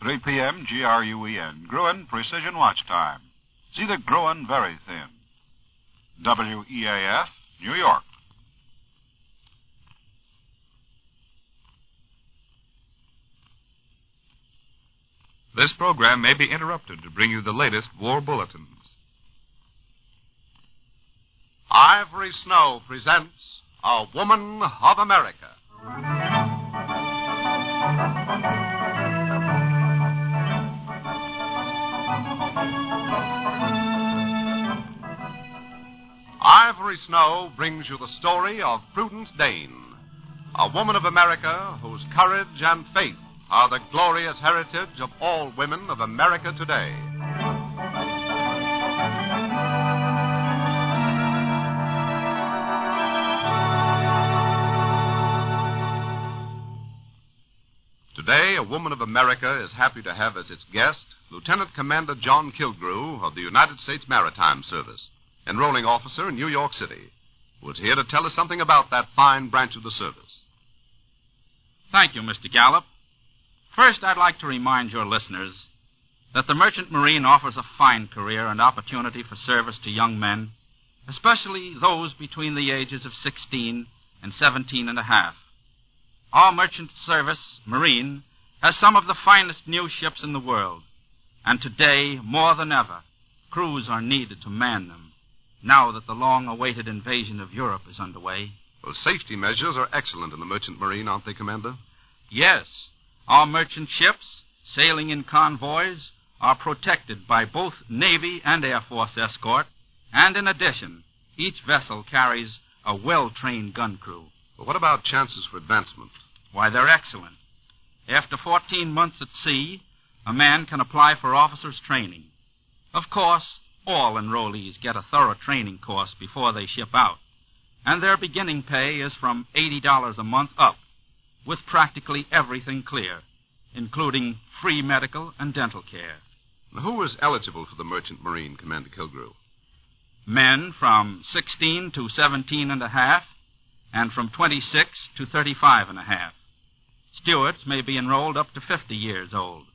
3 p.m. GRUEN. Gruen Precision Watch Time. See the Gruen very thin. WEAF, New York. This program may be interrupted to bring you the latest war bulletins. Ivory Snow presents A Woman of America. Ivory Snow brings you the story of Prudence Dane, a woman of America whose courage and faith are the glorious heritage of all women of America today. Today, A Woman of America is happy to have as its guest Lieutenant Commander John Kilgrew of the United States Maritime Service, enrolling officer in New York City, who is here to tell us something about that fine branch of the service. Thank you, Mr. Gallup. First, I'd like to remind your listeners that the Merchant Marine offers a fine career and opportunity for service to young men, especially those between the ages of 16 and 17 and a half. Our merchant service, Marine, has some of the finest new ships in the world, and today, more than ever, crews are needed to man them, now that the long-awaited invasion of Europe is underway. Well, safety measures are excellent in the Merchant Marine, aren't they, Commander? Yes. Our merchant ships, sailing in convoys, are protected by both Navy and Air Force escort, and in addition, each vessel carries a well-trained gun crew. Well, what about chances for advancement? Why, they're excellent. After 14 months at sea, a man can apply for officer's training. Of course, all enrollees get a thorough training course before they ship out, and their beginning pay is from $80 a month up, with practically everything clear, including free medical and dental care. Now, who is eligible for the Merchant Marine, Commander Kilgrew? Men from 16 to 17 and a half, and from 26 to 35 and a half. Stewards may be enrolled up to 50 years old.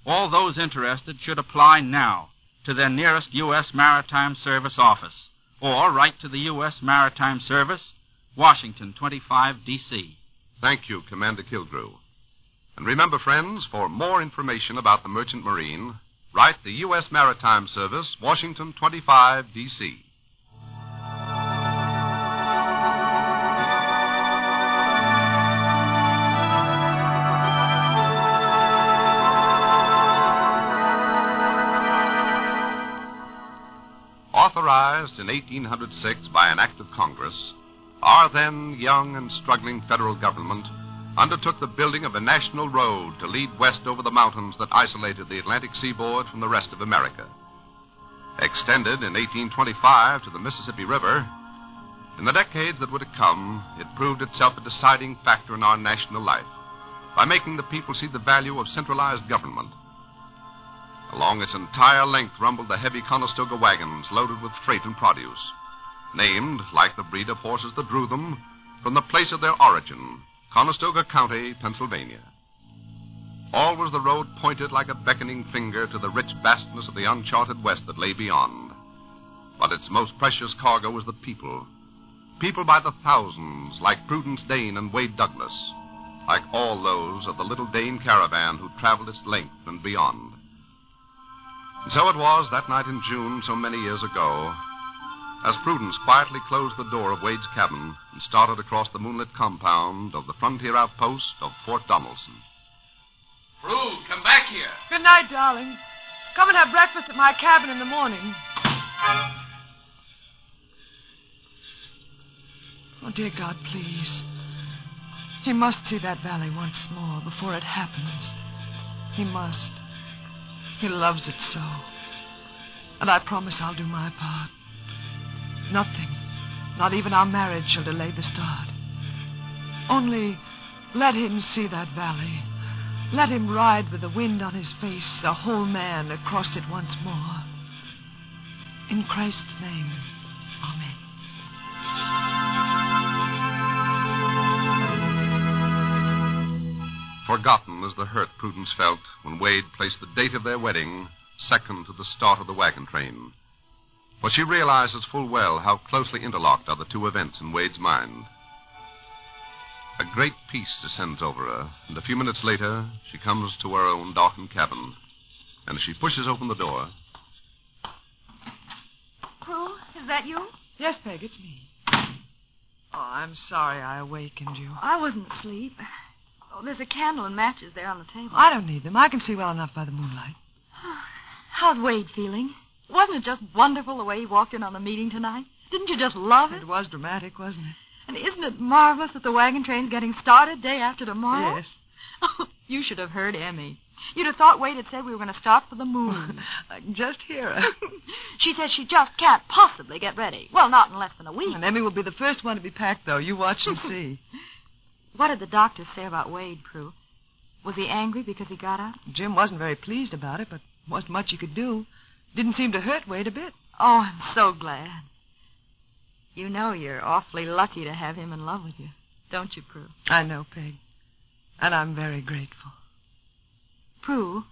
All those interested should apply now to their nearest U.S. Maritime Service office, or write to the U.S. Maritime Service, Washington 25, D.C. Thank you, Commander Kilgrew. And remember, friends, for more information about the Merchant Marine, write the U.S. Maritime Service, Washington 25, D.C. Authorized in 1806 by an act of Congress, our then young and struggling federal government undertook the building of a national road to lead west over the mountains that isolated the Atlantic seaboard from the rest of America. Extended in 1825 to the Mississippi River, in the decades that were to come, it proved itself a deciding factor in our national life by making the people see the value of centralized government. Along its entire length rumbled the heavy Conestoga wagons loaded with freight and produce, named, like the breed of horses that drew them, from the place of their origin, Conestoga County, Pennsylvania. Always the road pointed like a beckoning finger to the rich vastness of the uncharted West that lay beyond. But its most precious cargo was the people. People by the thousands, like Prudence Dane and Wade Douglas, like all those of the little Dane caravan who traveled its length and beyond. And so it was that night in June so many years ago, as Prudence quietly closed the door of Wade's cabin and started across the moonlit compound of the frontier outpost of Fort Donaldson. Prue, come back here. Good night, darling. Come and have breakfast at my cabin in the morning. Oh, dear God, please. He must see that valley once more before it happens. He must. He loves it so. And I promise I'll do my part. Nothing, not even our marriage, shall delay the start. Only let him see that valley. Let him ride with the wind on his face, a whole man, across it once more. In Christ's name, amen. Forgotten is the hurt Prudence felt when Wade placed the date of their wedding second to the start of the wagon train. For she realizes full well how closely interlocked are the two events in Wade's mind. A great peace descends over her, and a few minutes later, she comes to her own darkened cabin. And as she pushes open the door... Prue, is that you? Yes, Peg, it's me. Oh, I'm sorry I awakened you. I wasn't asleep. Oh, there's a candle and matches there on the table. I don't need them. I can see well enough by the moonlight. How's Wade feeling? Wasn't it just wonderful the way he walked in on the meeting tonight? Didn't you just love it? It was dramatic, wasn't it? And isn't it marvelous that the wagon train's getting started day after tomorrow? Yes. Oh, you should have heard Emmy. You'd have thought Wade had said we were going to start for the moon. I can just hear her. She said she just can't possibly get ready. Well, not in less than a week. And Emmy will be the first one to be packed, though. You watch and see. What did the doctors say about Wade, Prue? Was he angry because he got out? Jim wasn't very pleased about it, but wasn't much he could do. Didn't seem to hurt Wade a bit. Oh, I'm so glad. You know you're awfully lucky to have him in love with you, don't you, Prue? I know, Peg. And I'm very grateful. Prue?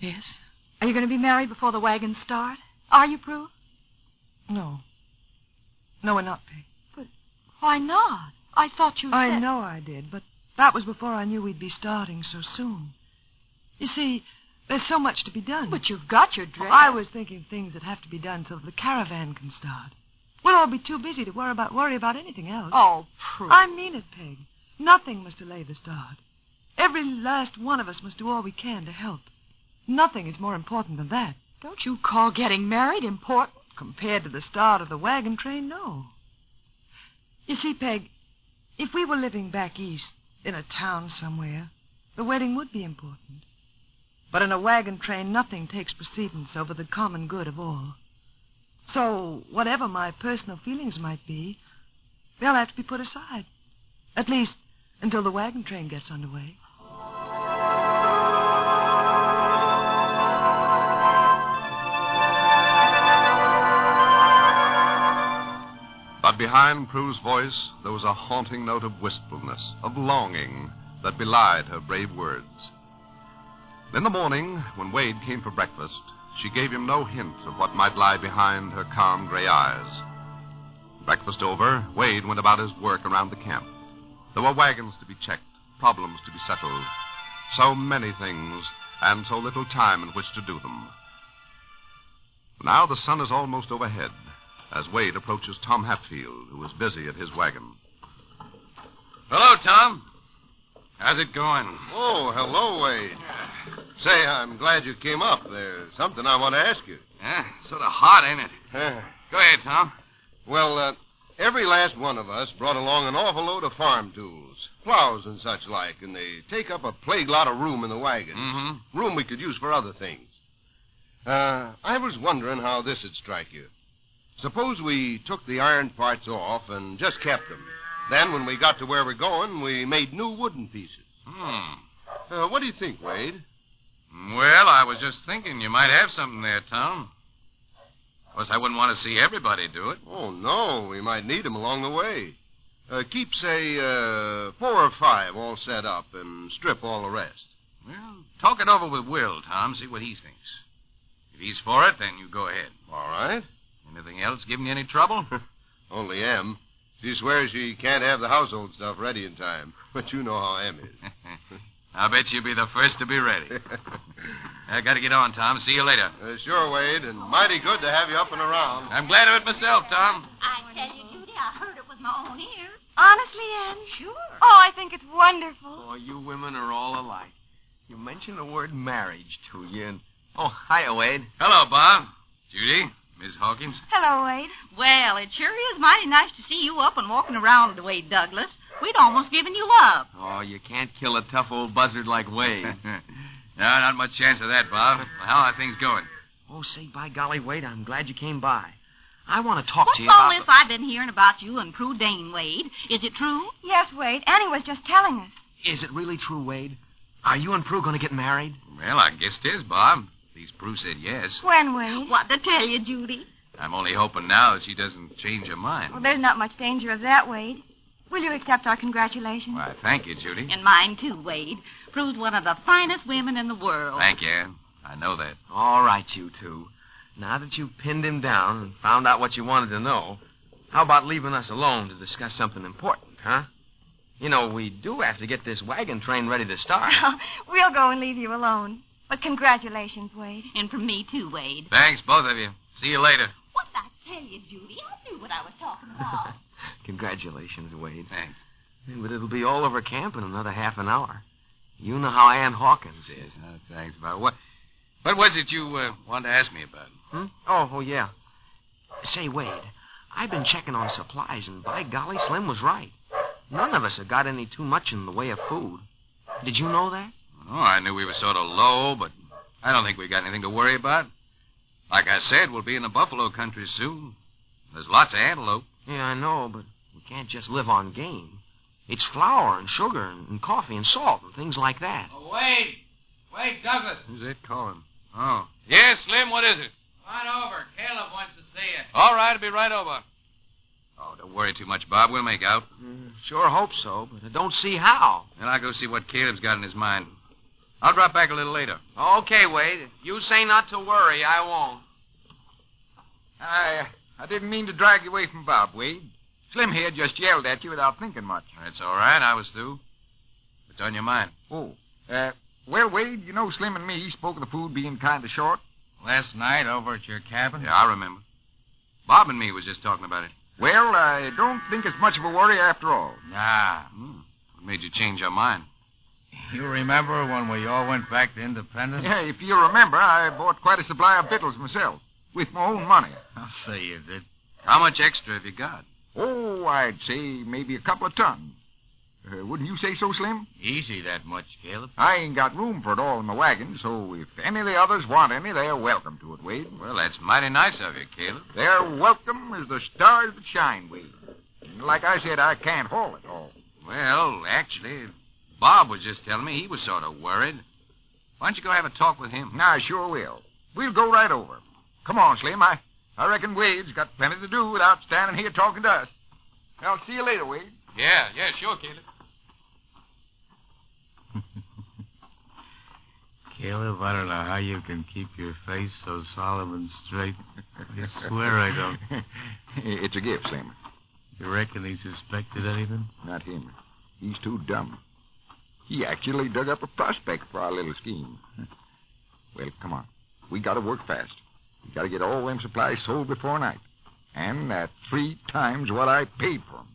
Yes? Are you going to be married before the wagons start? Are you, Prue? No. No, we're not, Peg. But why not? I thought you said... I know I did, but that was before I knew we'd be starting so soon. You see, there's so much to be done. But you've got your dress. I was thinking things that have to be done so the caravan can start. We'll all be too busy to worry about anything else. Oh, Prue. I mean it, Peg. Nothing must delay the start. Every last one of us must do all we can to help. Nothing is more important than that. Don't you call getting married important? Compared to the start of the wagon train, no. You see, Peg, if we were living back east, in a town somewhere, the wedding would be important. But in a wagon train, nothing takes precedence over the common good of all. So, whatever my personal feelings might be, they'll have to be put aside. At least, until the wagon train gets underway. But behind Prue's voice, there was a haunting note of wistfulness, of longing, that belied her brave words. In the morning, when Wade came for breakfast, she gave him no hint of what might lie behind her calm gray eyes. Breakfast over, Wade went about his work around the camp. There were wagons to be checked, problems to be settled. So many things, and so little time in which to do them. Now the sun is almost overhead as Wade approaches Tom Hatfield, who is busy at his wagon. Hello, Tom. How's it going? Oh, hello, Wade. Say, I'm glad you came up. There's something I want to ask you. Yeah, sort of hot, ain't it? Go ahead, Tom. Well, every last one of us brought along an awful load of farm tools, plows and such like, and they take up a plague lot of room in the wagon. Mm-hmm. Room we could use for other things. I was wondering how this would strike you. Suppose we took the iron parts off and just kept them. Then, when we got to where we're going, we made new wooden pieces. What do you think, Wade? Well, I was just thinking you might have something there, Tom. Of course, I wouldn't want to see everybody do it. Oh, no. We might need them along the way. Keep, say, 4 or 5 all set up and strip all the rest. Well, talk it over with Will, Tom. See what he thinks. If he's for it, then you go ahead. All right. Anything else giving you any trouble? Only Em. She swears she can't have the household stuff ready in time. But you know how Em is. I'll bet you'll be the first to be ready. I got to get on, Tom. See you later. Sure, Wade, and mighty good to have you up and around. I'm glad of it myself, Tom. I tell you, Judy, I heard it with my own ears. Honestly, Anne? Sure. Oh, I think it's wonderful. Oh, you women are all alike. You mentioned the word marriage to you, and... Oh, hiya, Wade. Hello, Bob. Judy, Miss Hawkins. Hello, Wade. Well, it sure is mighty nice to see you up and walking around the way, Douglas. We'd almost given you up. Oh, you can't kill a tough old buzzard like Wade. No, not much chance of that, Bob. Well, how are things going? Oh, say, by golly, Wade, I'm glad you came by. I want to talk What's to you all about... this I've been hearing about you and Prue Dane, Wade? Is it true? Yes, Wade. Annie was just telling us. Is it really true, Wade? Are you and Prue going to get married? Well, I guess it is, Bob. At least Prue said yes. When, Wade? What to tell you, Judy? I'm only hoping now that she doesn't change her mind. Well, there's not much danger of that, Wade. Will you accept our congratulations? Why, thank you, Judy. And mine, too, Wade. Proves one of the finest women in the world. Thank you, Ann. I know that. All right, you two. Now that you've pinned him down and found out what you wanted to know, how about leaving us alone to discuss something important, huh? You know, we do have to get this wagon train ready to start. We'll go and leave you alone. But congratulations, Wade. And from me, too, Wade. Thanks, both of you. See you later. What did I tell you, Judy? I knew what I was talking about. Congratulations, Wade. Thanks. But it'll be all over camp in another half an hour. You know how Ann Hawkins is. Thanks, Bob. What was it you wanted to ask me about? Oh, yeah. Say, Wade, I've been checking on supplies, and by golly, Slim was right. None of us have got any too much in the way of food. Did you know that? Oh, I knew we were sort of low, but I don't think we got anything to worry about. Like I said, we'll be in the buffalo country soon. There's lots of antelope. Yeah, I know, but we can't just live on game. It's flour and sugar and coffee and salt and things like that. Oh, Wade! Wade, Douglas! Who's that calling? Oh. Yes, Slim, what is it? Come on over. Caleb wants to see you. All right, I'll be right over. Oh, don't worry too much, Bob. We'll make out. Sure hope so, but I don't see how. Then I'll go see what Caleb's got in his mind. I'll drop back a little later. Okay, Wade. If you say not to worry, I won't. I didn't mean to drag you away from Bob, Wade. Slim here just yelled at you without thinking much. That's all right. I was through. What's on your mind? Oh, well, Wade, you know Slim and me spoke of the food being kind of short. Last night over at your cabin? Yeah, I remember. Bob and me was just talking about it. Well, I don't think it's much of a worry after all. Nah. What made you change your mind? You remember when we all went back to Independence? Yeah, if you remember, I bought quite a supply of victuals myself, with my own money. I'll say you did. How much extra have you got? Oh, I'd say maybe a couple of tons. Wouldn't you say so, Slim? Easy that much, Caleb. I ain't got room for it all in my wagon, so if any of the others want any, they're welcome to it, Wade. Well, that's mighty nice of you, Caleb. They're welcome as the stars that shine, Wade. Like I said, I can't haul it all. Well, actually, Bob was just telling me he was sort of worried. Why don't you go have a talk with him? I sure will. We'll go right over. Come on, Slim. I reckon Wade's got plenty to do without standing here talking to us. I'll see you later, Wade. Yeah, sure, Caleb. Caleb, I don't know how you can keep your face so solemn and straight. I swear I don't. It's a gift, Slim. You reckon he suspected anything? Not him. He's too dumb. He actually dug up a prospect for our little scheme. Well, come on. We got to work fast. We got to get all them supplies sold before night. And at 3 times what I paid for them.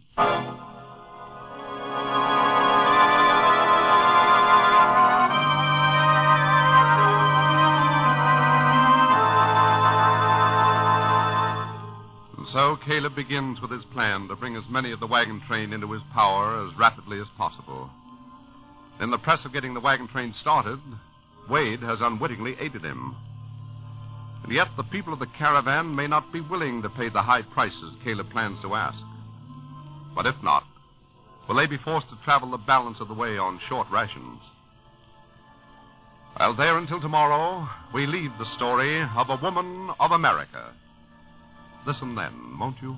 So Caleb begins with his plan to bring as many of the wagon train into his power as rapidly as possible. In the press of getting the wagon train started, Wade has unwittingly aided him. And yet the people of the caravan may not be willing to pay the high prices Caleb plans to ask. But if not, will they be forced to travel the balance of the way on short rations? Well, there until tomorrow, we leave the story of a woman of America. Listen then, won't you?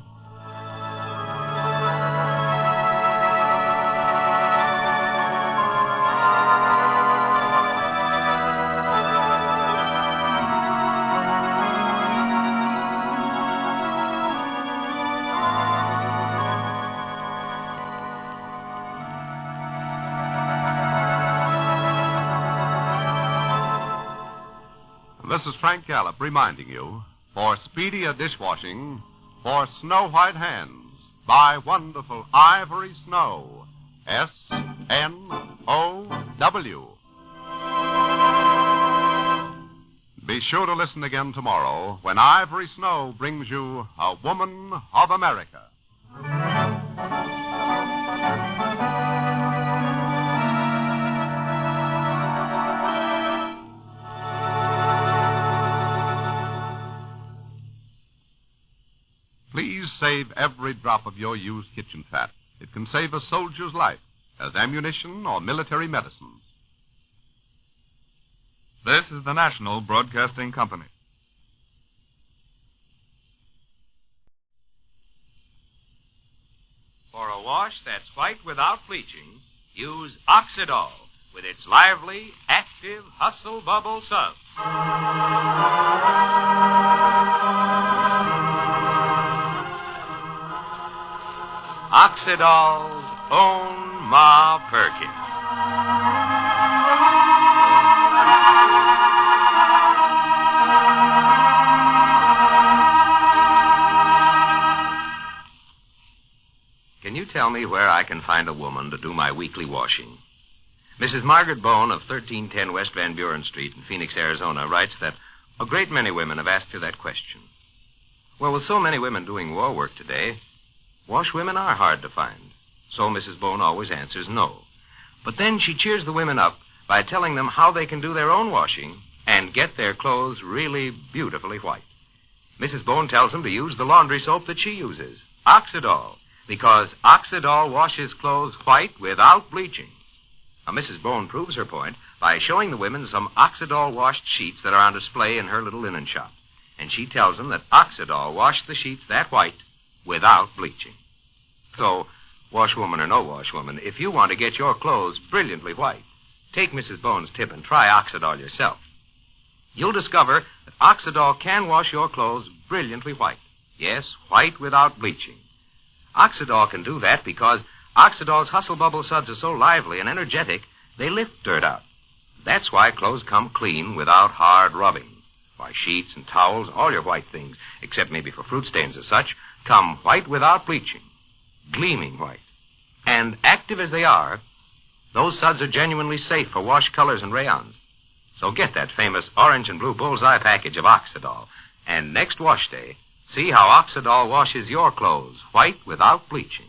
This is Frank Gallup reminding you, for speedier dishwashing, for snow white hands, buy wonderful Ivory Snow. S-N-O-W. Be sure to listen again tomorrow when Ivory Snow brings you A Woman of America. Please save every drop of your used kitchen fat. It can save a soldier's life as ammunition or military medicine. This is the National Broadcasting Company. For a wash that's white without bleaching, use Oxidol with its lively, active Hustle Bubble Sub. Oxidol's own Ma Perkins. Can you tell me where I can find a woman to do my weekly washing? Mrs. Margaret Bone of 1310 West Van Buren Street in Phoenix, Arizona, writes that a great many women have asked her that question. Well, with so many women doing war work today, washwomen are hard to find. So Mrs. Bone always answers no. But then she cheers the women up by telling them how they can do their own washing and get their clothes really beautifully white. Mrs. Bone tells them to use the laundry soap that she uses, Oxidol, because Oxidol washes clothes white without bleaching. Now, Mrs. Bone proves her point by showing the women some Oxidol-washed sheets that are on display in her little linen shop. And she tells them that Oxidol washed the sheets that white without bleaching. So, washwoman or no washwoman, if you want to get your clothes brilliantly white, take Mrs. Bone's tip and try Oxidol yourself. You'll discover that Oxidol can wash your clothes brilliantly white. Yes, white without bleaching. Oxidol can do that because Oxidol's Hustle Bubble Suds are so lively and energetic, they lift dirt out. That's why clothes come clean without hard rubbing. Why, sheets and towels, all your white things, except maybe for fruit stains or such, come white without bleaching, gleaming white. And active as they are, those suds are genuinely safe for wash colors and rayons. So get that famous orange and blue bullseye package of Oxidol, and next wash day, see how Oxidol washes your clothes white without bleaching.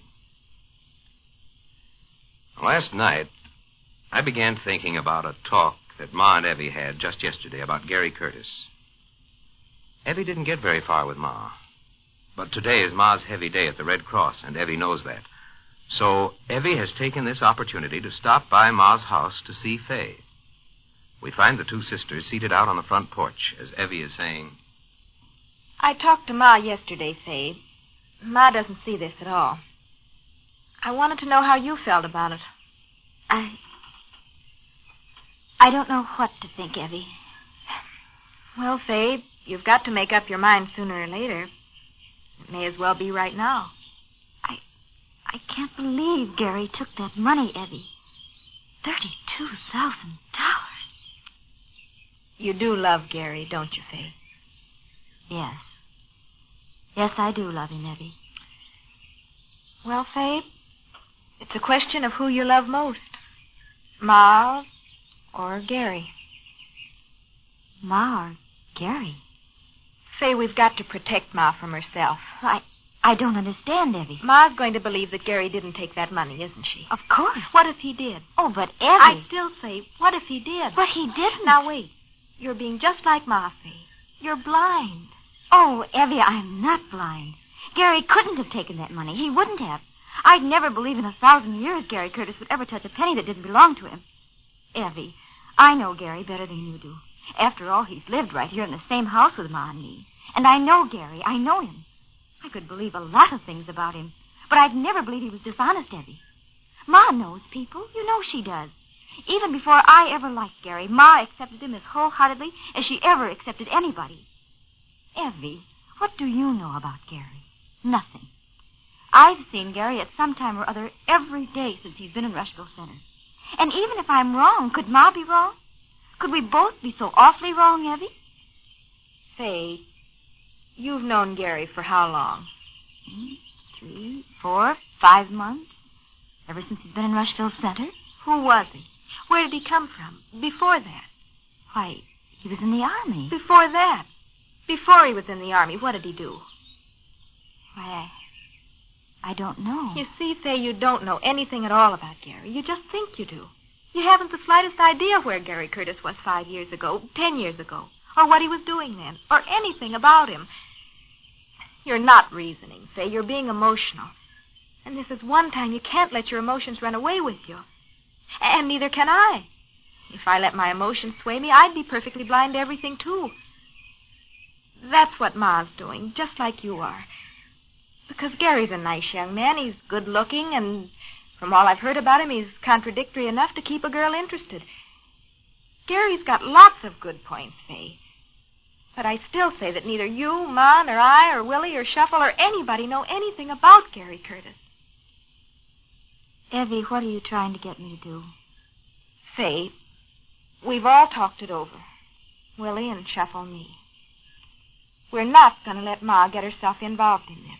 Last night, I began thinking about a talk that Ma and Evie had just yesterday about Gary Curtis. Evie didn't get very far with Ma. But today is Ma's heavy day at the Red Cross, and Evie knows that. So Evie has taken this opportunity to stop by Ma's house to see Fay. We find the two sisters seated out on the front porch as Evie is saying, I talked to Ma yesterday, Fay. Ma doesn't see this at all. I wanted to know how you felt about it. I don't know what to think, Evie. Well, Fay, you've got to make up your mind sooner or later. It may as well be right now. I can't believe Gary took that money, Evie. $32,000. You do love Gary, don't you, Fay? Yes. Yes, I do love him, Evie. Well, Fay, it's a question of who you love most. Ma or Gary. Ma or Gary? Fay, we've got to protect Ma from herself. I don't understand, Evie. Ma's going to believe that Gary didn't take that money, isn't she? Of course. What if he did? Oh, but Evie... I still say, what if he did? But he didn't. Now, wait. You're being just like Ma, Fay. You're blind. Oh, Evie, I'm not blind. Gary couldn't have taken that money. He wouldn't have. I'd never believe in 1,000 years Gary Curtis would ever touch a penny that didn't belong to him. Evie, I know Gary better than you do. After all, he's lived right here in the same house with Ma and me. And I know Gary. I know him. I could believe a lot of things about him, but I'd never believe he was dishonest, Evie. Ma knows people. You know she does. Even before I ever liked Gary, Ma accepted him as wholeheartedly as she ever accepted anybody. Evie, what do you know about Gary? Nothing. I've seen Gary at some time or other every day since he's been in Rushville Center. And even if I'm wrong, could Ma be wrong? Could we both be so awfully wrong, Evie? Fay, you've known Gary for how long? 3, 4, 5 months. Ever since he's been in Rushville Center. Who was he? Where did he come from? Before that? Why, he was in the Army. Before that? Before he was in the Army, what did he do? Why, I don't know. You see, Fay, you don't know anything at all about Gary. You just think you do. You haven't the slightest idea where Gary Curtis was 5 years ago, 10 years ago, or what he was doing then, or anything about him. You're not reasoning, Fay. You're being emotional. And this is one time you can't let your emotions run away with you. And neither can I. If I let my emotions sway me, I'd be perfectly blind to everything, too. That's what Ma's doing, just like you are. Because Gary's a nice young man. He's good-looking, and from all I've heard about him, he's contradictory enough to keep a girl interested. Gary's got lots of good points, Fay. But I still say that neither you, Ma, nor I, or Willie, or Shuffle, or anybody know anything about Gary Curtis. Evie, what are you trying to get me to do? Fay, we've all talked it over. Willie and Shuffle and me. We're not going to let Ma get herself involved in this.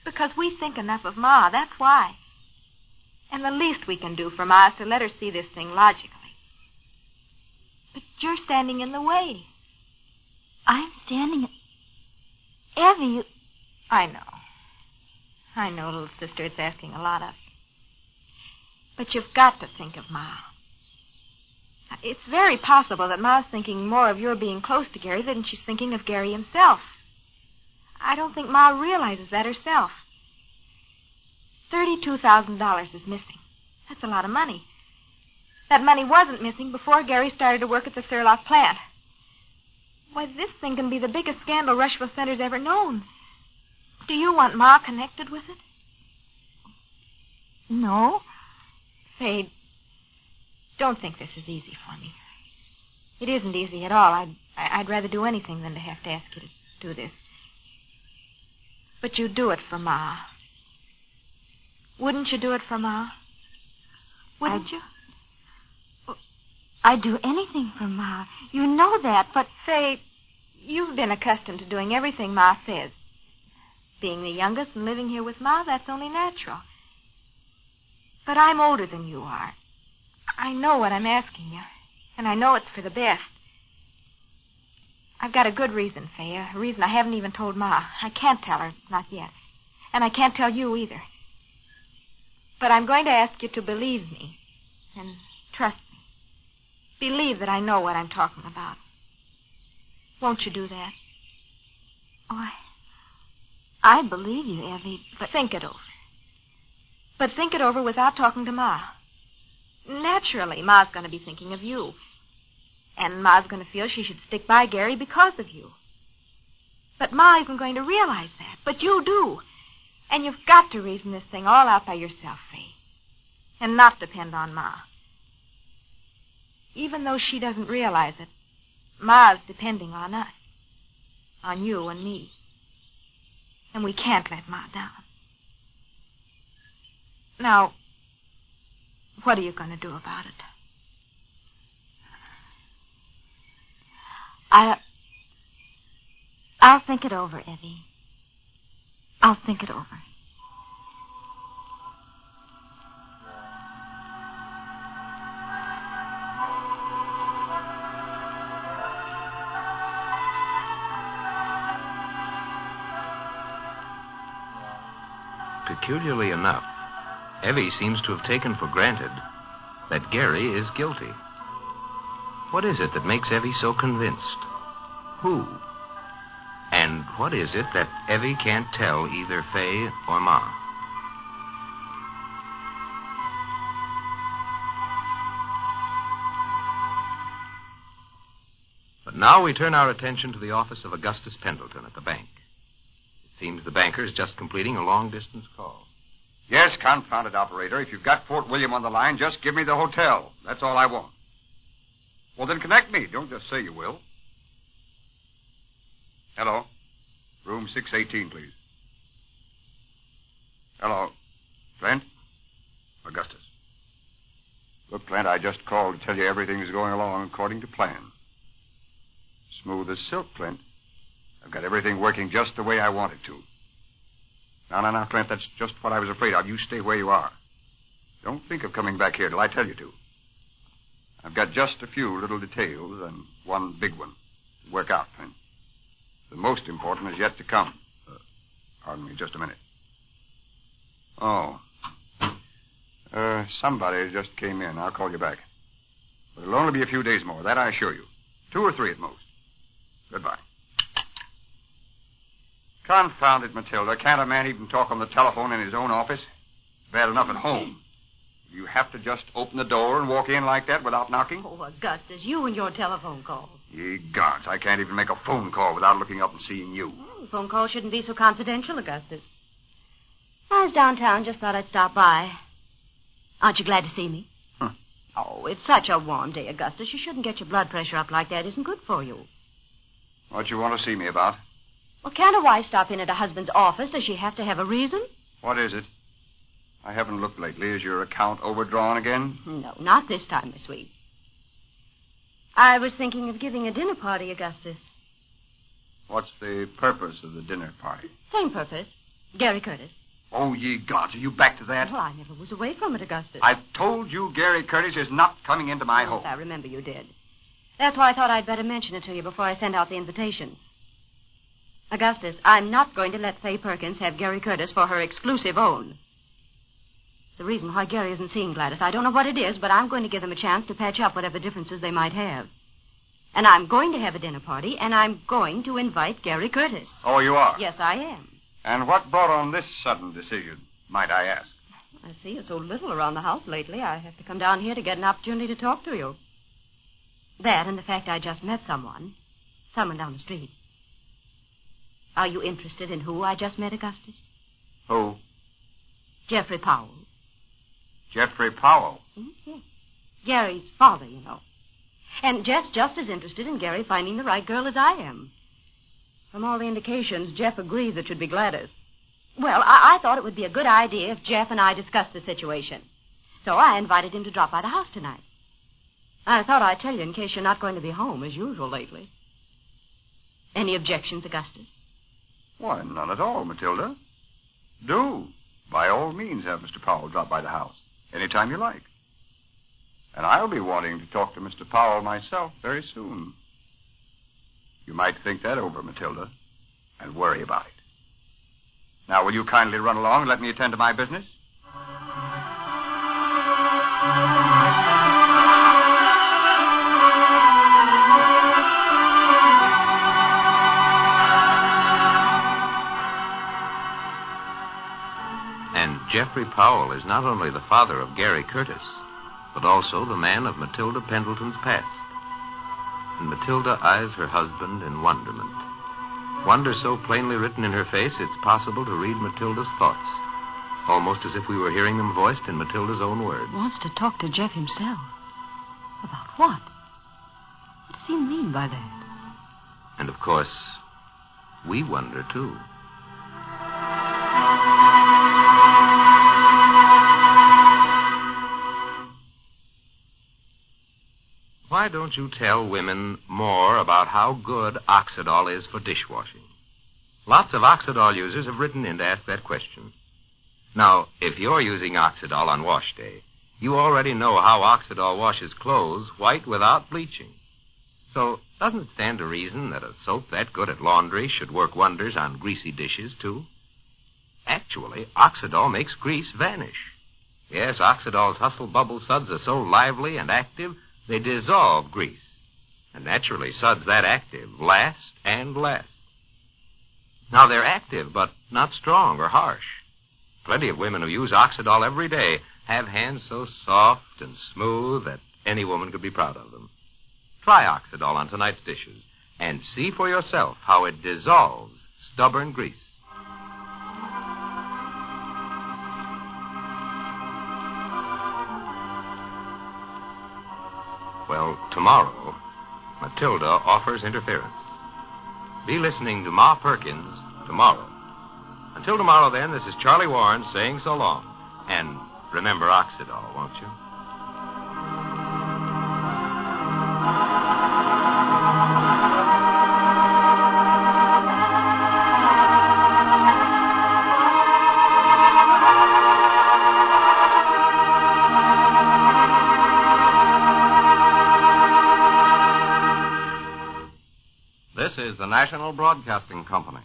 Because we think enough of Ma, that's why. And the least we can do for Ma is to let her see this thing logically. But you're standing in the way. I'm standing... Evie, you... I know, little sister, it's asking a lot of you. But you've got to think of Ma. It's very possible that Ma's thinking more of your being close to Gary than she's thinking of Gary himself. I don't think Ma realizes that herself. $32,000 is missing. That's a lot of money. That money wasn't missing before Gary started to work at the Surlock plant. Why, this thing can be the biggest scandal Rushville Center's ever known. Do you want Ma connected with it? No. Fade, don't think this is easy for me. It isn't easy at all. I'd rather do anything than to have to ask you to do this. But you do it for Ma. Wouldn't you do it for Ma? Wouldn't you? I'd do anything for Ma. You know that, but... Say, you've been accustomed to doing everything Ma says. Being the youngest and living here with Ma, that's only natural. But I'm older than you are. I know what I'm asking you, and I know it's for the best. I've got a good reason, Fay, a reason I haven't even told Ma. I can't tell her, not yet. And I can't tell you either. But I'm going to ask you to believe me and trust me. Believe that I know what I'm talking about. Won't you do that? Oh, I believe you, Evie, but think it over. But think it over without talking to Ma. Naturally, Ma's going to be thinking of you. And Ma's going to feel she should stick by Gary because of you. But Ma isn't going to realize that. But you do. And you've got to reason this thing all out by yourself, Fay. And not depend on Ma. Even though she doesn't realize it, Ma's depending on us. On you and me. And we can't let Ma down. Now, what are you going to do about it? I'll think it over, Evie. I'll think it over. Peculiarly enough, Evie seems to have taken for granted that Gary is guilty. What is it that makes Evie so convinced? Who? And what is it that Evie can't tell either Fay or Ma? But now we turn our attention to the office of Augustus Pendleton at the bank. It seems the banker is just completing a long-distance call. Yes, confounded operator. If you've got Fort William on the line, just give me the hotel. That's all I want. Well, then connect me. Don't just say you will. Hello. Room 618, please. Hello. Trent? Augustus. Look, Trent, I just called to tell you everything is going along according to plan. Smooth as silk, Trent. I've got everything working just the way I want it to. No, Trent, that's just what I was afraid of. You stay where you are. Don't think of coming back here till I tell you to. I've got just a few little details and one big one to work out, Trent. The most important is yet to come. Pardon me just a minute. Oh. Somebody just came in. I'll call you back. But it'll only be a few days more, that I assure you. 2 or 3 at most. Goodbye. Confound it, Matilda. Can't a man even talk on the telephone in his own office? Bad enough at home. You have to just open the door and walk in like that without knocking? Oh, Augustus, you and your telephone calls. Ye gods, I can't even make a phone call without looking up and seeing you. The phone call shouldn't be so confidential, Augustus. I was downtown, just thought I'd stop by. Aren't you glad to see me? Oh, it's such a warm day, Augustus. You shouldn't get your blood pressure up like that. It isn't good for you. What you want to see me about? Well, can't a wife stop in at a husband's office? Does she have to have a reason? What is it? I haven't looked lately. Is your account overdrawn again? No, not this time, Miss Sweet. I was thinking of giving a dinner party, Augustus. What's the purpose of the dinner party? Same purpose. Gary Curtis. Oh, ye gods, are you back to that? Well, I never was away from it, Augustus. I've told you Gary Curtis is not coming into my home. Yes, I remember you did. That's why I thought I'd better mention it to you before I send out the invitations. Augustus, I'm not going to let Fay Perkins have Gary Curtis for her exclusive own. It's the reason why Gary isn't seeing Gladys. I don't know what it is, but I'm going to give them a chance to patch up whatever differences they might have. And I'm going to have a dinner party, and I'm going to invite Gary Curtis. Oh, you are? Yes, I am. And what brought on this sudden decision, might I ask? I see you so little around the house lately. I have to come down here to get an opportunity to talk to you. That and the fact I just met someone down the street. Are you interested in who I just met, Augustus? Who? Jeffrey Powell. Jeffrey Powell? Yes. Gary's father, you know. And Jeff's just as interested in Gary finding the right girl as I am. From all the indications, Jeff agrees it should be Gladys. Well, I thought it would be a good idea if Jeff and I discussed the situation. So I invited him to drop by the house tonight. I thought I'd tell you in case you're not going to be home as usual lately. Any objections, Augustus? Why, none at all, Matilda. Do, by all means, have Mr. Powell drop by the house any time you like. And I'll be wanting to talk to Mr. Powell myself very soon. You might think that over, Matilda, and worry about it. Now, will you kindly run along and let me attend to my business? And Jeffrey Powell is not only the father of Gary Curtis, but also the man of Matilda Pendleton's past. And Matilda eyes her husband in wonderment. Wonder so plainly written in her face, it's possible to read Matilda's thoughts, almost as if we were hearing them voiced in Matilda's own words. Wants to talk to Jeff himself. About what? What does he mean by that? And, of course, we wonder, too. Why don't you tell women more about how good Oxidol is for dishwashing? Lots of Oxidol users have written in to ask that question. Now, if you're using Oxidol on wash day, you already know how Oxidol washes clothes white without bleaching. So, doesn't it stand to reason that a soap that good at laundry should work wonders on greasy dishes, too? Actually, Oxidol makes grease vanish. Yes, Oxidol's hustle bubble suds are so lively and active, they dissolve grease. And naturally, suds that active last and last. Now, they're active, but not strong or harsh. Plenty of women who use Oxidol every day have hands so soft and smooth that any woman could be proud of them. Try Oxidol on tonight's dishes and see for yourself how it dissolves stubborn grease. Well, tomorrow, Matilda offers interference. Be listening to Ma Perkins tomorrow. Until tomorrow, then, this is Charlie Warren saying so long. And remember Oxidol, won't you? This is the National Broadcasting Company.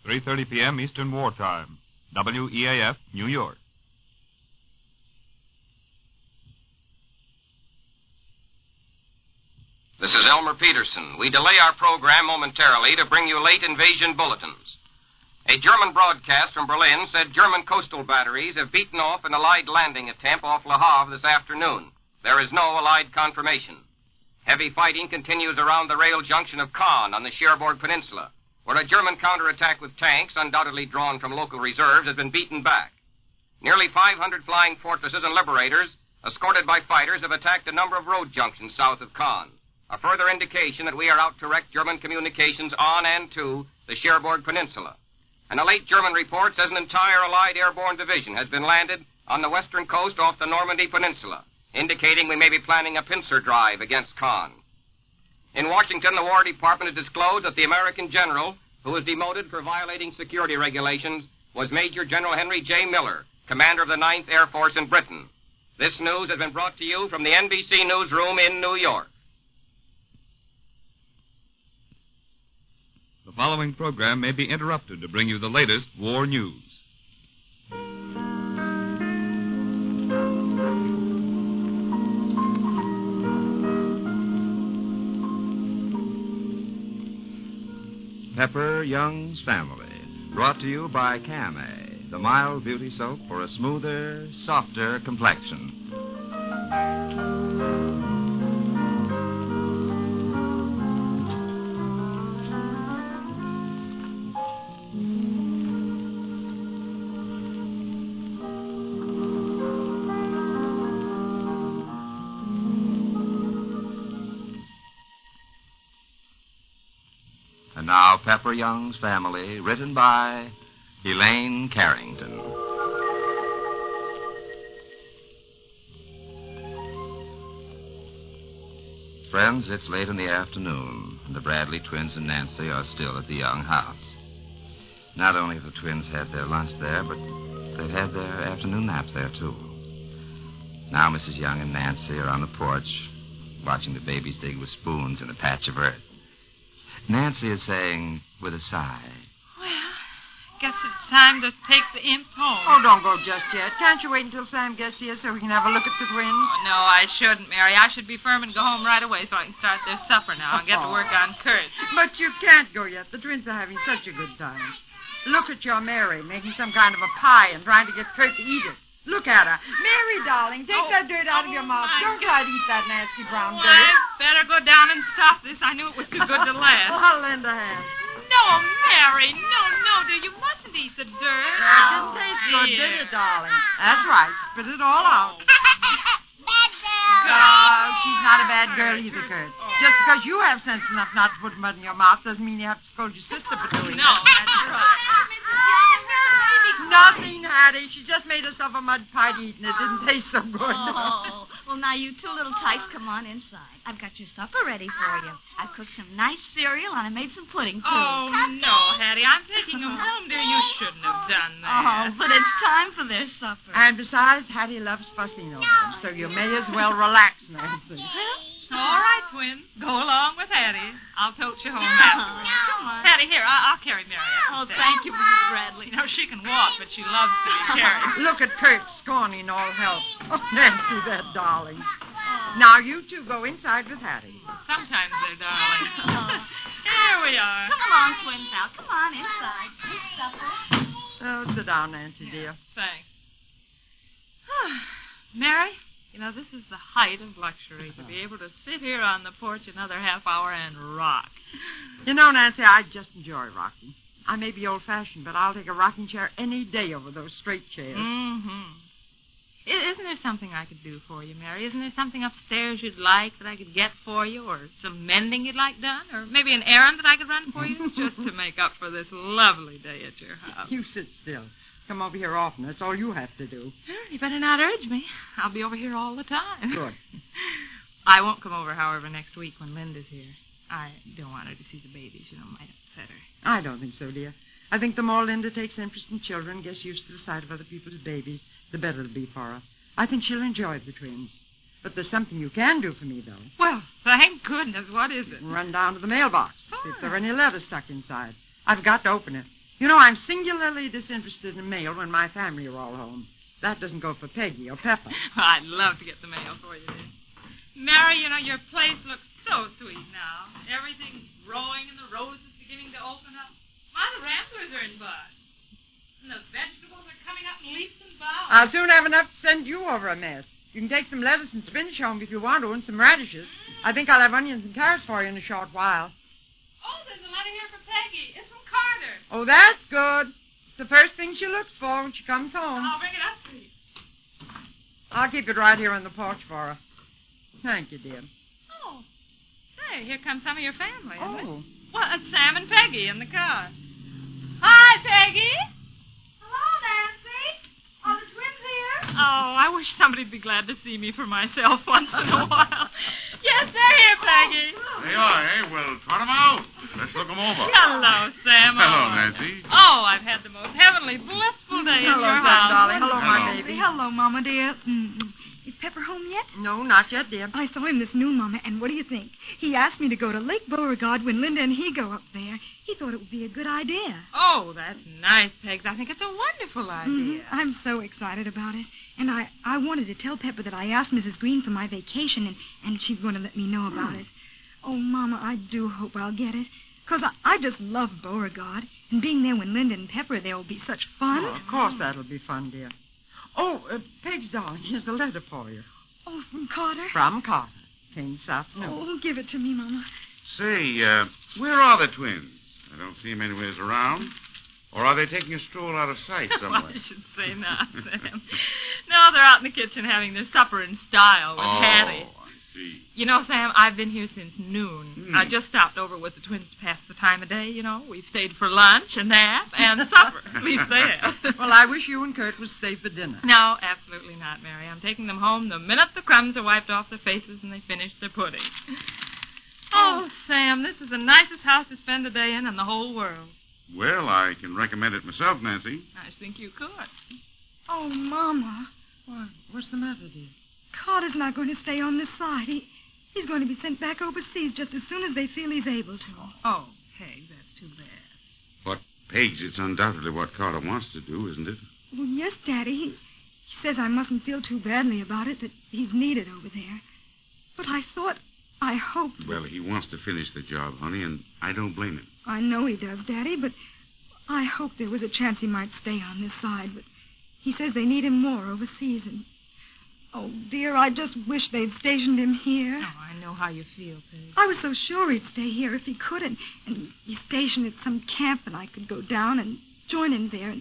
.30 p.m. Eastern Wartime. WEAF, New York. This is Elmer Peterson. We delay our program momentarily to bring you late invasion bulletins. A German broadcast from Berlin said German coastal batteries have beaten off an Allied landing attempt off Le Havre this afternoon. There is no Allied confirmation. Heavy fighting continues around the rail junction of Caen on the Cherbourg Peninsula, where a German counterattack with tanks, undoubtedly drawn from local reserves, has been beaten back. Nearly 500 flying fortresses and liberators, escorted by fighters, have attacked a number of road junctions south of Caen, a further indication that we are out to wreck German communications on and to the Cherbourg Peninsula. And a late German report says an entire Allied airborne division has been landed on the western coast off the Normandy Peninsula, indicating we may be planning a pincer drive against Caen. In Washington, the War Department has disclosed that the American general, who was demoted for violating security regulations, was Major General Henry J. Miller, commander of the 9th Air Force in Britain. This news has been brought to you from the NBC newsroom in New York. The following program may be interrupted to bring you the latest war news. Pepper Young's Family, brought to you by Cam-A, the mild beauty soap for a smoother, softer complexion. And now, Pepper Young's Family, written by Elaine Carrington. Friends, it's late in the afternoon, and the Bradley twins and Nancy are still at the Young house. Not only have the twins had their lunch there, but they've had their afternoon nap there, too. Now Mrs. Young and Nancy are on the porch, watching the babies dig with spoons in a patch of earth. Nancy is saying, with a sigh, "Well, guess it's time to take the imp home." Oh, don't go just yet. Can't you wait until Sam gets here so we can have a look at the twins? Oh, no, I shouldn't, Mary. I should be firm and go home right away so I can start their supper now and get to work on Kurt. But you can't go yet. The twins are having such a good time. Look at your Mary making some kind of a pie and trying to get Kurt to eat it. Look at her. Mary, darling, take that dirt out of your mouth. Don't try to eat that nasty brown dirt. I better go down and stop this. I knew it was too good to last. Well, I'll lend a hand. No, Mary. No, dear. You mustn't eat the dirt. That didn't taste good, did it, darling? That's right. Spit it all out. Oh, she's not a bad girl either, Kurt. Just because you have sense enough not to put mud in your mouth doesn't mean you have to scold your sister for doing it. No, that's right. Nothing, Hattie. She just made herself a mud pie to eat, and it didn't taste so good. Oh, well, now you two little tykes, come on inside. I've got your supper ready for you. I've cooked some nice cereal, and I made some pudding, too. Oh, no, Hattie. I'm taking them home, dear. You shouldn't have done that. Oh, but it's time for their supper. And besides, Hattie loves fussing over them, so you may as well relax, Nancy. All right, twin. Go along with Hattie. I'll tote you home afterwards. Come on. Hattie, here, I'll carry Mary Oh, up. thank you, Mrs. Bradley. You know, she can walk, but she loves to be carried. Look at Kurt scorning all help. Oh, Nancy, that darling. Now, you two go inside with Hattie. Sometimes they're darling. Here we are. Come along, twins, now. Come on inside. Eat supper. Oh, sit down, Nancy, dear. Thanks. Mary, you know, this is the height of luxury, to be able to sit here on the porch another half hour and rock. You know, Nancy, I just enjoy rocking. I may be old-fashioned, but I'll take a rocking chair any day over those straight chairs. Mm-hmm. Isn't there something I could do for you, Mary? Isn't there something upstairs you'd like that I could get for you, or some mending you'd like done, or maybe an errand that I could run for you, just to make up for this lovely day at your house? You sit still. Come over here often. That's all you have to do. You better not urge me. I'll be over here all the time. Good. I won't come over, however, next week when Linda's here. I don't want her to see the babies. You know, it might upset her. I don't think so, dear. I think the more Linda takes interest in children, gets used to the sight of other people's babies, the better it'll be for her. I think she'll enjoy the twins. But there's something you can do for me, though. Well, thank goodness. What is it? Run down to the mailbox. See if there are any letters stuck inside. I've got to open it. You know, I'm singularly disinterested in mail when my family are all home. That doesn't go for Peggy or Pepper. I'd love to get the mail for you, dear. Mary, you know, your place looks so sweet now. Everything's growing and the roses beginning to open up. My, the ramblers are in bud. leaps and bounds. I'll soon have enough to send you over a mess. You can take some lettuce and spinach home if you want to, and some radishes. I think I'll have onions and carrots for you in a short while. Oh, there's a letter here for Peggy. It's from Carter. Oh, that's good. It's the first thing she looks for when she comes home. I'll bring it up for you. I'll keep it right here on the porch for her. Thank you, dear. Oh, say, here comes some of your family, isn't Oh. it? Well, it's Sam and Peggy in the car. Hi, Peggy. Hello, Nancy. Are the twins here? Oh, I wish somebody'd be glad to see me for myself once in a while. Yes, they're here, Peggy. They are, eh? Well, trot 'em out. Let's look 'em over. Hello, Sam. Hello, Nancy. Oh, I've had the most heavenly, blissful day in Hello, your Sam, house. darling. Hello, my baby. Hello, Mama, dear. Is Pepper home yet? No, not yet, dear. I saw him this noon, Mama, and what do you think? He asked me to go to Lake Beauregard when Linda and he go up there. He thought it would be a good idea. Oh, that's nice, Pegs. I think it's a wonderful idea. I'm so excited about it. And I wanted to tell Pepper that I asked Mrs. Green for my vacation, and she's going to let me know about it. Oh, Mama, I do hope I'll get it. Because I just love Beauregard. And being there when Linda and Pepper are there will be such fun. Oh, of course that'll be fun, dear. Oh, Peg's darling, here's a letter for you. Oh, from Carter? From Carter. Came this afternoon. Oh, give it to me, Mama. Say, where are the twins? I don't see them anywhere around. Or are they taking a stroll out of sight somewhere? I should say not, Sam. No, they're out in the kitchen having their supper in style with Hattie. I see. You know, Sam, I've been here since noon. I just stopped over with the twins to pass the time of day, you know. We've stayed for lunch and nap and supper. At least they have. Well, I wish you and Kurt would stay for dinner. No, absolutely not, Mary. I'm taking them home the minute the crumbs are wiped off their faces and they finish their pudding. Oh, Sam, this is the nicest house to spend a day in the whole world. Well, I can recommend it myself, Nancy. I think you could. Oh, Mama. What? What's the matter, dear? Carter's not going to stay on this side. He's going to be sent back overseas just as soon as they feel he's able to. Oh, Peg, that's too bad. But, Pegs, it's undoubtedly what Carter wants to do, isn't it? Well, yes, Daddy. He says I mustn't feel too badly about it, that he's needed over there. But I hoped... Well, he wants to finish the job, honey, and I don't blame him. I know he does, Daddy, but I hoped there was a chance he might stay on this side. But he says they need him more overseas, and... Oh, dear, I just wish they'd stationed him here. Oh, I know how you feel, Peg. I was so sure he'd stay here if he could, and be stationed at some camp, and I could go down and join him there,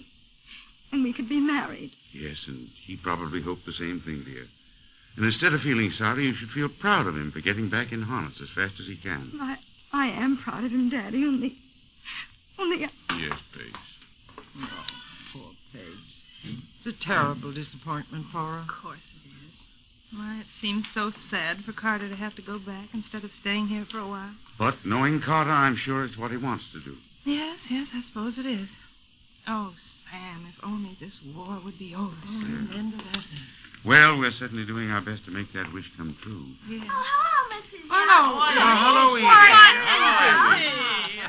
and we could be married. Yes, and he probably hoped the same thing, dear. And instead of feeling sorry, you should feel proud of him for getting back in harness as fast as he can. I am proud of him, Daddy, only... Yes, Pegs. Oh, poor Peg. It's a terrible disappointment for her. Of course it is. Why, it seems so sad for Carter to have to go back instead of staying here for a while. But knowing Carter, I'm sure it's what he wants to do. Yes, I suppose it is. Oh, Sam, if only this war would be over. An end of that. Well, we're certainly doing our best to make that wish come true. Yes. Oh, hello, Mrs. Hello, Edie.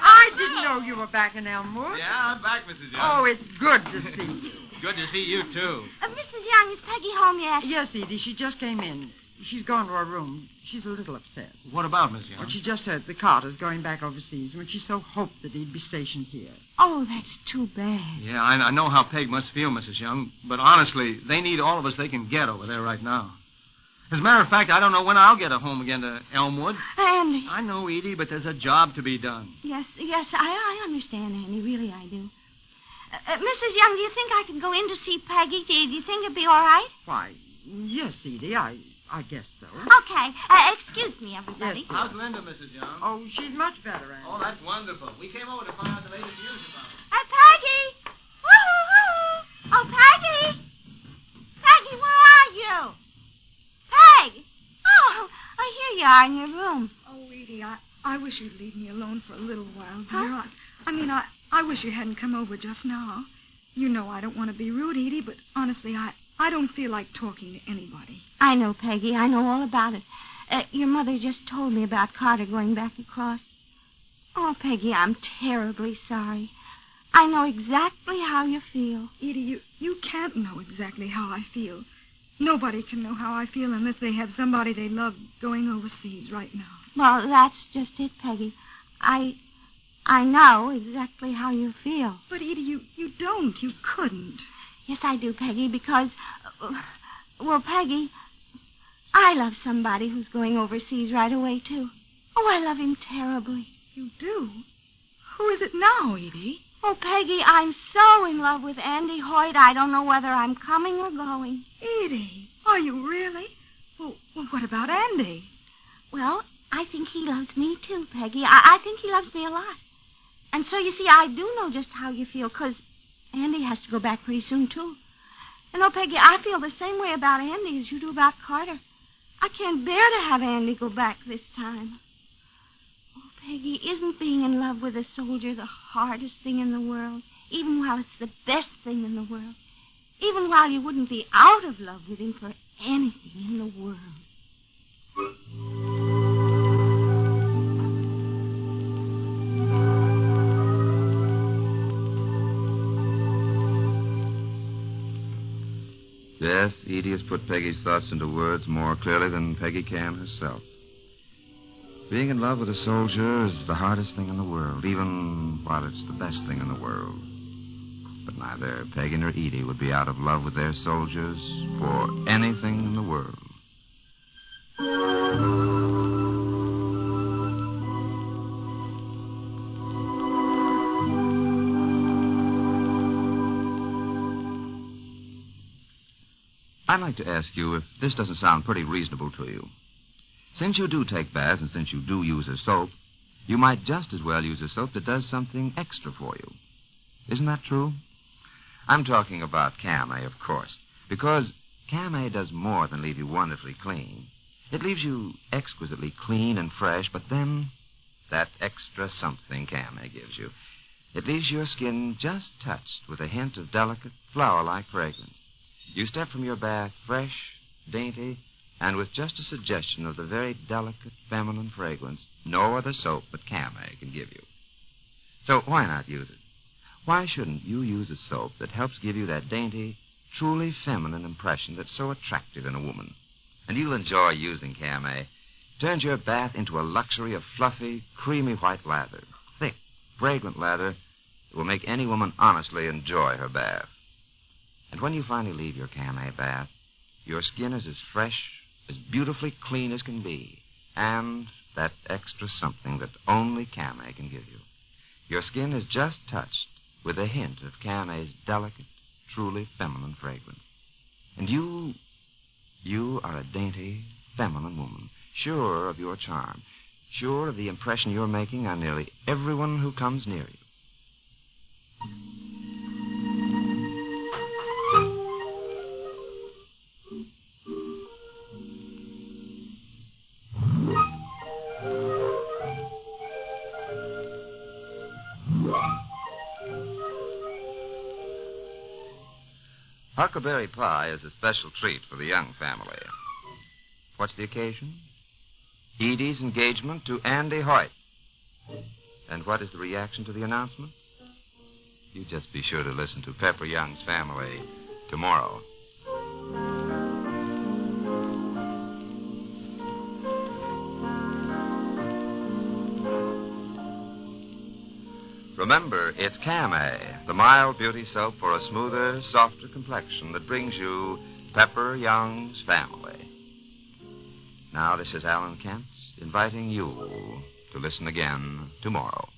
I didn't know you were back in Elmwood. Yeah, I'm back, Mrs. Young. Oh, it's good to see you. Good to see you, too. Mrs. Young, is Peggy home yet? Yes, Edie, she just came in. She's gone to her room. She's a little upset. What about, Miss Young? Well, she just heard the Carter's going back overseas, and she so hoped that he'd be stationed here. Oh, that's too bad. Yeah, I know how Peg must feel, Mrs. Young, but honestly, they need all of us they can get over there right now. As a matter of fact, I don't know when I'll get home again to Elmwood. Andy. I know, Edie, but there's a job to be done. Yes, I understand, Andy. Really, I do. Mrs. Young, do you think I could go in to see Peggy? Do you think it'd be all right? Why, yes, Edie, I guess so. Okay. Excuse me, everybody. Yes, how's Linda, Mrs. Young? Oh, she's much better, Andy. Oh, that's wonderful. We came over to find out the latest news about her. Peggy! Woo-hoo-hoo! Oh, Peggy! Peggy, where are you? Peg! Oh, here you are in your room. Oh, Edie, I wish you'd leave me alone for a little while, dear. Huh? I wish you hadn't come over just now. You know I don't want to be rude, Edie, but honestly, I don't feel like talking to anybody. I know, Peggy. I know all about it. Your mother just told me about Carter going back across. Oh, Peggy, I'm terribly sorry. I know exactly how you feel. Edie, you can't know exactly how I feel. Nobody can know how I feel unless they have somebody they love going overseas right now. Well, that's just it, Peggy. I know exactly how you feel. But, Edie, you don't. You couldn't. Yes, I do, Peggy, because... well, Peggy, I love somebody who's going overseas right away, too. Oh, I love him terribly. You do? Who is it now, Edie? Oh, Peggy, I'm so in love with Andy Hoyt, I don't know whether I'm coming or going. Edie, are you really? Well, what about Andy? Well, I think he loves me, too, Peggy. I think he loves me a lot. And so, you see, I do know just how you feel, because Andy has to go back pretty soon, too. And, oh, Peggy, I feel the same way about Andy as you do about Carter. I can't bear to have Andy go back this time. Oh, Peggy, isn't being in love with a soldier the hardest thing in the world, even while it's the best thing in the world? Even while you wouldn't be out of love with him for anything in the world. Yes, Edie has put Peggy's thoughts into words more clearly than Peggy can herself. Being in love with a soldier is the hardest thing in the world, even while it's the best thing in the world. But neither Peggy nor Edie would be out of love with their soldiers for anything in the world. I'd like to ask you if this doesn't sound pretty reasonable to you. Since you do take baths and since you do use a soap, you might just as well use a soap that does something extra for you. Isn't that true? I'm talking about Camay, of course, because Camay does more than leave you wonderfully clean. It leaves you exquisitely clean and fresh, but then that extra something Camay gives you. It leaves your skin just touched with a hint of delicate, flower-like fragrance. You step from your bath fresh, dainty, and with just a suggestion of the very delicate, feminine fragrance no other soap but Camay can give you. So why not use it? Why shouldn't you use a soap that helps give you that dainty, truly feminine impression that's so attractive in a woman? And you'll enjoy using Camay. Turns your bath into a luxury of fluffy, creamy white lather. Thick, fragrant lather that will make any woman honestly enjoy her bath. And when you finally leave your Camay bath, your skin is as fresh, as beautifully clean as can be, and that extra something that only Camay can give you. Your skin is just touched with a hint of Camay's delicate, truly feminine fragrance. And you are a dainty, feminine woman, sure of your charm, sure of the impression you're making on nearly everyone who comes near you. Huckleberry pie is a special treat for the young family. What's the occasion? Edie's engagement to Andy Hoyt. And what is the reaction to the announcement? You just be sure to listen to Pepper Young's Family tomorrow. Remember, it's Camay, the mild beauty soap for a smoother, softer complexion that brings you Pepper Young's Family. Now, this is Alan Kent inviting you to listen again tomorrow.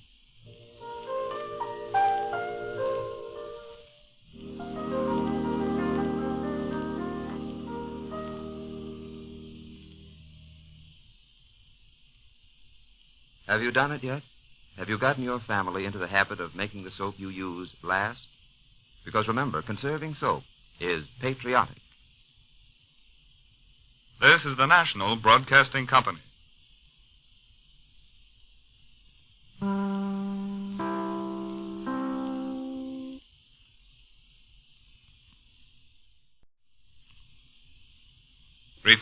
Have you done it yet? Have you gotten your family into the habit of making the soap you use last? Because remember, conserving soap is patriotic. This is the National Broadcasting Company.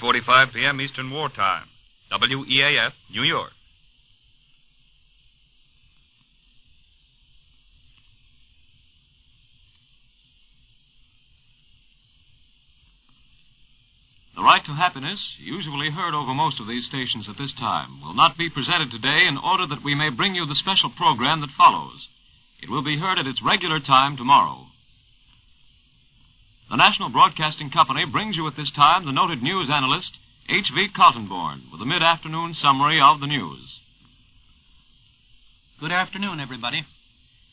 .45 p.m. Eastern Wartime. WEAF, New York. The Right to Happiness, usually heard over most of these stations at this time, will not be presented today in order that we may bring you the special program that follows. It will be heard at its regular time tomorrow. The National Broadcasting Company brings you at this time the noted news analyst, H.V. Kaltenborn, with a mid-afternoon summary of the news. Good afternoon, everybody.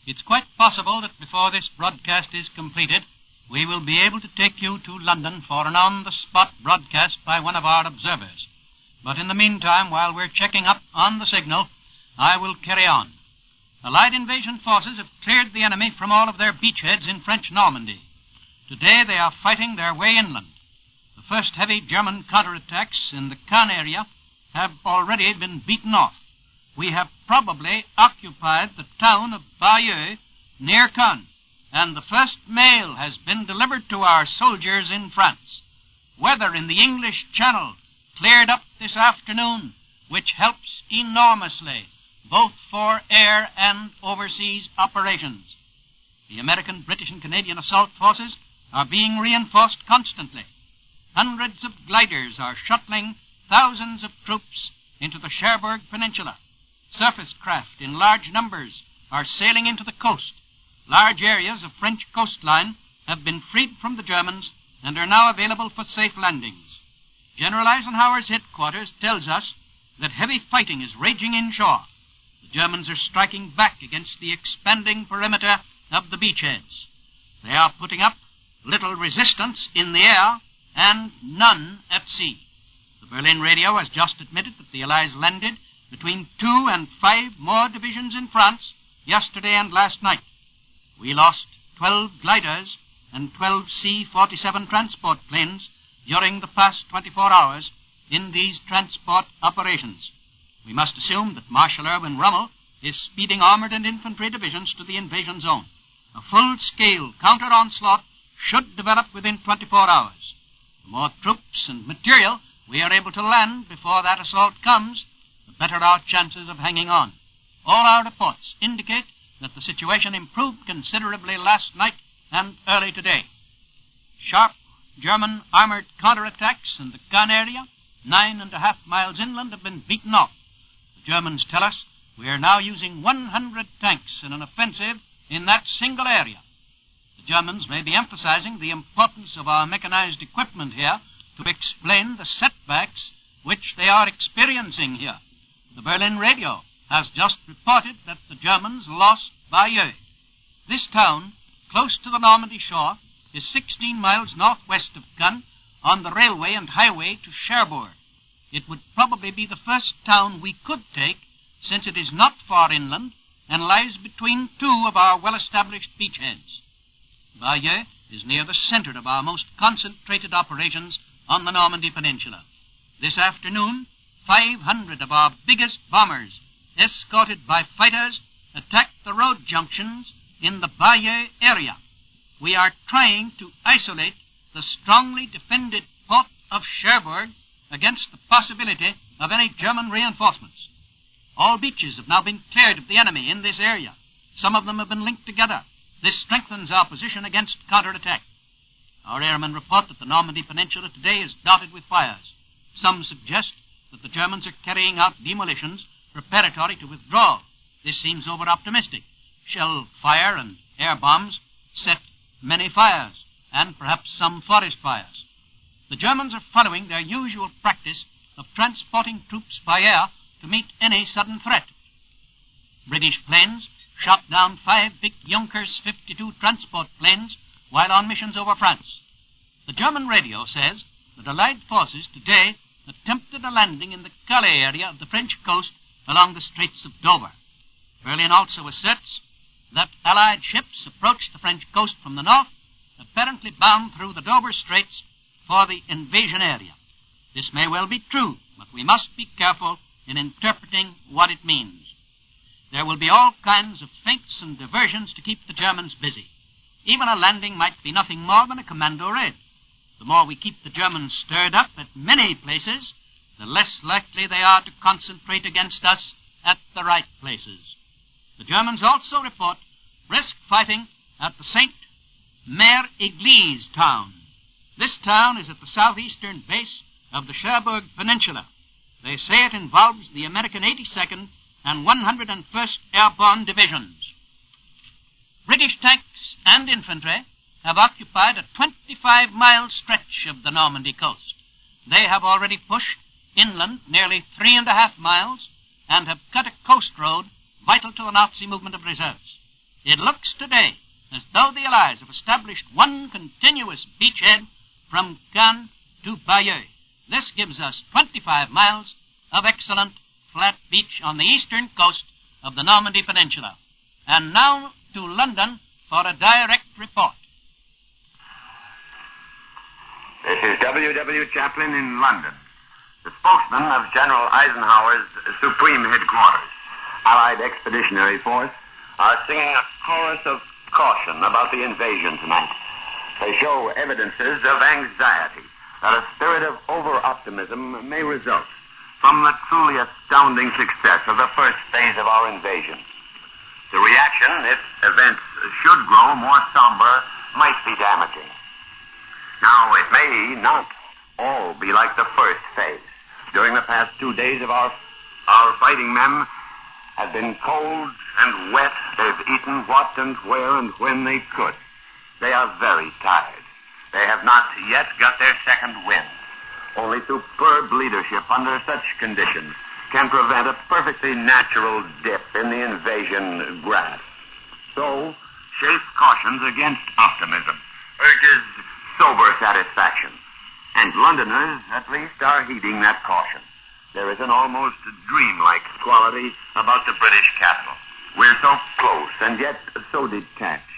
It's quite possible that before this broadcast is completed, we will be able to take you to London for an on-the-spot broadcast by one of our observers. But in the meantime, while we're checking up on the signal, I will carry on. Allied invasion forces have cleared the enemy from all of their beachheads in French Normandy. Today they are fighting their way inland. The first heavy German counterattacks in the Caen area have already been beaten off. We have probably occupied the town of Bayeux near Caen, and the first mail has been delivered to our soldiers in France. Weather in the English Channel cleared up this afternoon, which helps enormously, both for air and overseas operations. The American, British, and Canadian assault forces are being reinforced constantly. Hundreds of gliders are shuttling thousands of troops into the Cherbourg Peninsula. Surface craft in large numbers are sailing into the coast. Large areas of French coastline have been freed from the Germans and are now available for safe landings. General Eisenhower's headquarters tells us that heavy fighting is raging inshore. The Germans are striking back against the expanding perimeter of the beachheads. They are putting up little resistance in the air and none at sea. The Berlin radio has just admitted that the Allies landed between 2 and 5 more divisions in France yesterday and last night. We lost 12 gliders and 12 C-47 transport planes during the past 24 hours in these transport operations. We must assume that Marshal Erwin Rommel is speeding armored and infantry divisions to the invasion zone. A full-scale counter-onslaught should develop within 24 hours. The more troops and material we are able to land before that assault comes, the better our chances of hanging on. All our reports indicate that the situation improved considerably last night and early today. Sharp German armored counterattacks in the Caen area, 9.5 miles inland, have been beaten off. The Germans tell us we are now using 100 tanks in an offensive in that single area. The Germans may be emphasizing the importance of our mechanized equipment here to explain the setbacks which they are experiencing here. The Berlin radio has just reported that the Germans lost Bayeux. This town, close to the Normandy shore, is 16 miles northwest of Caen on the railway and highway to Cherbourg. It would probably be the first town we could take, since it is not far inland and lies between 2 of our well-established beachheads. Bayeux is near the center of our most concentrated operations on the Normandy Peninsula. This afternoon, 500 of our biggest bombers, escorted by fighters, attacked the road junctions in the Bayeux area. We are trying to isolate the strongly defended port of Cherbourg against the possibility of any German reinforcements. All beaches have now been cleared of the enemy in this area. Some of them have been linked together. This strengthens our position against counterattack. Our airmen report that the Normandy Peninsula today is dotted with fires. Some suggest that the Germans are carrying out demolitions preparatory to withdrawal. This seems over-optimistic. Shell fire and air bombs set many fires, and perhaps some forest fires. The Germans are following their usual practice of transporting troops by air to meet any sudden threat. British planes shot down 5 big Junkers 52 transport planes while on missions over France. The German radio says that Allied forces today attempted a landing in the Calais area of the French coast along the Straits of Dover. Berlin also asserts that Allied ships approached the French coast from the north, apparently bound through the Dover Straits for the invasion area. This may well be true, but we must be careful in interpreting what it means. There will be all kinds of feints and diversions to keep the Germans busy. Even a landing might be nothing more than a commando raid. The more we keep the Germans stirred up at many places, the less likely they are to concentrate against us at the right places. The Germans also report brisk fighting at the Sainte-Mère-Église town. This town is at the southeastern base of the Cherbourg Peninsula. They say it involves the American 82nd and 101st Airborne Divisions. British tanks and infantry have occupied a 25-mile stretch of the Normandy coast. They have already pushed inland nearly 3.5 miles and have cut a coast road vital to the Nazi movement of reserves. It looks today as though the Allies have established one continuous beachhead from Cannes to Bayeux. This gives us 25 miles of excellent flat beach on the eastern coast of the Normandy Peninsula. And now to London for a direct report. This is W. Chaplin in London, the spokesman of General Eisenhower's Supreme Headquarters. Allied Expeditionary Force are singing a chorus of caution about the invasion tonight. They show evidences of anxiety that a spirit of over-optimism may result from the truly astounding success of the first phase of our invasion. The reaction, if events should grow more somber, might be damaging. Now, it may not all be like the first phase. During the past 2 days of our fighting men have been cold and wet. They've eaten what and where and when they could. They are very tired. They have not yet got their second wind. Only superb leadership under such conditions can prevent a perfectly natural dip in the invasion grasp. So, Chase cautions against optimism, urges sober satisfaction. And Londoners, at least, are heeding that caution. There is an almost dreamlike quality about the British capital. We're so close and yet so detached.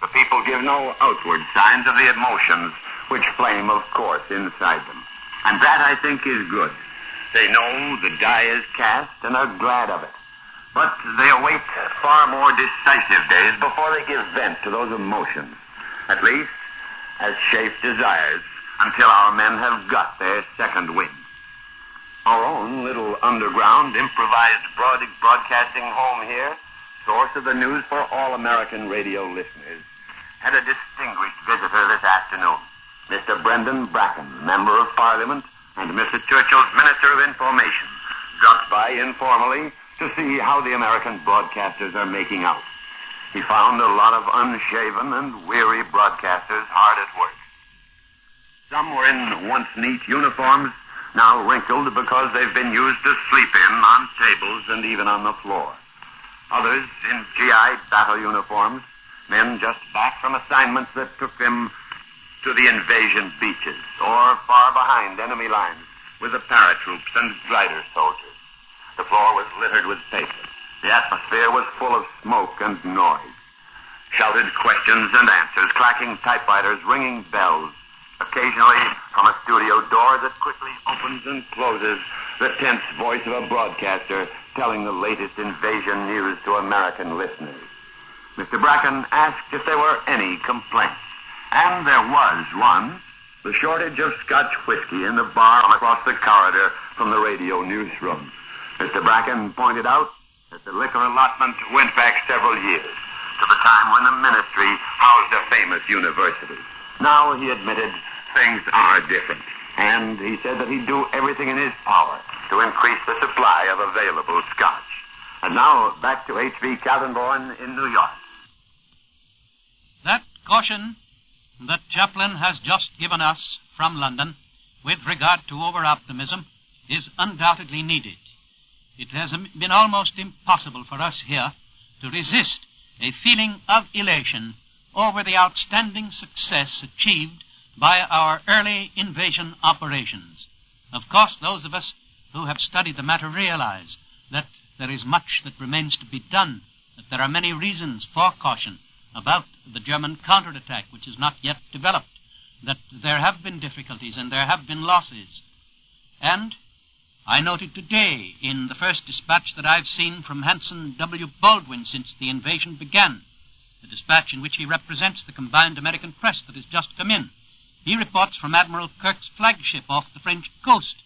The people give no outward signs of the emotions which flame, of course, inside them. And that, I think, is good. They know the die is cast and are glad of it. But they await far more decisive days before they give vent to those emotions. At least, as Schaeff desires, until our men have got their second wind. Our own little underground improvised broadcasting home here, source of the news for all American radio listeners, had a distinguished visitor this afternoon, Mr. Brendan Bracken, Member of Parliament, and Mr. Churchill's Minister of Information, dropped by informally to see how the American broadcasters are making out. He found a lot of unshaven and weary broadcasters hard at work. Some were in once neat uniforms, now wrinkled because they've been used to sleep in on tables and even on the floor. Others in GI battle uniforms, men just back from assignments that took them to the invasion beaches or far behind enemy lines with the paratroops and glider soldiers. The floor was littered with paper. The atmosphere was full of smoke and noise. Shouted questions and answers, clacking typewriters, ringing bells. Occasionally, from a studio door that quickly opens and closes, the tense voice of a broadcaster telling the latest invasion news to American listeners. Mr. Bracken asked if there were any complaints. And there was one. The shortage of Scotch whiskey in the bar across the corridor from the radio newsroom. Mr. Bracken pointed out that the liquor allotment went back several years, to the time when the ministry housed a famous university. Now, he admitted, things are different. And he said that he'd do everything in his power to increase the supply of available Scotch. And now, back to H.V. Kaltenborn in New York. That caution that Chaplin has just given us from London with regard to over-optimism is undoubtedly needed. It has been almost impossible for us here to resist a feeling of elation over the outstanding success achieved by our early invasion operations. Of course, those of us who have studied the matter realize that there is much that remains to be done, that there are many reasons for caution about the German counterattack, which is not yet developed, that there have been difficulties and there have been losses. And I noted today in the first dispatch that I've seen from Hanson W. Baldwin since the invasion began, the dispatch in which he represents the combined American press that has just come in. He reports from Admiral Kirk's flagship off the French coast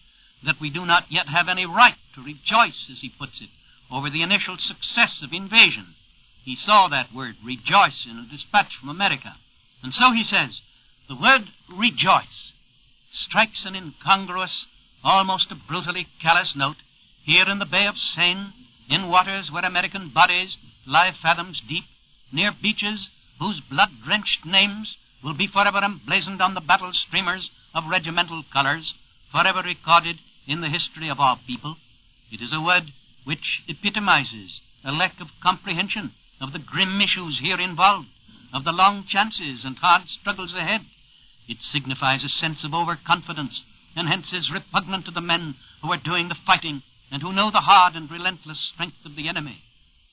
that we do not yet have any right to rejoice, as he puts it, over the initial success of invasion. He saw that word, rejoice, in a dispatch from America. And so he says, the word rejoice strikes an incongruous, almost a brutally callous note here in the Bay of Seine, in waters where American bodies lie fathoms deep, near beaches whose blood-drenched names will be forever emblazoned on the battle streamers of regimental colors, forever recorded in the history of our people. It is a word which epitomizes a lack of comprehension of the grim issues here involved, of the long chances and hard struggles ahead. It signifies a sense of overconfidence, and hence is repugnant to the men who are doing the fighting and who know the hard and relentless strength of the enemy.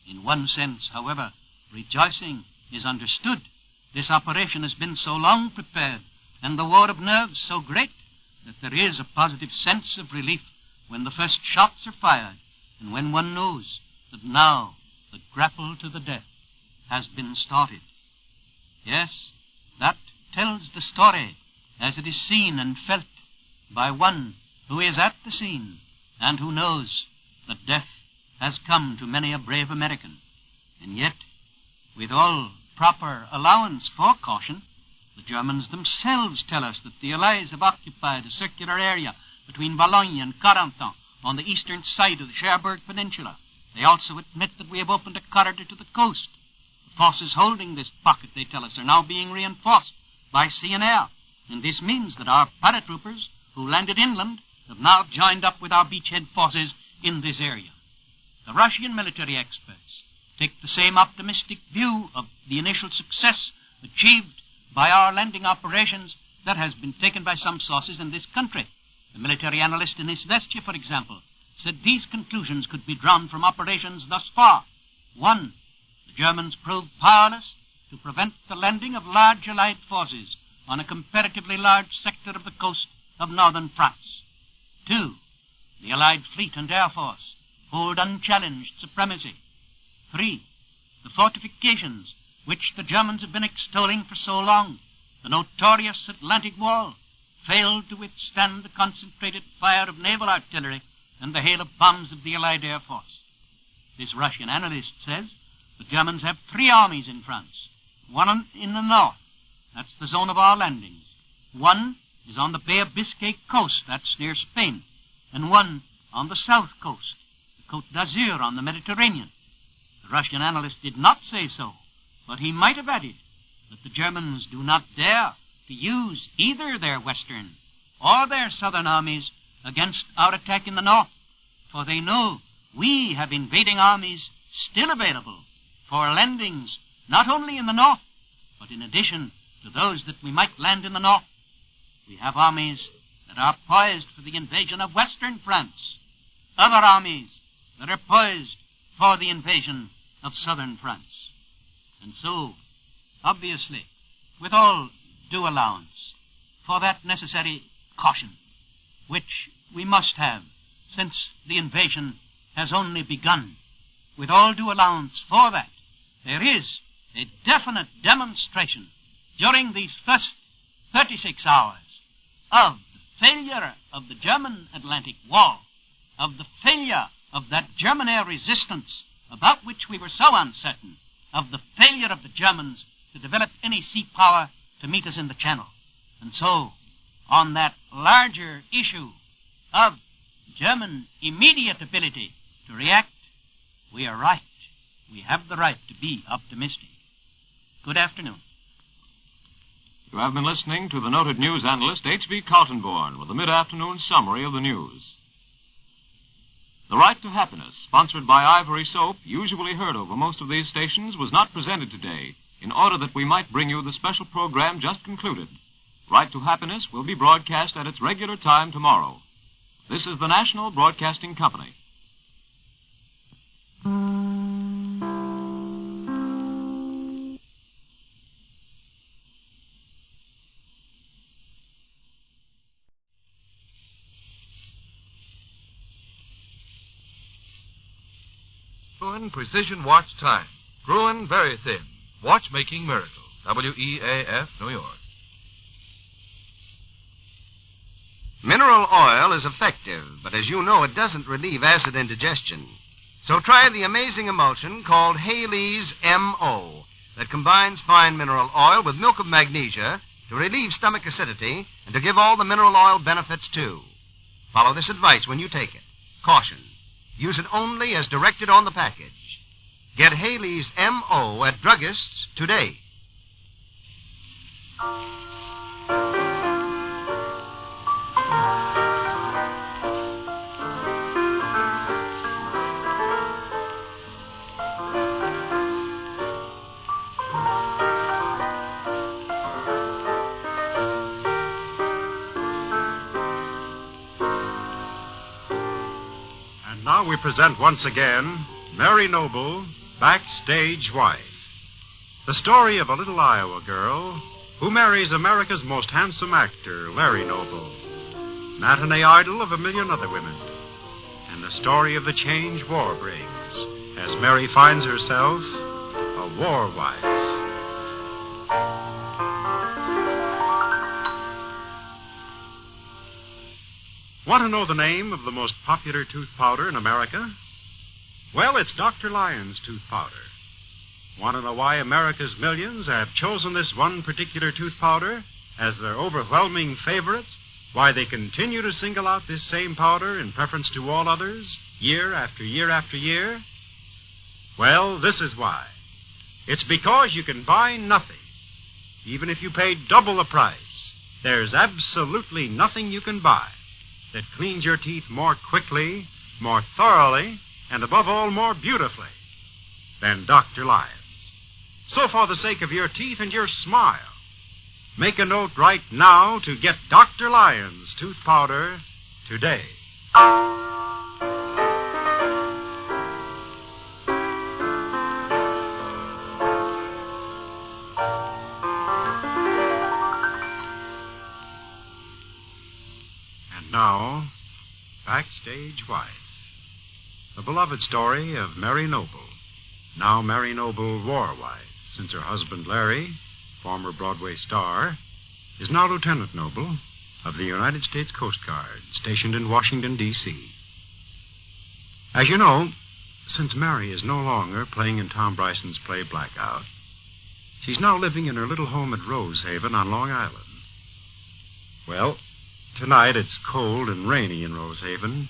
In one sense, however, rejoicing is understood. This operation has been so long prepared, and the war of nerves so great, that there is a positive sense of relief when the first shots are fired, and when one knows that now the grapple to the death has been started. Yes, that tells the story as it is seen and felt by one who is at the scene and who knows that death has come to many a brave American. And yet, with all proper allowance for caution, the Germans themselves tell us that the Allies have occupied a circular area between Boulogne and Corentin on the eastern side of the Cherbourg Peninsula. They also admit that we have opened a corridor to the coast. The forces holding this pocket, they tell us, are now being reinforced by sea and air, and this means that our paratroopers who landed inland have now joined up with our beachhead forces in this area. The Russian military experts take the same optimistic view of the initial success achieved by our landing operations that has been taken by some sources in this country. The military analyst in Izvestia, for example, said these conclusions could be drawn from operations thus far. 1. The Germans proved powerless to prevent the landing of large Allied forces on a comparatively large sector of the coast of northern France. 2. The Allied fleet and air force hold unchallenged supremacy. 3. The fortifications which the Germans have been extolling for so long, the notorious Atlantic Wall, failed to withstand the concentrated fire of naval artillery and the hail of bombs of the Allied Air Force. This Russian analyst says the Germans have 3 armies in France. One in the north, that's the zone of our landings. One is on the Bay of Biscay coast, that's near Spain. And one on the south coast, the Côte d'Azur on the Mediterranean. The Russian analyst did not say so, but he might have added that the Germans do not dare to use either their western or their southern armies against our attack in the north, for they know we have invading armies still available for landings not only in the north, but in addition to those that we might land in the north, we have armies that are poised for the invasion of western France, other armies that are poised for the invasion of southern France. And so, obviously, with all due allowance for that necessary caution, which we must have since the invasion has only begun, with all due allowance for that, there is a definite demonstration during these first 36 hours of the failure of the German Atlantic Wall, of the failure of that German air resistance about which we were so uncertain, of the failure of the Germans to develop any sea power to meet us in the Channel. And so, on that larger issue of German immediate ability to react, we are right. We have the right to be optimistic. Good afternoon. You have been listening to the noted news analyst H.B. Kaltenborn with a mid-afternoon summary of the news. The Right to Happiness, sponsored by Ivory Soap, usually heard over most of these stations, was not presented today in order that we might bring you the special program just concluded. Right to Happiness will be broadcast at its regular time tomorrow. This is the National Broadcasting Company. Gruen Precision Watch Time. Gruen Very Thin. Watchmaking Miracle. WEAF, New York. Mineral oil is effective, but as you know, it doesn't relieve acid indigestion. So try the amazing emulsion called Haley's M.O. that combines fine mineral oil with milk of magnesia to relieve stomach acidity and to give all the mineral oil benefits, too. Follow this advice when you take it. Caution. Use it only as directed on the package. Get Haley's M.O. at druggists today. Now we present once again Mary Noble, Backstage Wife. The story of a little Iowa girl who marries America's most handsome actor, Larry Noble, matinee idol of a million other women, and the story of the change war brings as Mary finds herself a war wife. Want to know the name of the most popular tooth powder in America? Well, it's Dr. Lyon's tooth powder. Want to know why America's millions have chosen this one particular tooth powder as their overwhelming favorite? Why they continue to single out this same powder in preference to all others, year after year after year? Well, this is why. It's because you can buy nothing. Even if you pay double the price, there's absolutely nothing you can buy that cleans your teeth more quickly, more thoroughly, and above all, more beautifully than Dr. Lyon's. So for the sake of your teeth and your smile, make a note right now to get Dr. Lyon's tooth powder today. Now, Backstage Wife. The beloved story of Mary Noble. Now Mary Noble, war wife, since her husband Larry, former Broadway star, is now Lieutenant Noble of the United States Coast Guard, stationed in Washington, D.C. As you know, since Mary is no longer playing in Tom Bryson's play Blackout, she's now living in her little home at Rosehaven on Long Island. Well, tonight it's cold and rainy in Rosehaven,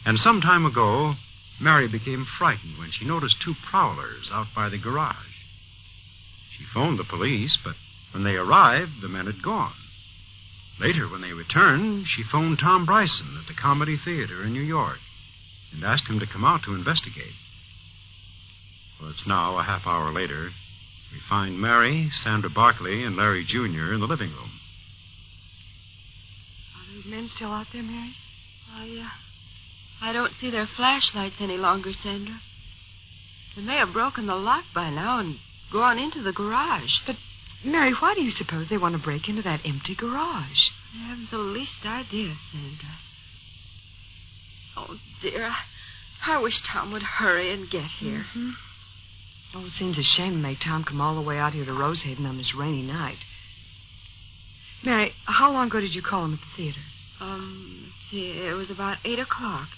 and some time ago, Mary became frightened when she noticed two prowlers out by the garage. She phoned the police, but when they arrived, the men had gone. Later, when they returned, she phoned Tom Bryson at the Comedy Theater in New York and asked him to come out to investigate. Well, it's now a half hour later. We find Mary, Sandra Barkley, and Larry Jr. in the living room. Are those men still out there, Mary? I don't see their flashlights any longer, Sandra. They may have broken the lock by now and gone into the garage. But, Mary, why do you suppose they want to break into that empty garage? I haven't the least idea, Sandra. Oh, dear. I wish Tom would hurry and get here. Mm-hmm. Oh, it seems a shame to make Tom come all the way out here to Rosehaven on this rainy night. Mary, how long ago did you call him at the theater? Let's see. It was about 8 o'clock.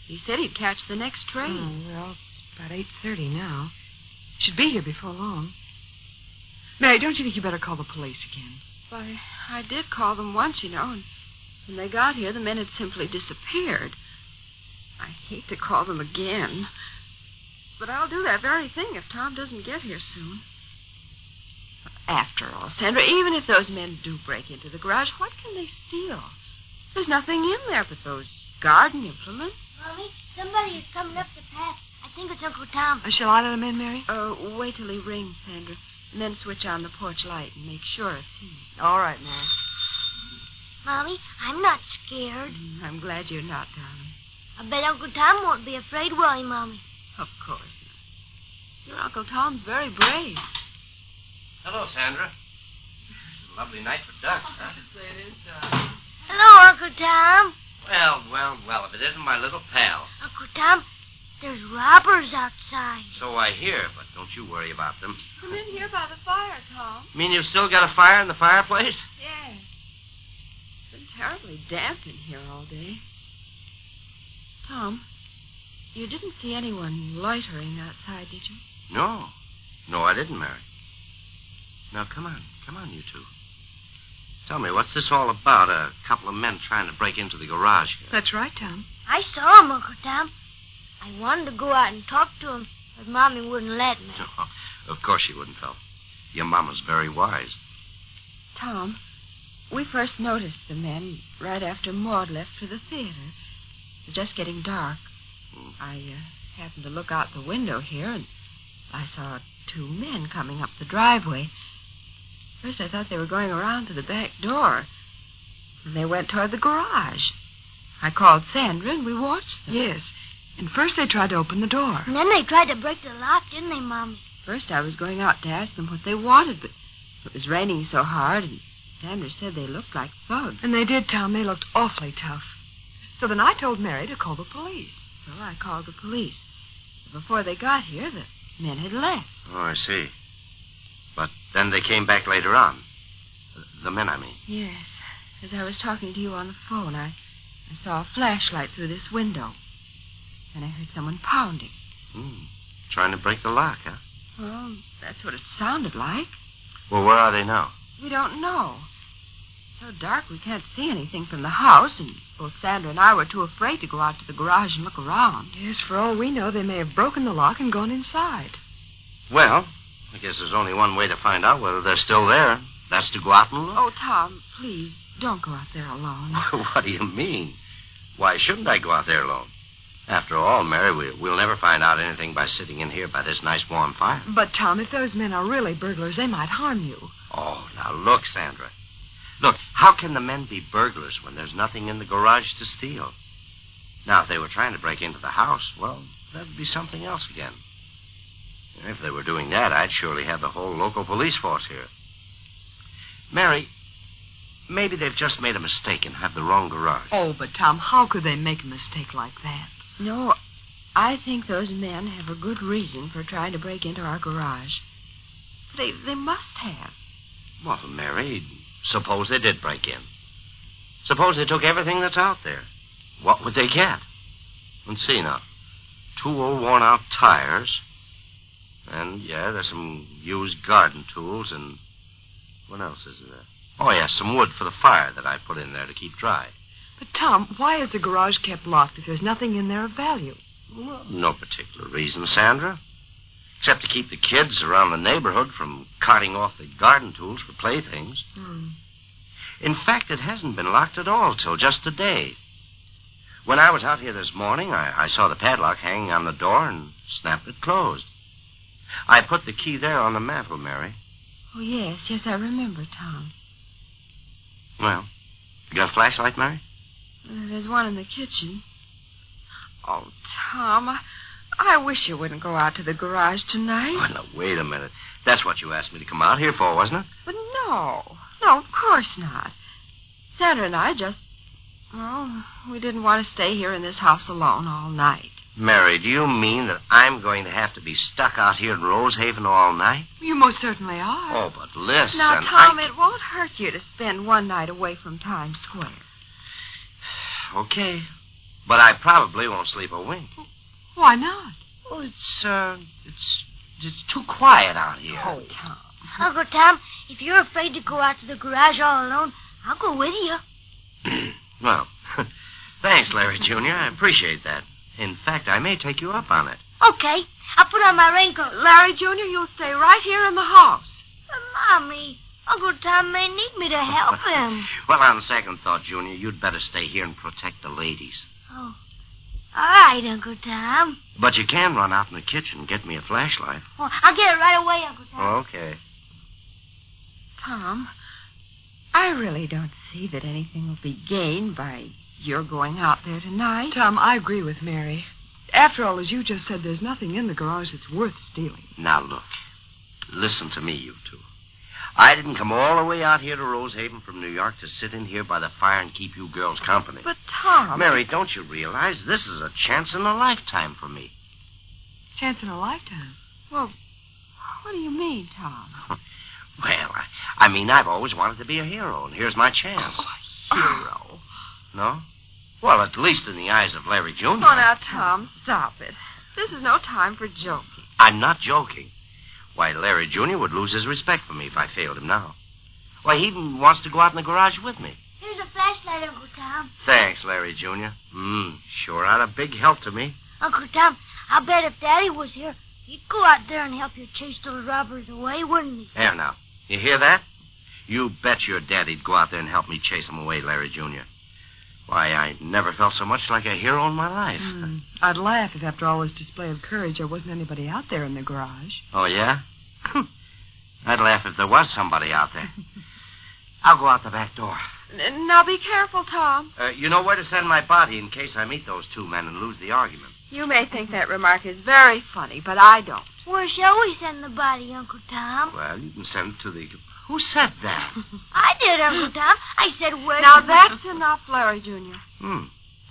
He said he'd catch the next train. Oh, well, it's about 8:30 now. Should be here before long. Mary, don't you think you better call the police again? I did call them once, you know, and when they got here, the men had simply disappeared. I hate to call them again, but I'll do that very thing if Tom doesn't get here soon. After all, Sandra, even if those men do break into the garage, what can they steal? There's nothing in there but those garden implements. Mommy, somebody is coming up the path. I think it's Uncle Tom. Shall I let him in, Mary? Wait till he rings, Sandra, and then switch on the porch light and make sure it's him. All right, Mary. Mommy, I'm not scared. I'm glad you're not, darling. I bet Uncle Tom won't be afraid, will he, Mommy? Of course not. Your Uncle Tom's very brave. Hello, Sandra. It's a lovely night for ducks, huh? Hello, Uncle Tom. Well, if it isn't my little pal. Uncle Tom, there's robbers outside. So I hear, but don't you worry about them. Come in here by the fire, Tom. You mean you've still got a fire in the fireplace? Yes. It's been terribly damp in here all day. Tom, you didn't see anyone loitering outside, did you? No, I didn't, Mary. Now, come on, you two. Tell me, what's this all about? A couple of men trying to break into the garage here. That's right, Tom. I saw him, Uncle Tom. I wanted to go out and talk to him, but Mommy wouldn't let me. No, of course she wouldn't, Phil. Your mama's very wise. Tom, we first noticed the men right after Maud left for the theater. It was just getting dark. I happened to look out the window here, and I saw two men coming up the driveway. First, I thought they were going around to the back door. And they went toward the garage. I called Sandra, and we watched them. Yes. And first they tried to open the door. And then they tried to break the lock, didn't they, Mommy? First, I was going out to ask them what they wanted, but it was raining so hard, and Sandra said they looked like thugs. And they did, Tom. They looked awfully tough. So then I told Mary to call the police. So I called the police. Before they got here, the men had left. Oh, I see. But then they came back later on. The men, I mean. Yes. As I was talking to you on the phone, I saw a flashlight through this window. Then I heard someone pounding. Trying to break the lock, huh? Well, that's what it sounded like. Well, where are they now? We don't know. It's so dark we can't see anything from the house, and both Sandra and I were too afraid to go out to the garage and look around. Yes, for all we know, they may have broken the lock and gone inside. Well, I guess there's only one way to find out whether they're still there. That's to go out and look. Oh, Tom, please, don't go out there alone. What do you mean? Why shouldn't I go out there alone? After all, Mary, we'll never find out anything by sitting in here by this nice warm fire. But, Tom, if those men are really burglars, they might harm you. Oh, now look, Sandra. Look, how can the men be burglars when there's nothing in the garage to steal? Now, if they were trying to break into the house, well, that'd be something else again. If they were doing that, I'd surely have the whole local police force here. Mary, maybe they've just made a mistake and have the wrong garage. Oh, but, Tom, how could they make a mistake like that? No, I think those men have a good reason for trying to break into our garage. They must have. Well, Mary, suppose they did break in. Suppose they took everything that's out there. What would they get? Let's see now. 2 old worn-out tires. And, yeah, there's some used garden tools and... What else is there? Oh, yeah, some wood for the fire that I put in there to keep dry. But, Tom, why is the garage kept locked if there's nothing in there of value? Well, no particular reason, Sandra. Except to keep the kids around the neighborhood from carting off the garden tools for playthings. In fact, it hasn't been locked at all till just today. When I was out here this morning, I saw the padlock hanging on the door and snapped it closed. I put the key there on the mantel, Mary. Oh, yes, I remember, Tom. Well, you got a flashlight, Mary? There's one in the kitchen. Oh, Tom, I wish you wouldn't go out to the garage tonight. Oh, now, wait a minute. That's what you asked me to come out here for, wasn't it? But no, of course not. Sandra and I just... Well, we didn't want to stay here in this house alone all night. Mary, do you mean that I'm going to have to be stuck out here in Rosehaven all night? You most certainly are. Oh, but listen... Now, Tom, it won't hurt you to spend one night away from Times Square. Okay. But I probably won't sleep a wink. Why not? Well, it's too quiet out here. Oh, Tom. Uncle Tom, if you're afraid to go out to the garage all alone, I'll go with you. Well, thanks, Larry Jr. I appreciate that. In fact, I may take you up on it. Okay. I'll put on my raincoat. Larry Jr., you'll stay right here in the house. But, Mommy, Uncle Tom may need me to help him. Well, on second thought, Junior, you'd better stay here and protect the ladies. Oh. All right, Uncle Tom. But you can run out in the kitchen and get me a flashlight. Well, I'll get it right away, Uncle Tom. Okay. Tom, I really don't see that anything will be gained by your going out there tonight. Tom, I agree with Mary. After all, as you just said, there's nothing in the garage that's worth stealing. Now, look. Listen to me, you two. I didn't come all the way out here to Rosehaven from New York to sit in here by the fire and keep you girls company. But, Tom... Mary, don't you realize this is a chance in a lifetime for me? Chance in a lifetime? Well, what do you mean, Tom? Well, I mean, I've always wanted to be a hero, and here's my chance. Oh, a hero? No? Well, at least in the eyes of Larry Jr. Oh, now, Tom, stop it. This is no time for joking. I'm not joking. Why, Larry Jr. would lose his respect for me if I failed him now. Why, he even wants to go out in the garage with me. Here's a flashlight, Uncle Tom. Thanks, Larry Jr. Sure are a big help to me. Uncle Tom, I'll bet if Daddy was here, he'd go out there and help you chase those robbers away, wouldn't he? There now. You hear that? You bet your daddy'd go out there and help me chase him away, Larry Jr. Why, I never felt so much like a hero in my life. I'd laugh if after all this display of courage there wasn't anybody out there in the garage. Oh, yeah? I'd laugh if there was somebody out there. I'll go out the back door. Now be careful, Tom. You know where to send my body in case I meet those two men and lose the argument. You may think that remark is very funny, but I don't. Where shall we send the body, Uncle Tom? Well, you can send it to the... Who said that? I did, Uncle Tom. I said where... Now that's enough, Larry Jr.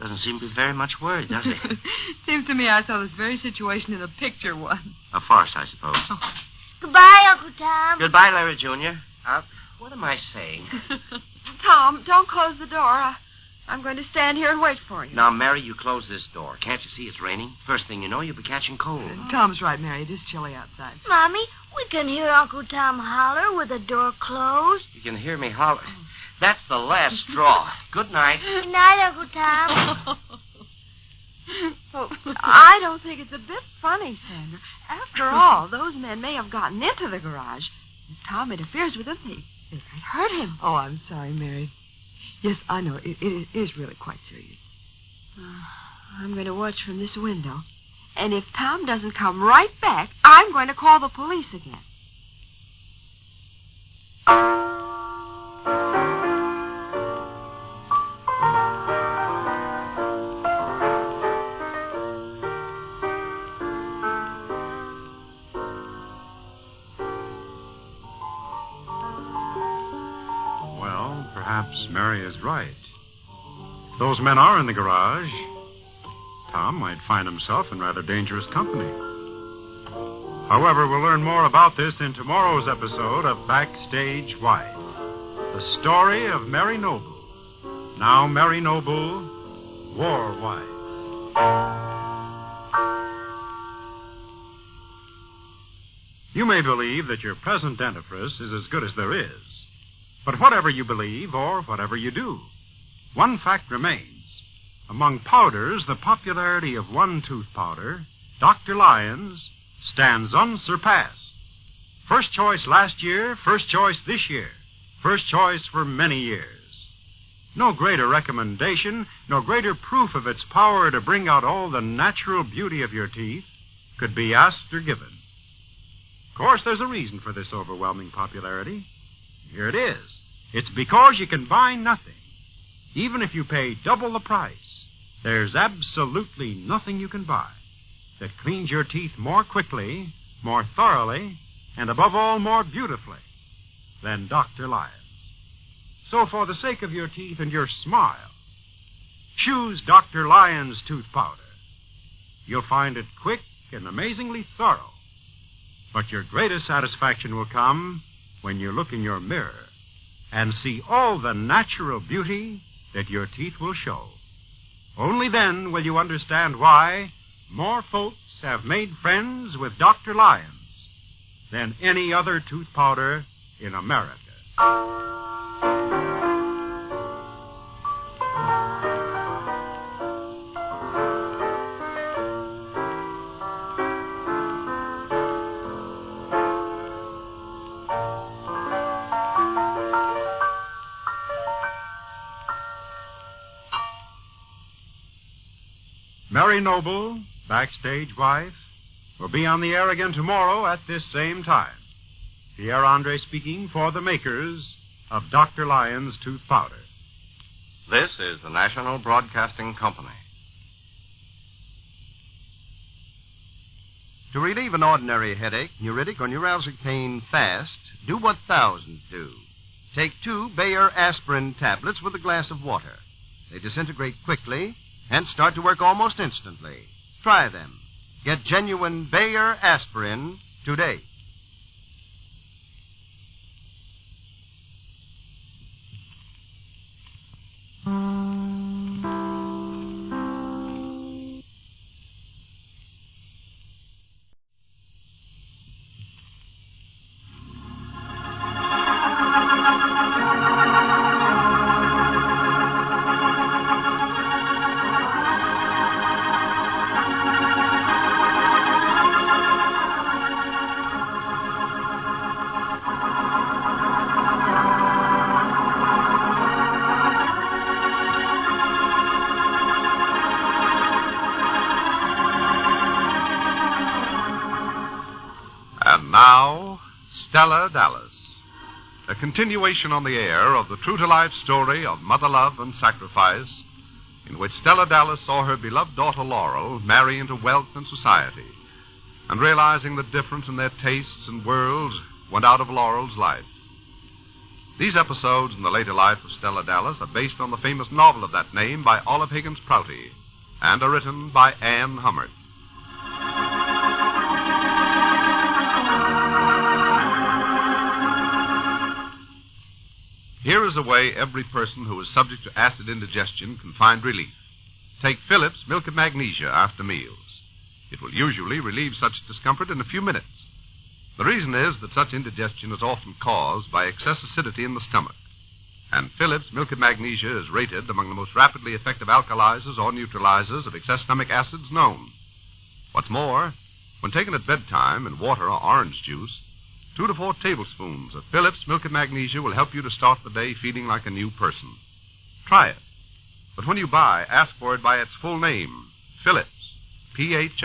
Doesn't seem to be very much worried, does it? Seems to me I saw this very situation in a picture once. A farce, I suppose. Goodbye, Uncle Tom. Goodbye, Larry Jr. What am I saying? Tom, don't close the door. I'm going to stand here and wait for you. Now, Mary, you close this door. Can't you see it's raining? First thing you know, you'll be catching cold. Tom's right, Mary. It is chilly outside. Mommy, we can hear Uncle Tom holler with the door closed. You can hear me holler. That's the last straw. Good night. Good night, Uncle Tom. Well, I don't think it's a bit funny, Sandra. After all, those men may have gotten into the garage. If Tom interferes with them, they might hurt him. Oh, I'm sorry, Mary. Yes, I know. It is really quite serious. I'm going to watch from this window. And if Tom doesn't come right back, I'm going to call the police again. Perhaps Mary is right. If those men are in the garage, Tom might find himself in rather dangerous company. However, we'll learn more about this in tomorrow's episode of Backstage Wife, the story of Mary Noble. Now Mary Noble, war wife. You may believe that your present dentifrice is as good as there is. But whatever you believe or whatever you do, one fact remains. Among powders, the popularity of one tooth powder, Dr. Lyons, stands unsurpassed. First choice last year, first choice this year, first choice for many years. No greater recommendation, no greater proof of its power to bring out all the natural beauty of your teeth could be asked or given. Of course, there's a reason for this overwhelming popularity. Here it is. It's because you can buy nothing. Even if you pay double the price, there's absolutely nothing you can buy that cleans your teeth more quickly, more thoroughly, and above all, more beautifully than Dr. Lyons. So for the sake of your teeth and your smile, choose Dr. Lyons tooth powder. You'll find it quick and amazingly thorough. But your greatest satisfaction will come when you look in your mirror and see all the natural beauty that your teeth will show. Only then will you understand why more folks have made friends with Dr. Lyons than any other tooth powder in America. Mary Noble, Backstage Wife, will be on the air again tomorrow at this same time. Pierre Andre speaking for the makers of Dr. Lyons tooth powder. This is the National Broadcasting Company. To relieve an ordinary headache, neuritic, or neuralgic pain fast, do what thousands do. Take 2 Bayer aspirin tablets with a glass of water. They disintegrate quickly and start to work almost instantly. Try them. Get genuine Bayer aspirin today. continuation on the air of the true-to-life story of mother love and sacrifice, in which Stella Dallas saw her beloved daughter Laurel marry into wealth and society, and realizing the difference in their tastes and worlds, went out of Laurel's life. These episodes in the later life of Stella Dallas are based on the famous novel of that name by Olive Higgins Prouty, and are written by Anne Hummert. Here is a way every person who is subject to acid indigestion can find relief. Take Phillips Milk of Magnesia after meals. It will usually relieve such discomfort in a few minutes. The reason is that such indigestion is often caused by excess acidity in the stomach. And Phillips Milk of Magnesia is rated among the most rapidly effective alkalizers or neutralizers of excess stomach acids known. What's more, when taken at bedtime in water or orange juice, 2 to 4 tablespoons of Phillips Milk of Magnesia will help you to start the day feeling like a new person. Try it. But when you buy, ask for it by its full name, Phillips, Phillips,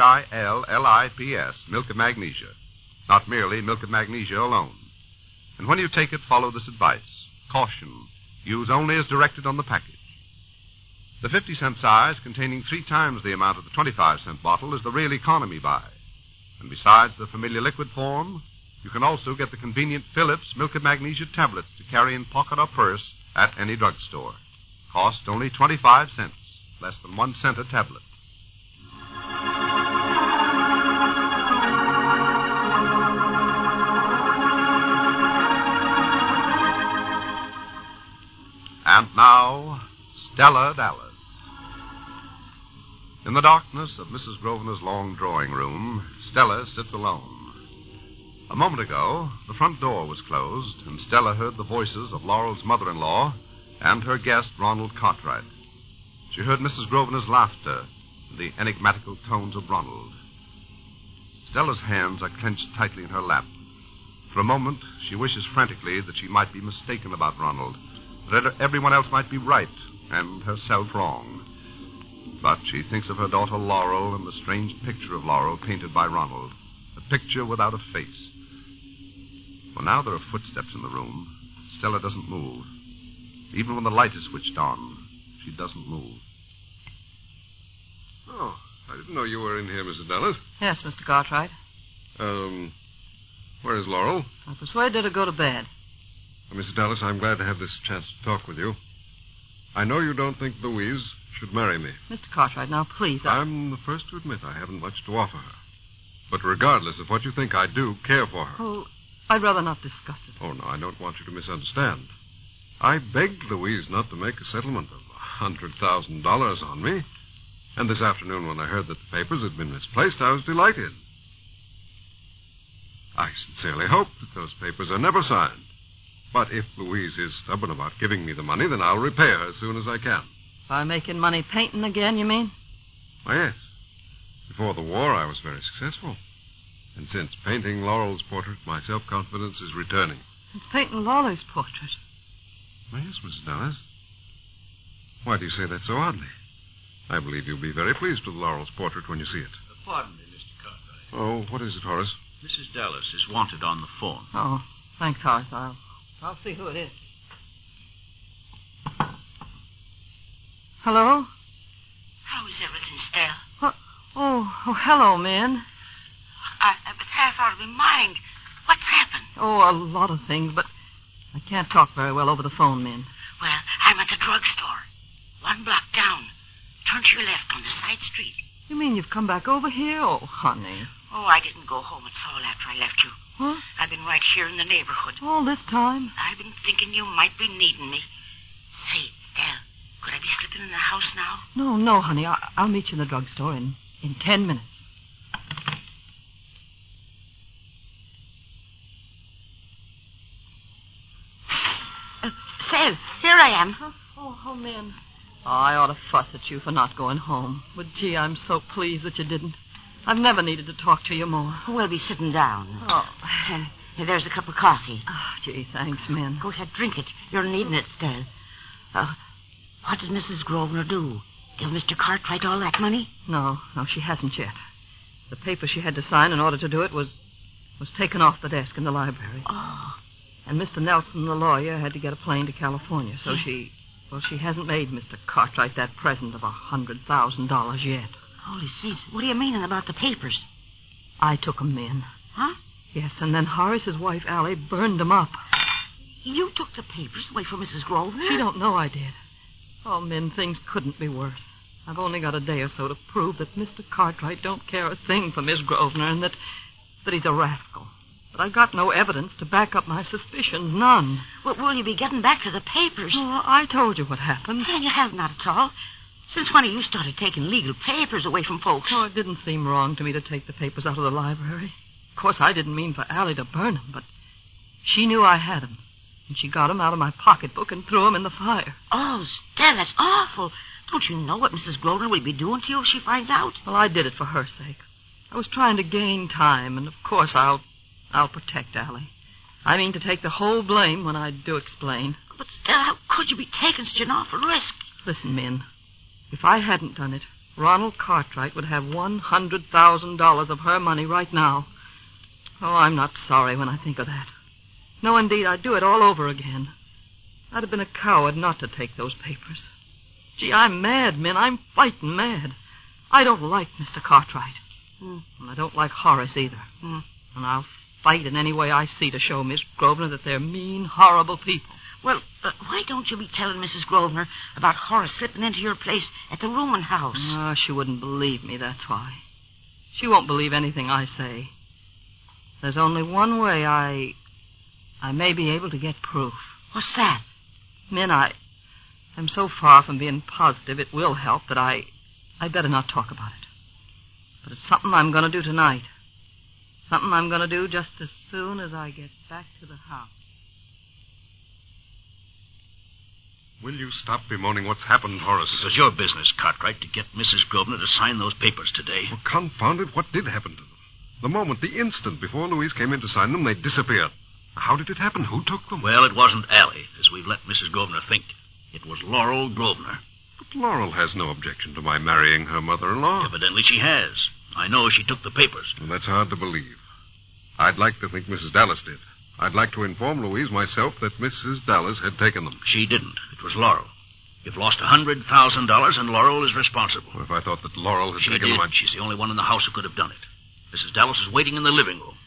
Milk of Magnesia. Not merely Milk of Magnesia alone. And when you take it, follow this advice. Caution. Use only as directed on the package. The 50-cent size, containing 3 times the amount of the 25-cent bottle, is the real economy buy. And besides the familiar liquid form, you can also get the convenient Phillips Milk of Magnesia tablets to carry in pocket or purse at any drugstore. Cost only 25 cents, less than 1 cent a tablet. And now, Stella Dallas. In the darkness of Mrs. Grosvenor's long drawing room, Stella sits alone. A moment ago, the front door was closed, and Stella heard the voices of Laurel's mother-in-law and her guest, Ronald Cartwright. She heard Mrs. Grosvenor's laughter and the enigmatical tones of Ronald. Stella's hands are clenched tightly in her lap. For a moment, she wishes frantically that she might be mistaken about Ronald, that everyone else might be right and herself wrong. But she thinks of her daughter Laurel and the strange picture of Laurel painted by Ronald, a picture without a face. Well, now there are footsteps in the room. Stella doesn't move. Even when the light is switched on, she doesn't move. Oh, I didn't know you were in here, Mrs. Dallas. Yes, Mr. Cartwright. Where is Laurel? I persuaded her to go to bed. Well, Mrs. Dallas, I'm glad to have this chance to talk with you. I know you don't think Louise should marry me. Mr. Cartwright, now, please. I'm the first to admit I haven't much to offer her. But regardless of what you think, I do care for her. Oh, I'd rather not discuss it. Oh, no, I don't want you to misunderstand. I begged Louise not to make a settlement of $100,000 on me. And this afternoon, when I heard that the papers had been misplaced, I was delighted. I sincerely hope that those papers are never signed. But if Louise is stubborn about giving me the money, then I'll repay her as soon as I can. By making money painting again, you mean? Why, yes. Before the war, I was very successful. And since painting Laurel's portrait, my self-confidence is returning. It's painting Laurel's portrait. Why, yes, Mrs. Dallas. Why do you say that so oddly? I believe you'll be very pleased with Laurel's portrait when you see it. Pardon me, Mr. Cartwright. Oh, what is it, Horace? Mrs. Dallas is wanted on the phone. Oh, thanks, Horace. I'll see who it is. Hello? How is everything, Stella? Oh, hello, Min. I was half out of my mind. What's happened? Oh, a lot of things, but I can't talk very well over the phone, Min. Well, I'm at the drugstore. 1 block down. Turn to your left on the side street. You mean you've come back over here? Oh, honey. Oh, I didn't go home at all after I left you. Huh? I've been right here in the neighborhood. All this time? I've been thinking you might be needing me. Say, Stella, could I be slipping in the house now? No, honey. I'll meet you in the drugstore in 10 minutes. Stella, here I am. Oh, man. I ought to fuss at you for not going home. But, gee, I'm so pleased that you didn't. I've never needed to talk to you more. We'll be sitting down. Oh. And there's a cup of coffee. Oh, gee, thanks, Min. Go ahead, drink it. You're needing it, Stella. What did Mrs. Grosvenor do? Give Mr. Cartwright all that money? No, she hasn't yet. The paper she had to sign in order to do it was taken off the desk in the library. Oh, And Mr. Nelson, the lawyer, had to get a plane to California, so she hasn't made Mr. Cartwright that present of $100,000 yet. Holy seas. What are you meaning about the papers? I took 'em in. Huh? Yes, and then Horace's wife, Allie, burned them up. You took the papers away from Mrs. Grosvenor? She don't know I did. Oh, Min, things couldn't be worse. I've only got a day or so to prove that Mr. Cartwright don't care a thing for Miss Grosvenor and that he's a rascal. But I've got no evidence to back up my suspicions, none. Well, will you be getting back to the papers? Oh, I told you what happened. Well, you have not at all. Since when have you started taking legal papers away from folks? Oh, it didn't seem wrong to me to take the papers out of the library. Of course, I didn't mean for Allie to burn them, but she knew I had them. And she got them out of my pocketbook and threw them in the fire. Oh, Stella, that's awful. Don't you know what Mrs. Grosvenor will be doing to you if she finds out? Well, I did it for her sake. I was trying to gain time, and of course I'll protect Allie. I mean to take the whole blame when I do explain. But, Stella, how could you be taking such an awful risk? Listen, Min. If I hadn't done it, Ronald Cartwright would have $100,000 of her money right now. Oh, I'm not sorry when I think of that. No, indeed, I'd do it all over again. I'd have been a coward not to take those papers. Gee, I'm mad, Min. I'm fighting mad. I don't like Mr. Cartwright. And I don't like Horace either. And I'll fight in any way I see to show Miss Grosvenor that they're mean, horrible people. Well, why don't you be telling Mrs. Grosvenor about Horace slipping into your place at the Ruman house? Oh, she wouldn't believe me, that's why. She won't believe anything I say. There's only one way I may be able to get proof. What's that? Min, I'm so far from being positive it will help that I better not talk about it. But it's something I'm going to do tonight. Something I'm going to do just as soon as I get back to the house. Will you stop bemoaning what's happened, Horace? It was your business, Cartwright, to get Mrs. Grosvenor to sign those papers today. Well, confound it, what did happen to them? The moment, the instant before Louise came in to sign them, they disappeared. How did it happen? Who took them? Well, it wasn't Allie, as we've let Mrs. Grosvenor think. It was Laurel Grosvenor. But Laurel has no objection to my marrying her mother-in-law. Evidently she has. I know she took the papers. Well, that's hard to believe. I'd like to think Mrs. Dallas did. I'd like to inform Louise myself that Mrs. Dallas had taken them. She didn't. It was Laurel. You've lost $100,000, and Laurel is responsible. Well, if I thought that Laurel had She taken did. them, She's the only one in the house who could have done it. Mrs. Dallas is waiting in the living room.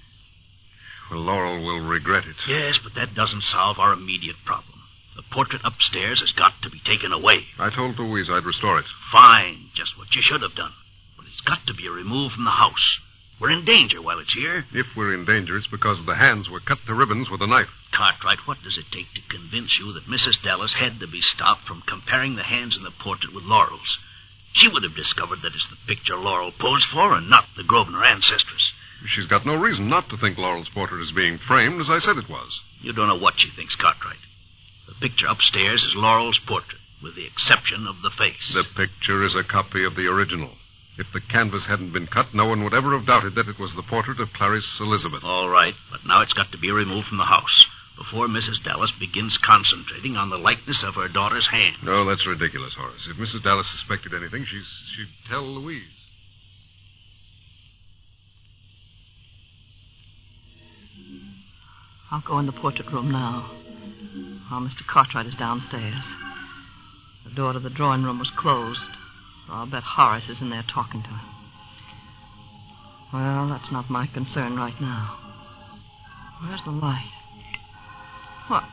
Well, Laurel will regret it. Yes, but that doesn't solve our immediate problem. The portrait upstairs has got to be taken away. I told Louise I'd restore it. Fine. Just what you should have done. But it's got to be removed from the house. We're in danger while it's here. If we're in danger, it's because the hands were cut to ribbons with a knife. Cartwright, what does it take to convince you that Mrs. Dallas had to be stopped from comparing the hands in the portrait with Laurel's? She would have discovered that it's the picture Laurel posed for and not the Grosvenor ancestress. She's got no reason not to think Laurel's portrait is being framed, as I said it was. You don't know what she thinks, Cartwright. The picture upstairs is Laurel's portrait, with the exception of the face. The picture is a copy of the original. If the canvas hadn't been cut, no one would ever have doubted that it was the portrait of Clarice Elizabeth. All right, but now it's got to be removed from the house before Mrs. Dallas begins concentrating on the likeness of her daughter's hand. No, that's ridiculous, Horace. If Mrs. Dallas suspected anything, she'd tell Louise. I'll go in the portrait room now, while Mr. Cartwright is downstairs. The door to the drawing room was closed, so I'll bet Horace is in there talking to him. Well, that's not my concern right now. Where's the light? What?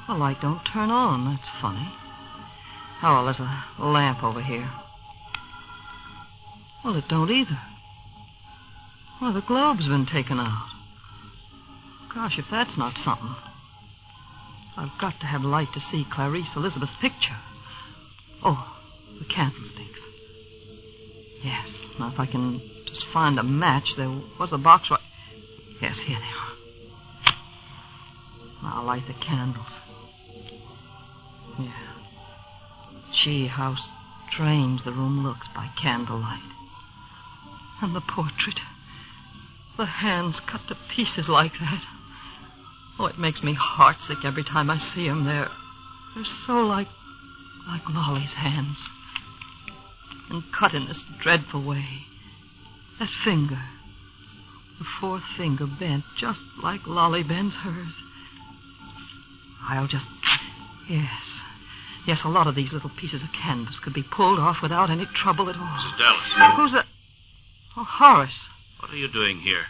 The light don't turn on. That's funny. Oh, well, there's a lamp over here. Well, it don't either. Well, the globe's been taken out. Gosh, if that's not something. I've got to have light to see Clarice Elizabeth's picture. Oh, the candlesticks. Yes, now if I can just find a match. There was a box right... Yes, here they are. Now I'll light the candles. Yeah. Gee, how strange the room looks by candlelight. And the portrait. The hands cut to pieces like that. Oh, it makes me heartsick every time I see them. They're so like Lolly's hands. And cut in this dreadful way. That finger. The fourth finger bent just like Lolly bends hers. I'll just... Yes. Yes, a lot of these little pieces of canvas could be pulled off without any trouble at all. Mrs. Dallas. Who's that? Oh, Horace. What are you doing here?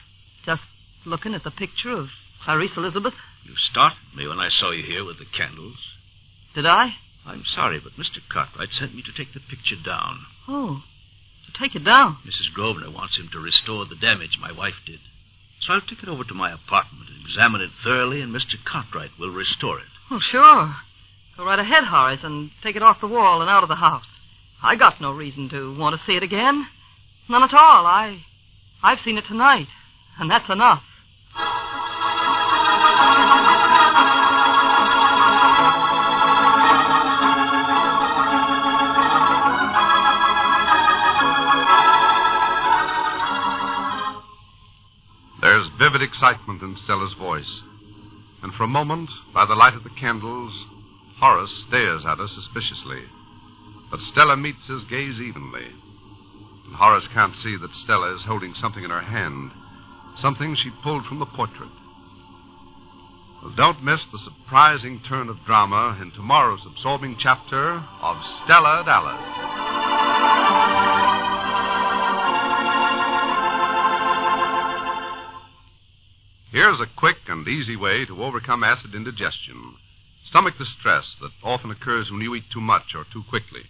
Just looking at the picture of Clarice Elizabeth. You startled me when I saw you here with the candles. Did I? I'm sorry, but Mr. Cartwright sent me to take the picture down. Oh, to take it down? Mrs. Grosvenor wants him to restore the damage my wife did. So I'll take it over to my apartment and examine it thoroughly, and Mr. Cartwright will restore it. Oh, sure. Go right ahead, Horace, and take it off the wall and out of the house. I got no reason to want to see it again. None at all. I've seen it tonight, and that's enough. There's vivid excitement in Stella's voice. And for a moment, by the light of the candles, Horace stares at her suspiciously. But Stella meets his gaze evenly. And Horace can't see that Stella is holding something in her hand, something she pulled from the portrait. Well, don't miss the surprising turn of drama in tomorrow's absorbing chapter of Stella Dallas. Here's a quick and easy way to overcome acid indigestion, stomach distress that often occurs when you eat too much or too quickly.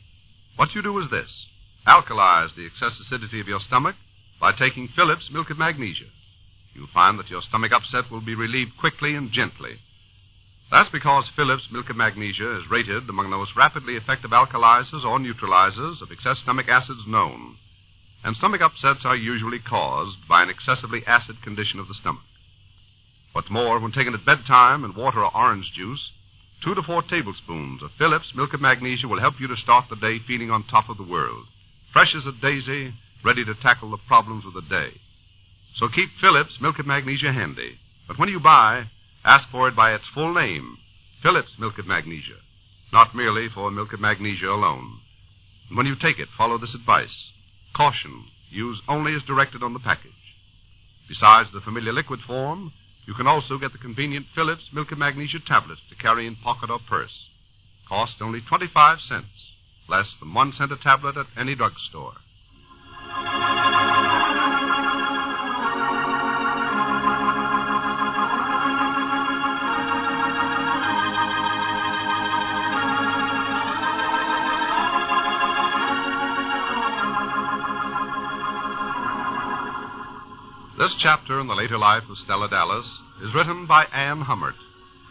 What you do is this. Alkalize the excess acidity of your stomach by taking Phillips Milk of Magnesia. You'll find that your stomach upset will be relieved quickly and gently. That's because Phillips Milk of Magnesia is rated among the most rapidly effective alkalizers or neutralizers of excess stomach acids known. And stomach upsets are usually caused by an excessively acid condition of the stomach. What's more, when taken at bedtime in water or orange juice, 2 to 4 tablespoons of Phillips Milk of Magnesia will help you to start the day feeling on top of the world, fresh as a daisy, ready to tackle the problems of the day. So keep Phillips Milk of Magnesia handy. But when you buy, ask for it by its full name, Phillips Milk of Magnesia, not merely for Milk of Magnesia alone. And when you take it, follow this advice. Caution, use only as directed on the package. Besides the familiar liquid form, you can also get the convenient Phillips Milk of Magnesia tablets to carry in pocket or purse. Cost only 25 cents, less than 1 cent a tablet at any drugstore. This chapter in the later life of Stella Dallas is written by Anne Hummert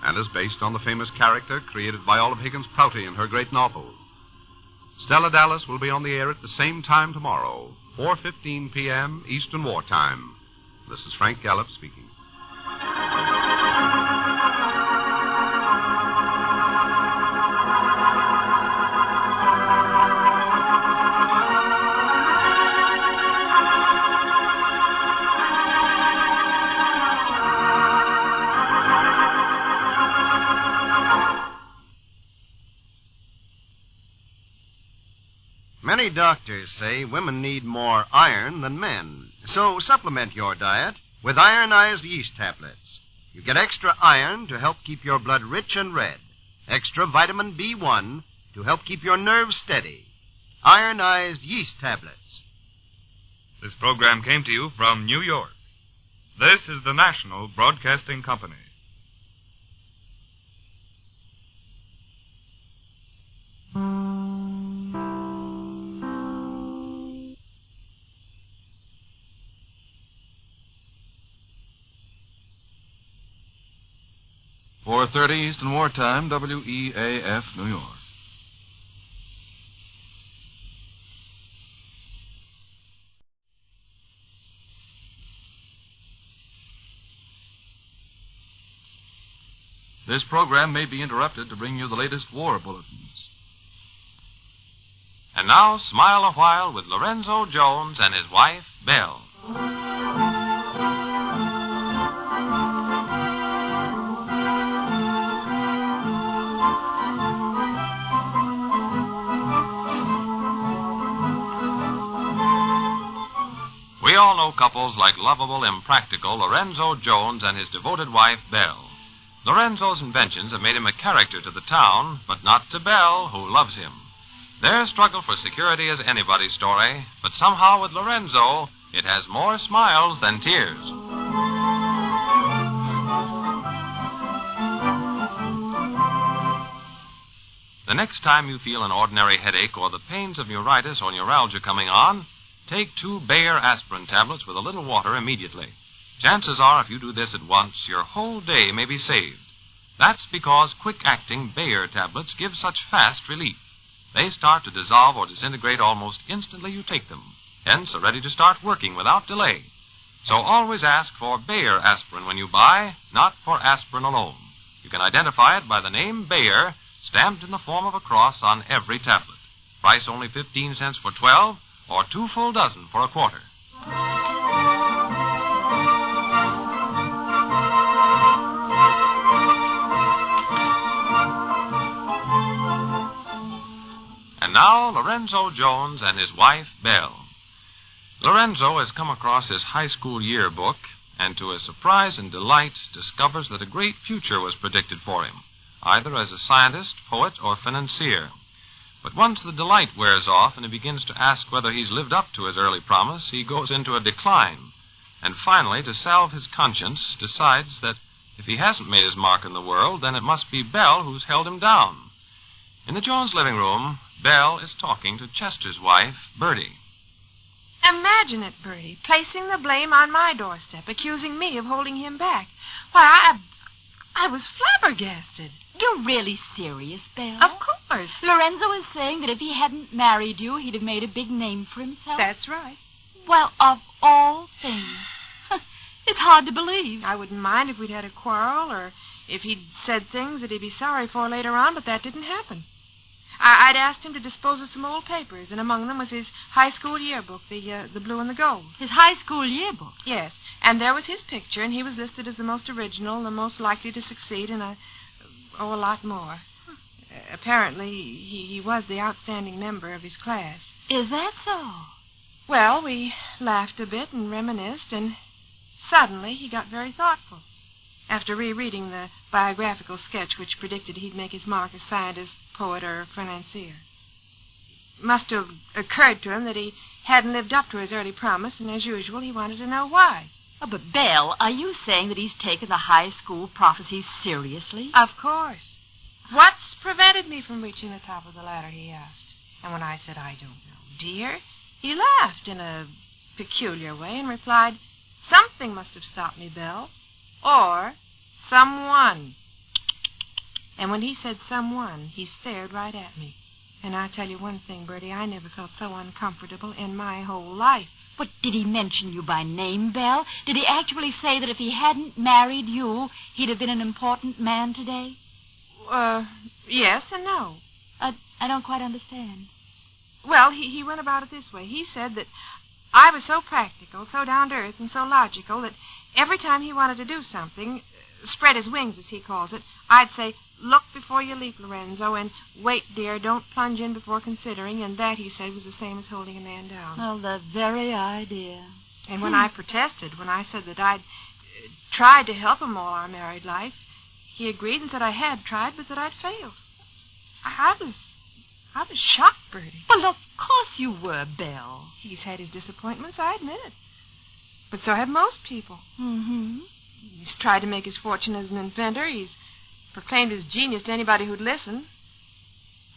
and is based on the famous character created by Olive Higgins Prouty in her great novel. Stella Dallas will be on the air at the same time tomorrow, 4:15 p.m. Eastern Wartime. This is Frank Gallup speaking. Many doctors say women need more iron than men. So supplement your diet with ironized yeast tablets. You get extra iron to help keep your blood rich and red. Extra vitamin B1 to help keep your nerves steady. Ironized yeast tablets. This program came to you from New York. This is the National Broadcasting Company. .30 Eastern Wartime, WEAF, New York. This program may be interrupted to bring you the latest war bulletins. And now, smile a while with Lorenzo Jones and his wife, Belle. We all know couples like lovable, impractical Lorenzo Jones and his devoted wife, Belle. Lorenzo's inventions have made him a character to the town, but not to Belle, who loves him. Their struggle for security is anybody's story, but somehow with Lorenzo, it has more smiles than tears. The next time you feel an ordinary headache or the pains of neuritis or neuralgia coming on, take 2 Bayer aspirin tablets with a little water immediately. Chances are, if you do this at once, your whole day may be saved. That's because quick-acting Bayer tablets give such fast relief. They start to dissolve or disintegrate almost instantly you take them, hence are ready to start working without delay. So always ask for Bayer aspirin when you buy, not for aspirin alone. You can identify it by the name Bayer, stamped in the form of a cross on every tablet. Price only 15 cents for 12, or 2 full dozen for a quarter. And now, Lorenzo Jones and his wife, Belle. Lorenzo has come across his high school yearbook, and to his surprise and delight, discovers that a great future was predicted for him, either as a scientist, poet, or financier. But once the delight wears off and he begins to ask whether he's lived up to his early promise, he goes into a decline. And finally, to salve his conscience, decides that if he hasn't made his mark in the world, then it must be Belle who's held him down. In the Jones living room, Belle is talking to Chester's wife, Bertie. Imagine it, Bertie, placing the blame on my doorstep, accusing me of holding him back. Why, I was flabbergasted. You're really serious, Belle? Of course. Lorenzo is saying that if he hadn't married you, he'd have made a big name for himself? That's right. Well, of all things. It's hard to believe. I wouldn't mind if we'd had a quarrel or if he'd said things that he'd be sorry for later on, but that didn't happen. I'd asked him to dispose of some old papers, and among them was his high school yearbook, the blue and the gold. His high school yearbook? Yes, and there was his picture, and he was listed as the most original, the most likely to succeed, and a lot more. Apparently, he was the outstanding member of his class. Is that so? Well, we laughed a bit and reminisced, and suddenly he got very thoughtful. After rereading the biographical sketch which predicted he'd make his mark as scientist, poet, or financier. Must have occurred to him that he hadn't lived up to his early promise, and as usual, he wanted to know why. Oh, but, Belle, are you saying that he's taken the high school prophecies seriously? Of course. What's prevented me from reaching the top of the ladder, he asked. And when I said, I don't know, dear, he laughed in a peculiar way and replied, something must have stopped me, Belle. Or someone. And when he said someone, he stared right at me. And I'll tell you one thing, Bertie, I never felt so uncomfortable in my whole life. But did he mention you by name, Belle? Did he actually say that if he hadn't married you, he'd have been an important man today? Yes and no. I don't quite understand. Well, he went about it this way. He said that I was so practical, so down-to-earth, and so logical that every time he wanted to do something, spread his wings, as he calls it, I'd say, look before you leap, Lorenzo, and wait, dear, don't plunge in before considering, and that, he said, was the same as holding a man down. Well, the very idea. And when I protested, when I said that I'd tried to help him all our married life, he agreed and said I had tried, but that I'd failed. I was shocked, Bertie. Well, of course you were, Belle. He's had his disappointments, I admit it. But so have most people. Mm-hmm. He's tried to make his fortune as an inventor. He's proclaimed his genius to anybody who'd listen.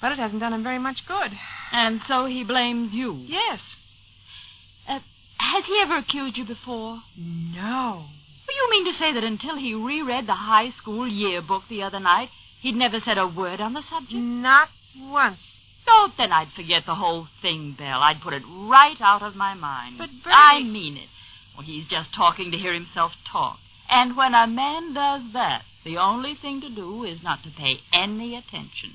But it hasn't done him very much good. And so he blames you? Yes. Has he ever accused you before? No. Well, you mean to say that until he reread the high school yearbook the other night, he'd never said a word on the subject? Not once. Oh, then I'd forget the whole thing, Belle. I'd put it right out of my mind. But, Bertie... I mean it. Well, he's just talking to hear himself talk. And when a man does that, the only thing to do is not to pay any attention.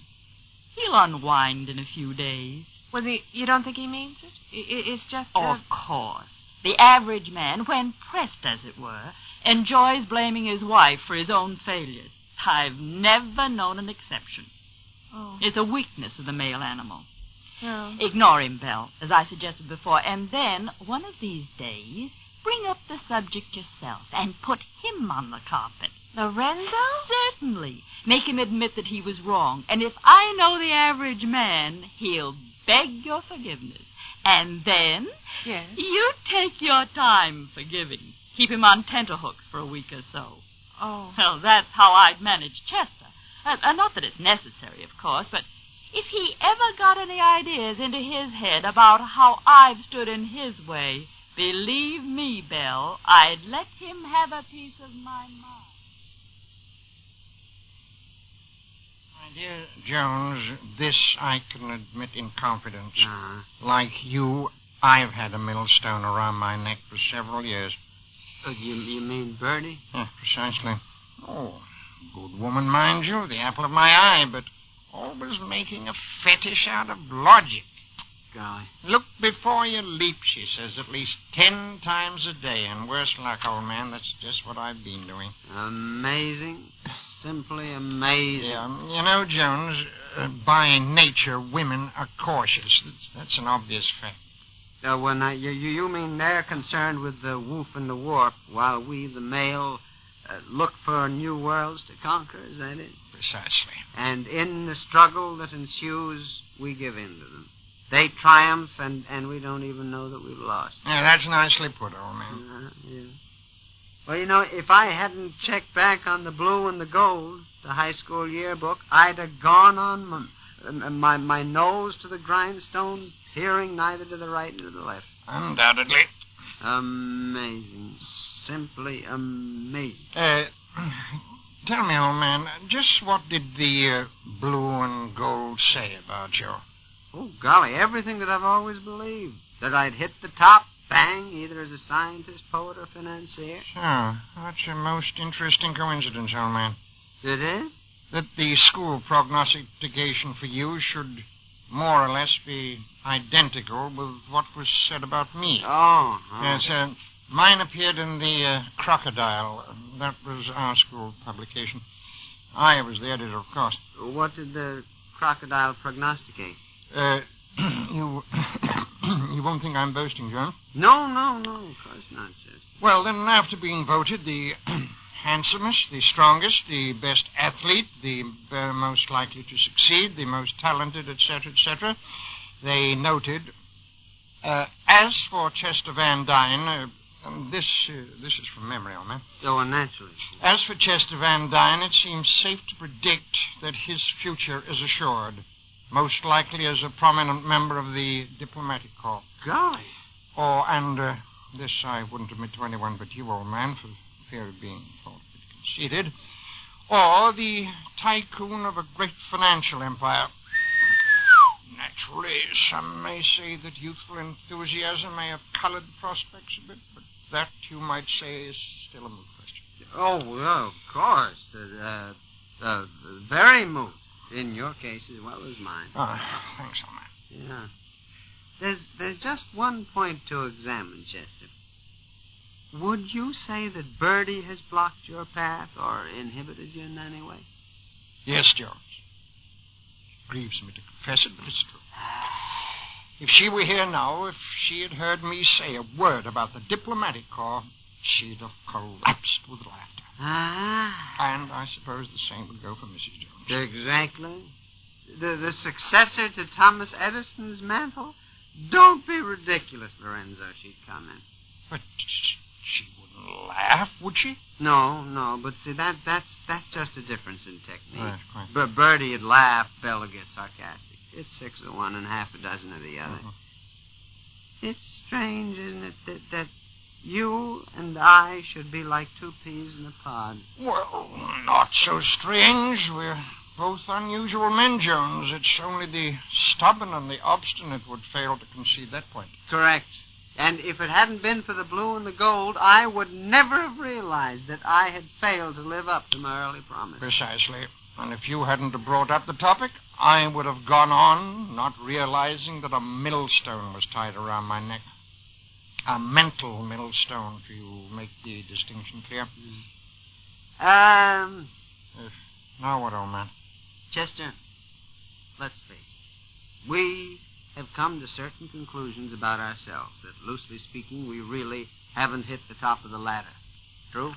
He'll unwind in a few days. Well, you don't think he means it? It's just... Of course. The average man, when pressed, as it were, enjoys blaming his wife for his own failures. I've never known an exception. Oh. It's a weakness of the male animal. Oh. Ignore him, Belle, as I suggested before, and then, one of these days, bring up the subject yourself and put him on the carpet. Lorenzo? Certainly. Make him admit that he was wrong. And if I know the average man, he'll beg your forgiveness. And then Yes. you take your time forgiving. Keep him on tenterhooks for a week or so. Oh. Well, that's how I'd manage Chester. Not that it's necessary, of course, but if he ever got any ideas into his head about how I've stood in his way, believe me, Belle, I'd let him have a piece of my mind. My dear Jones, this I can admit in confidence. Like you, I've had a millstone around my neck for several years. You mean Bertie? Yeah, precisely. Oh, good woman, mind you, the apple of my eye, but always making a fetish out of logic. Golly. Look before you leap, she says, at least 10 times a day. And worse luck, old man, that's just what I've been doing. Amazing. Simply amazing. Yeah, you know, Jones, by nature, women are cautious. That's an obvious fact. You mean they're concerned with the woof and the warp, while we, the male, look for new worlds to conquer, is that it? Precisely. And in the struggle that ensues, we give in to them. They triumph, and we don't even know that we've lost. Yeah, that's nicely put, old man. Yeah. Well, you know, if I hadn't checked back on the blue and the gold, the high school yearbook, I'd have gone on my nose to the grindstone, peering neither to the right nor the left. Undoubtedly. Amazing. Simply amazing. Tell me, old man, just what did the blue and gold say about you? Oh, golly, everything that I've always believed. That I'd hit the top, bang, either as a scientist, poet, or financier. Oh, that's a most interesting coincidence, old man. It is? That the school prognostication for you should more or less be identical with what was said about me. Oh. Yes, mine appeared in the Crocodile. That was our school publication. I was the editor, of course. What did the Crocodile prognosticate? You won't think I'm boasting, John? No, of course not, sir. Well, then, after being voted the handsomest, the strongest, the best athlete, the most likely to succeed, the most talented, etc., they noted, as for Chester Van Dyne, this is from memory, old man. Oh, naturally. As for Chester Van Dyne, it seems safe to predict that his future is assured, most likely as a prominent member of the diplomatic corps. Golly. And this I wouldn't admit to anyone but you, old man, for fear of being thought a bit conceited, or the tycoon of a great financial empire. Naturally, some may say that youthful enthusiasm may have colored the prospects a bit, but that, you might say, is still a moot question. Oh, well, of course. Very moot. In your case as well as mine. Oh, thanks, old man. Yeah. There's just one point to examine, Chester. Would you say that Bertie has blocked your path or inhibited you in any way? Yes, Jones. It grieves me to confess it, but it's true. If she were here now, if she had heard me say a word about the diplomatic corps, she'd have collapsed with laughter. And I suppose the same would go for Mrs. Jones. Exactly. The successor to Thomas Edison's mantle? Don't be ridiculous, Lorenzo, she'd comment. But she wouldn't laugh, would she? No, but see, that's just a difference in technique. Right, quite. But Bertie'd laugh, Bella gets sarcastic. It's 6 of one and half a dozen of the other. It's strange, isn't it, that you and I should be like 2 peas in a pod. Well, not so strange. We're both unusual men, Jones. It's only the stubborn and the obstinate would fail to concede that point. Correct. And if it hadn't been for the blue and the gold, I would never have realized that I had failed to live up to my early promise. Precisely. And if you hadn't have brought up the topic, I would have gone on, not realizing that a millstone was tied around my neck. A mental millstone, if you make the distinction clear. Now what, old man? Chester, let's face it. We have come to certain conclusions about ourselves that, loosely speaking, we really haven't hit the top of the ladder. True?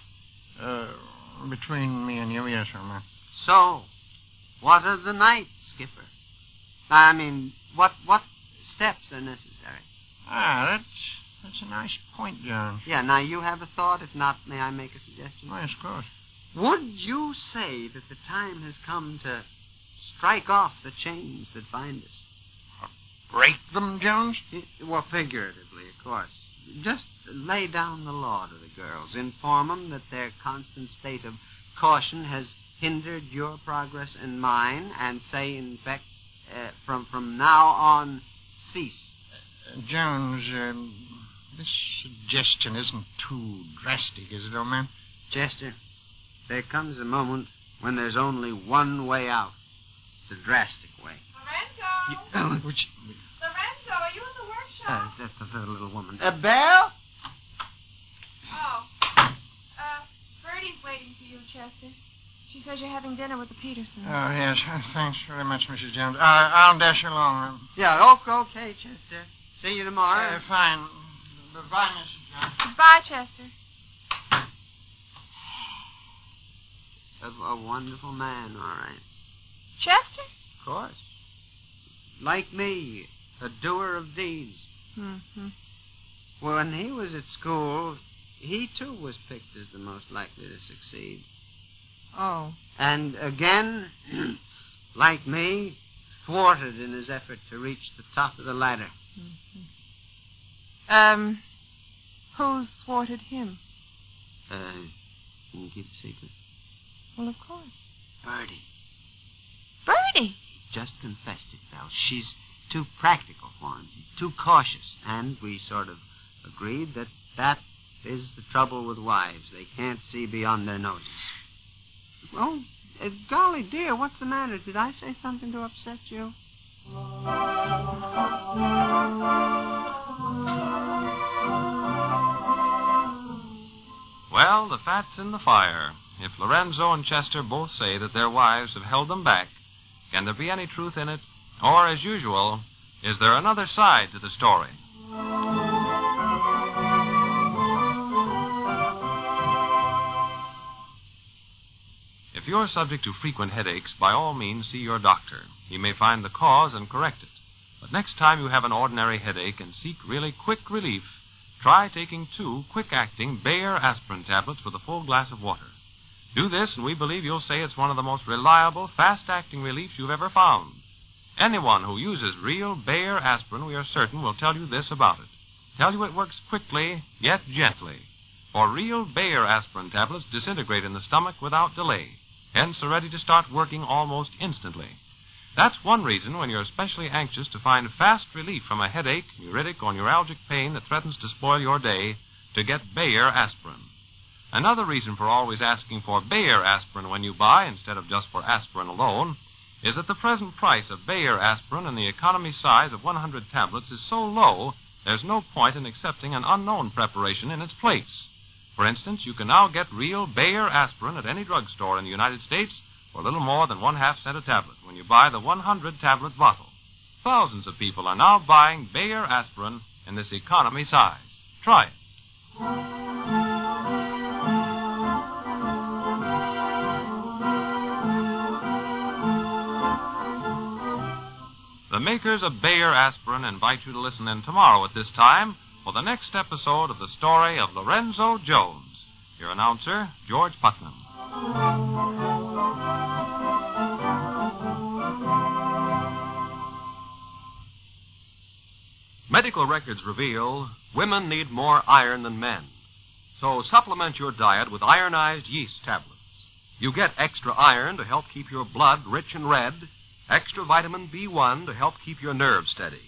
Between me and you, yes, sir, ma'am. So, what of the night, Skipper? I mean, what steps are necessary? That's a nice point, John. Yeah, now you have a thought. If not, may I make a suggestion? Oh, yes, of course. Would you say that the time has come to strike off the chains that bind us? Break them, Jones? Well, figuratively, of course. Just lay down the law to the girls. Inform them that their constant state of caution has hindered your progress and mine, and say, in fact, from now on, cease. Jones, this suggestion isn't too drastic, is it, old man? Chester, there comes a moment when there's only one way out. The drastic way. Lorenzo! Which... Lorenzo, are you in the workshop? That's the little woman. Belle? Oh. Bertie's waiting for you, Chester. She says you're having dinner with the Petersons. Oh, yes. Thanks very much, Mrs. Jones. I'll dash along. Yeah, okay, Chester. See you tomorrow. Fine. Goodbye, Mrs. Jones. Goodbye, Chester. A wonderful man, all right. Chester? Of course. Like me, a doer of deeds. Mm-hmm. When he was at school, he, too, was picked as the most likely to succeed. Oh. And again, like me, thwarted in his effort to reach the top of the ladder. Mm-hmm. Who's thwarted him? Can you keep a secret? Well, of course. Bertie. Bertie? Just confessed it, Belle. She's too practical for him, too cautious. And we sort of agreed that is the trouble with wives. They can't see beyond their noses. Oh, golly dear, what's the matter? Did I say something to upset you? Well, the fat's in the fire. If Lorenzo and Chester both say that their wives have held them back, can there be any truth in it? Or, as usual, is there another side to the story? If you're subject to frequent headaches, by all means see your doctor. He may find the cause and correct it. But next time you have an ordinary headache and seek really quick relief, try taking 2 quick-acting Bayer aspirin tablets with a full glass of water. Do this, and we believe you'll say it's one of the most reliable, fast-acting reliefs you've ever found. Anyone who uses real Bayer aspirin, we are certain, will tell you this about it. Tell you it works quickly, yet gently. For real Bayer aspirin tablets disintegrate in the stomach without delay, hence are ready to start working almost instantly. That's one reason, when you're especially anxious to find fast relief from a headache, neuritic, or neuralgic pain that threatens to spoil your day, to get Bayer aspirin. Another reason for always asking for Bayer aspirin when you buy, instead of just for aspirin alone, is that the present price of Bayer aspirin in the economy size of 100 tablets is so low, there's no point in accepting an unknown preparation in its place. For instance, you can now get real Bayer aspirin at any drugstore in the United States for a little more than 1/2 cent a tablet when you buy the 100-tablet bottle. Thousands of people are now buying Bayer aspirin in this economy size. Try it. The makers of Bayer aspirin invite you to listen in tomorrow at this time for the next episode of the story of Lorenzo Jones. Your announcer, George Putnam. Medical records reveal women need more iron than men. So supplement your diet with ironized yeast tablets. You get extra iron to help keep your blood rich and red, extra vitamin B1 to help keep your nerves steady.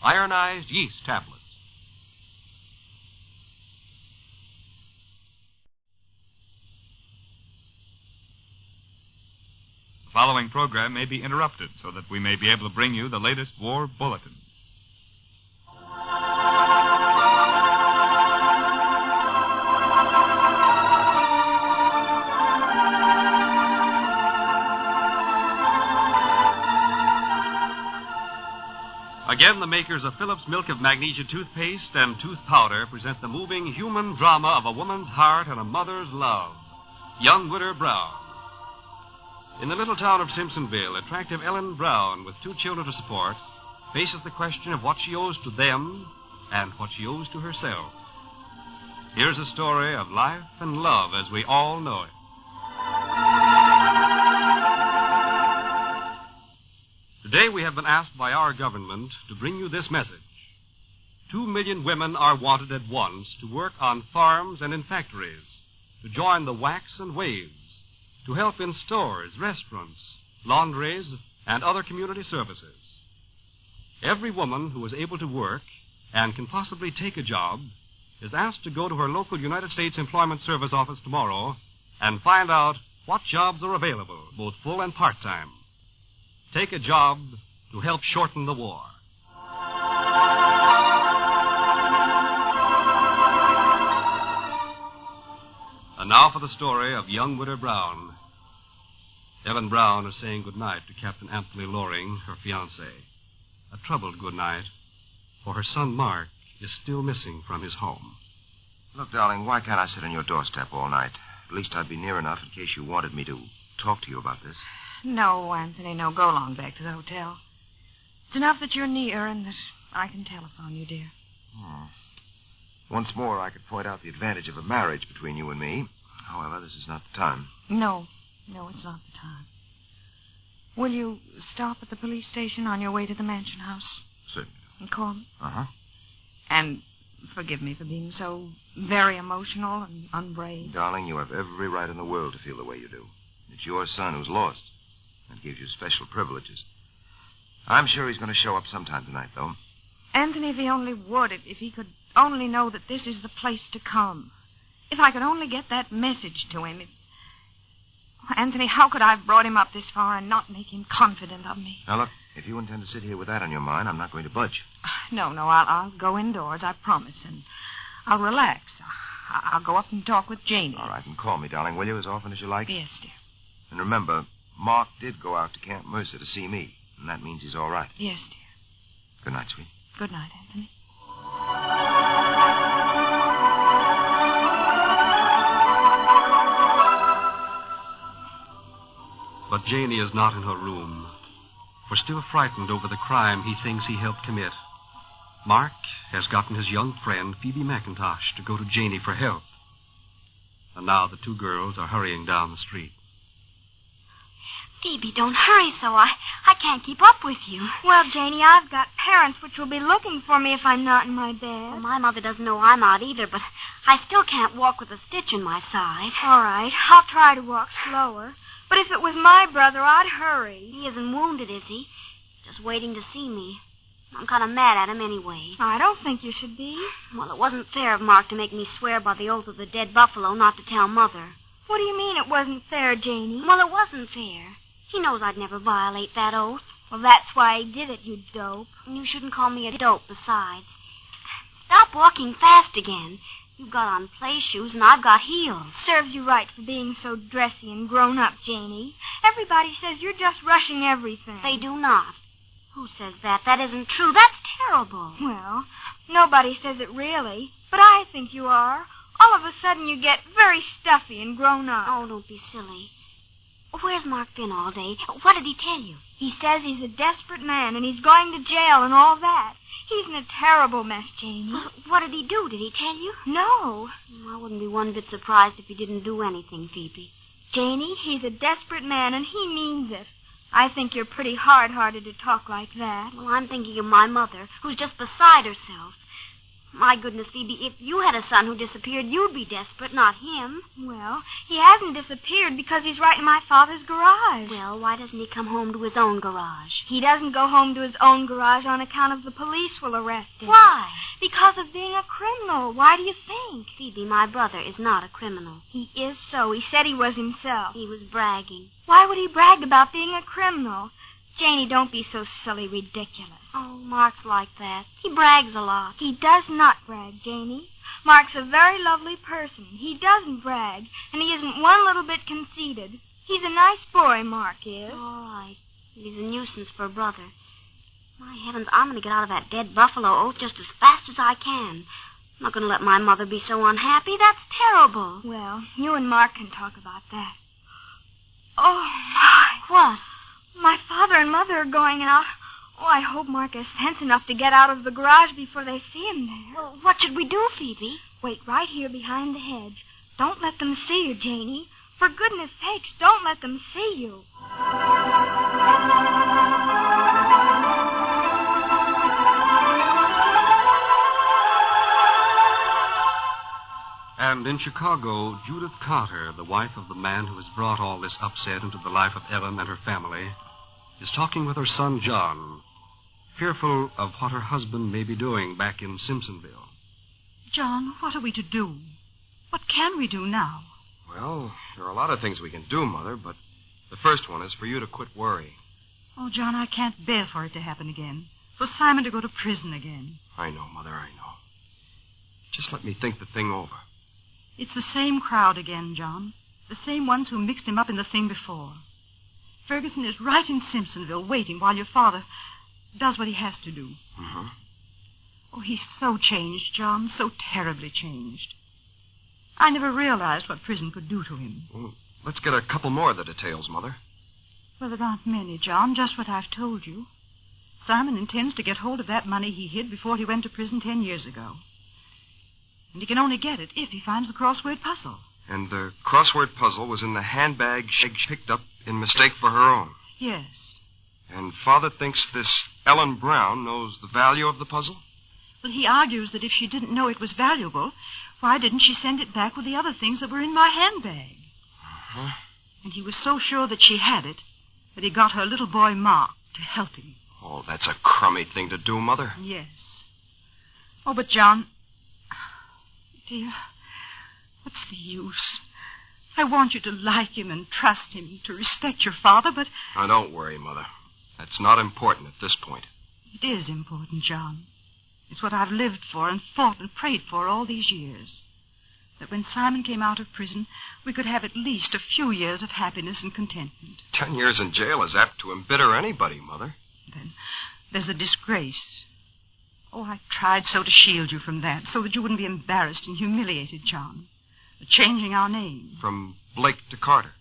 Ironized yeast tablets. The following program may be interrupted so that we may be able to bring you the latest war bulletins. Again, the makers of Phillips Milk of Magnesia toothpaste and tooth powder present the moving human drama of a woman's heart and a mother's love. Young Widow Brown. In the little town of Simpsonville, attractive Ellen Brown, with 2 children to support, faces the question of what she owes to them and what she owes to herself. Here's a story of life and love as we all know it. Today we have been asked by our government to bring you this message. 2 million women are wanted at once to work on farms and in factories, to join the wax and waves, to help in stores, restaurants, laundries, and other community services. Every woman who is able to work and can possibly take a job is asked to go to her local United States Employment Service office tomorrow and find out what jobs are available, both full and part-time. Take a job to help shorten the war. And now for the story of young Widow Brown. Ellen Brown is saying goodnight to Captain Anthony Loring, her fiancé. A troubled goodnight, for her son Mark is still missing from his home. Look, darling, why can't I sit on your doorstep all night? At least I'd be near enough in case you wanted me to talk to you about this. No, Anthony, no. Go along back to the hotel. It's enough that you're near and that I can telephone you, dear. Once more, I could point out the advantage of a marriage between you and me. However, this is not the time. No, it's not the time. Will you stop at the police station on your way to the mansion house? Certainly. And call me? Uh-huh. And forgive me for being so very emotional and unbrave. Darling, you have every right in the world to feel the way you do. It's your son who's lost. That gives you special privileges. I'm sure he's going to show up sometime tonight, though. Anthony, if he only would, if he could only know that this is the place to come. If I could only get that message to him. Anthony, how could I have brought him up this far and not make him confident of me? Now, look, if you intend to sit here with that on your mind, I'm not going to budge. No, I'll go indoors, I promise, and I'll relax. I'll go up and talk with Janie. All right, and call me, darling, will you, as often as you like? Yes, dear. And remember, Mark did go out to Camp Mercer to see me, and that means he's all right. Yes, dear. Good night, sweet. Good night, Anthony. But Janie is not in her room, for still frightened over the crime he thinks he helped commit, Mark has gotten his young friend, Phoebe McIntosh, to go to Janie for help. And now the 2 girls are hurrying down the street. Phoebe, don't hurry so. I can't keep up with you. Well, Janie, I've got parents which will be looking for me if I'm not in my bed. Well, my mother doesn't know I'm out either, but I still can't walk with a stitch in my side. All right, I'll try to walk slower. But if it was my brother, I'd hurry. He isn't wounded, is he? Just waiting to see me. I'm kind of mad at him anyway. I don't think you should be. Well, it wasn't fair of Mark to make me swear by the oath of the dead buffalo not to tell Mother. What do you mean it wasn't fair, Janie? Well, it wasn't fair. He knows I'd never violate that oath. Well, that's why he did it, you dope. And you shouldn't call me a dope, besides. Stop walking fast again. You've got on play shoes, and I've got heels. Serves you right for being so dressy and grown up, Janie. Everybody says you're just rushing everything. They do not. Who says that? That isn't true. That's terrible. Well, nobody says it really, but I think you are. All of a sudden you get very stuffy and grown up. Oh, don't be silly. Where's Mark been all day? What did he tell you? He says he's a desperate man and he's going to jail and all that. He's in a terrible mess, Janie. What did he do? Did he tell you? No. I wouldn't be one bit surprised if he didn't do anything, Phoebe. Janie, he's a desperate man and he means it. I think you're pretty hard-hearted to talk like that. Well, I'm thinking of my mother, who's just beside herself. My goodness, Phoebe, if you had a son who disappeared, you'd be desperate, not him. Well, he hasn't disappeared because he's right in my father's garage. Well, why doesn't he come home to his own garage? He doesn't go home to his own garage on account of the police will arrest him. Why? Because of being a criminal. Why do you think? Phoebe, my brother is not a criminal. He is so. He said he was himself. He was bragging. Why would he brag about being a criminal? Janie, don't be so silly ridiculous. Oh, Mark's like that. He brags a lot. He does not brag, Janie. Mark's a very lovely person. He doesn't brag, and he isn't one little bit conceited. He's a nice boy, Mark is. All right. He's a nuisance for a brother. My heavens, I'm going to get out of that dead buffalo oath just as fast as I can. I'm not going to let my mother be so unhappy. That's terrible. Well, you and Mark can talk about that. Oh, my. What? My father and mother are going out. Oh, I hope Mark has sense enough to get out of the garage before they see him there. Well, what should we do, Phoebe? Wait right here behind the hedge. Don't let them see you, Janie. For goodness sakes, don't let them see you. And in Chicago, Judith Carter, the wife of the man who has brought all this upset into the life of Ellen and her family, is talking with her son, John, fearful of what her husband may be doing back in Simpsonville. John, what are we to do? What can we do now? Well, there are a lot of things we can do, Mother, but the first one is for you to quit worrying. Oh, John, I can't bear for it to happen again. For Simon to go to prison again. I know, Mother, I know. Just let me think the thing over. It's the same crowd again, John. The same ones who mixed him up in the thing before. Ferguson is right in Simpsonville waiting while your father does what he has to do. Mm-hmm. Oh, he's so changed, John, so terribly changed. I never realized what prison could do to him. Well, let's get a couple more of the details, Mother. Well, there aren't many, John, just what I've told you. Simon intends to get hold of that money he hid before he went to prison 10 years ago. And he can only get it if he finds the crossword puzzle. And the crossword puzzle was in the handbag she picked up in mistake for her own. Yes. And Father thinks this Ellen Brown knows the value of the puzzle? Well, he argues that if she didn't know it was valuable, why didn't she send it back with the other things that were in my handbag? Uh-huh. And he was so sure that she had it that he got her little boy Mark to help him. Oh, that's a crummy thing to do, Mother. Yes. Oh, but John... Dear, what's the use? I want you to like him and trust him, to respect your father, but... Now, don't worry, Mother. That's not important at this point. It is important, John. It's what I've lived for and fought and prayed for all these years. That when Simon came out of prison, we could have at least a few years of happiness and contentment. 10 years in jail is apt to embitter anybody, Mother. Then there's the disgrace. Oh, I tried so to shield you from that, so that you wouldn't be embarrassed and humiliated, John. The changing our name. From Blake to Carter.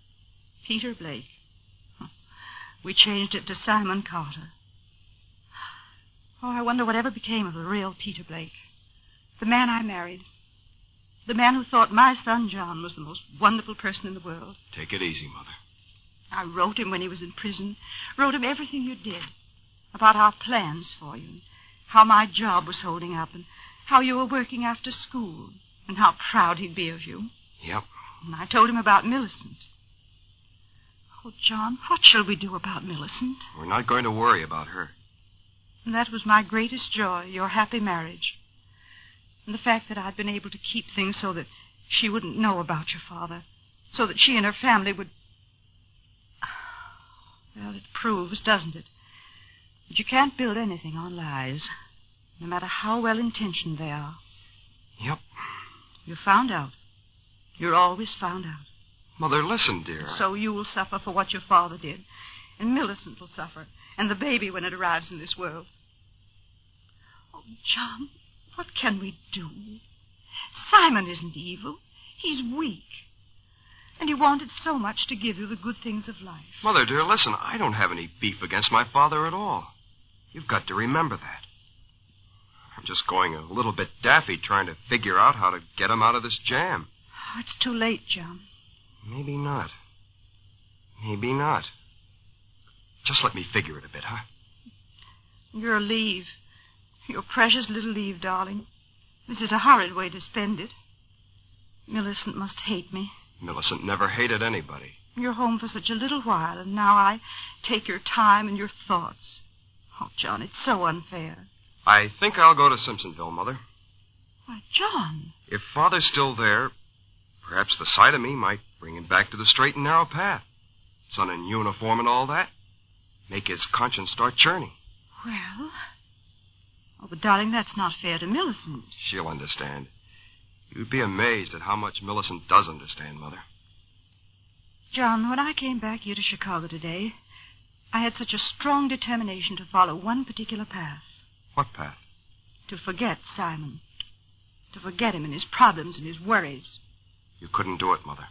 Peter Blake. We changed it to Simon Carter. Oh, I wonder whatever became of the real Peter Blake. The man I married. The man who thought my son John was the most wonderful person in the world. Take it easy, Mother. I wrote him when he was in prison. Wrote him everything you did. About our plans for you. How my job was holding up. And how you were working after school. And how proud he'd be of you. Yep. And I told him about Millicent. Oh, John, what shall we do about Millicent? We're not going to worry about her. And that was my greatest joy, your happy marriage. And the fact that I'd been able to keep things so that she wouldn't know about your father. So that she and her family would... Well, it proves, doesn't it, that you can't build anything on lies, no matter how well-intentioned they are. Yep. You found out. You're always found out. Mother, listen, dear. So you will suffer for what your father did. And Millicent will suffer. And the baby when it arrives in this world. Oh, John, what can we do? Simon isn't evil. He's weak. And he wanted so much to give you the good things of life. Mother, dear, listen, I don't have any beef against my father at all. You've got to remember that. I'm just going a little bit daffy trying to figure out how to get him out of this jam. Oh, it's too late, John. Maybe not. Maybe not. Just let me figure it a bit, huh? Your leave. Your precious little leave, darling. This is a horrid way to spend it. Millicent must hate me. Millicent never hated anybody. You're home for such a little while, and now I take your time and your thoughts. Oh, John, it's so unfair. I think I'll go to Simpsonville, Mother. Why, John. If Father's still there, perhaps the sight of me might bring him back to the straight and narrow path. Son in uniform and all that. Make his conscience start churning. Well... Oh, but, darling, that's not fair to Millicent. She'll understand. You'd be amazed at how much Millicent does understand, Mother. John, when I came back here to Chicago today, I had such a strong determination to follow one particular path. What path? To forget Simon. to forget him and his problems and his worries. You couldn't do it, Mother.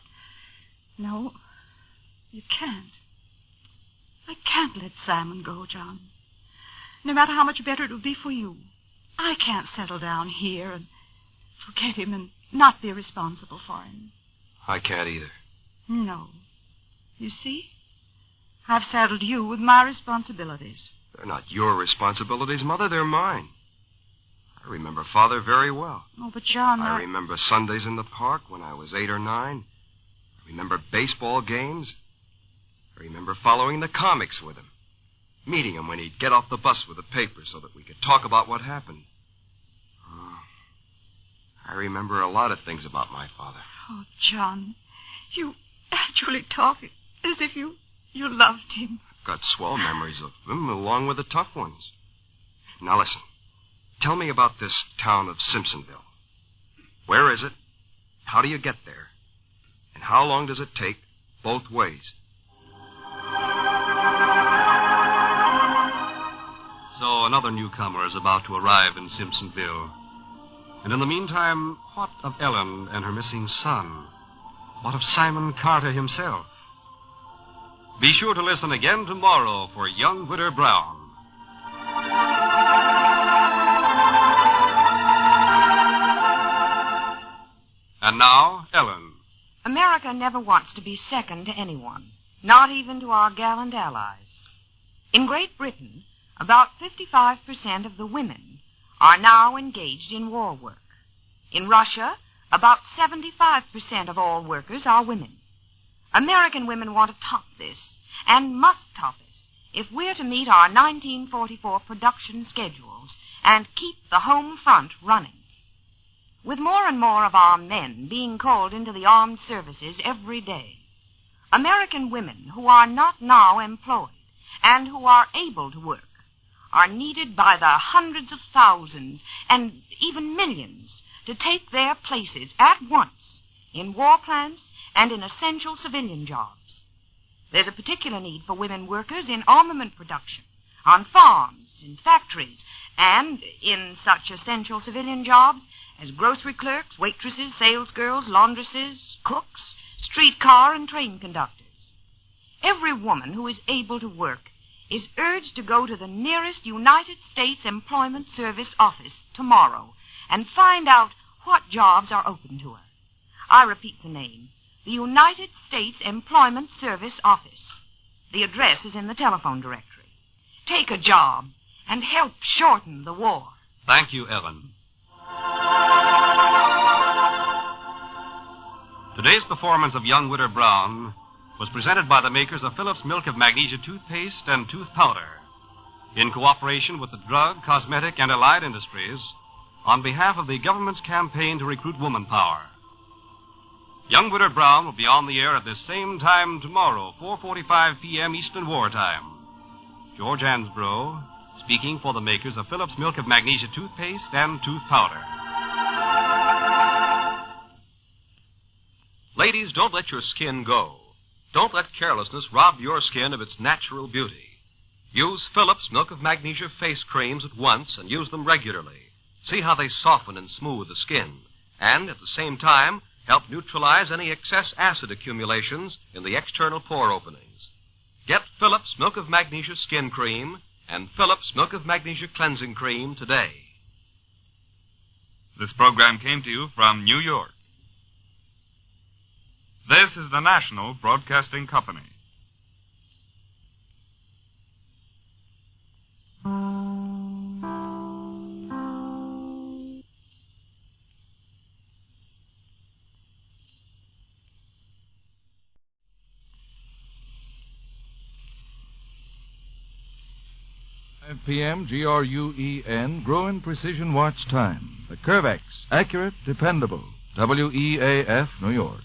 No, you can't. I can't let Simon go, John. No matter how much better it would be for you. I can't settle down here and forget him and not be responsible for him. I can't either. No. You see? I've saddled you with my responsibilities. They're not your responsibilities, Mother. They're mine. I remember Father very well. Oh, but John, I remember Sundays in the park when I was 8 or 9. I remember baseball games. I remember following the comics with him. Meeting him when he'd get off the bus with the paper so that we could talk about what happened. Oh, I remember a lot of things about my father. Oh, John, you actually talk as if you loved him. I've got swell memories of him along with the tough ones. Now listen. Tell me about this town of Simpsonville. Where is it? How do you get there? And how long does it take both ways? So another newcomer is about to arrive in Simpsonville. And in the meantime, what of Ellen and her missing son? What of Simon Carter himself? Be sure to listen again tomorrow for Young Widow Brown. And now, Ellen. America never wants to be second to anyone, not even to our gallant allies. In Great Britain, about 55% of the women are now engaged in war work. In Russia, about 75% of all workers are women. American women want to top this, and must top it, if we're to meet our 1944 production schedules and keep the home front running. With more and more of our men being called into the armed services every day, American women who are not now employed and who are able to work are needed by the hundreds of thousands and even millions to take their places at once in war plants and in essential civilian jobs. There's a particular need for women workers in armament production, on farms, in factories, and in such essential civilian jobs as grocery clerks, waitresses, salesgirls, laundresses, cooks, streetcar and train conductors. Every woman who is able to work is urged to go to the nearest United States Employment Service office tomorrow and find out what jobs are open to her. I repeat the name, the United States Employment Service office. The address is in the telephone directory. Take a job and help shorten the war. Thank you, Ellen. Today's performance of Young Widow Brown was presented by the makers of Phillips Milk of Magnesia toothpaste and tooth powder, in cooperation with the drug, cosmetic, and allied industries, on behalf of the government's campaign to recruit woman power. Young Widow Brown will be on the air at this same time tomorrow, 4:45 p.m. Eastern War Time. George Ansbro, speaking for the makers of Phillips Milk of Magnesia toothpaste and tooth powder. Ladies, don't let your skin go. Don't let carelessness rob your skin of its natural beauty. Use Phillips Milk of Magnesia face creams at once and use them regularly. See how they soften and smooth the skin, and at the same time help neutralize any excess acid accumulations in the external pore openings. Get Phillips Milk of Magnesia skin cream and Phillips Milk of Magnesia cleansing cream today. This program came to you from New York. This is the National Broadcasting Company. p.m. GRUEN, Gruen Precision Watch Time. The Curvex, accurate, dependable. WEAF, New York.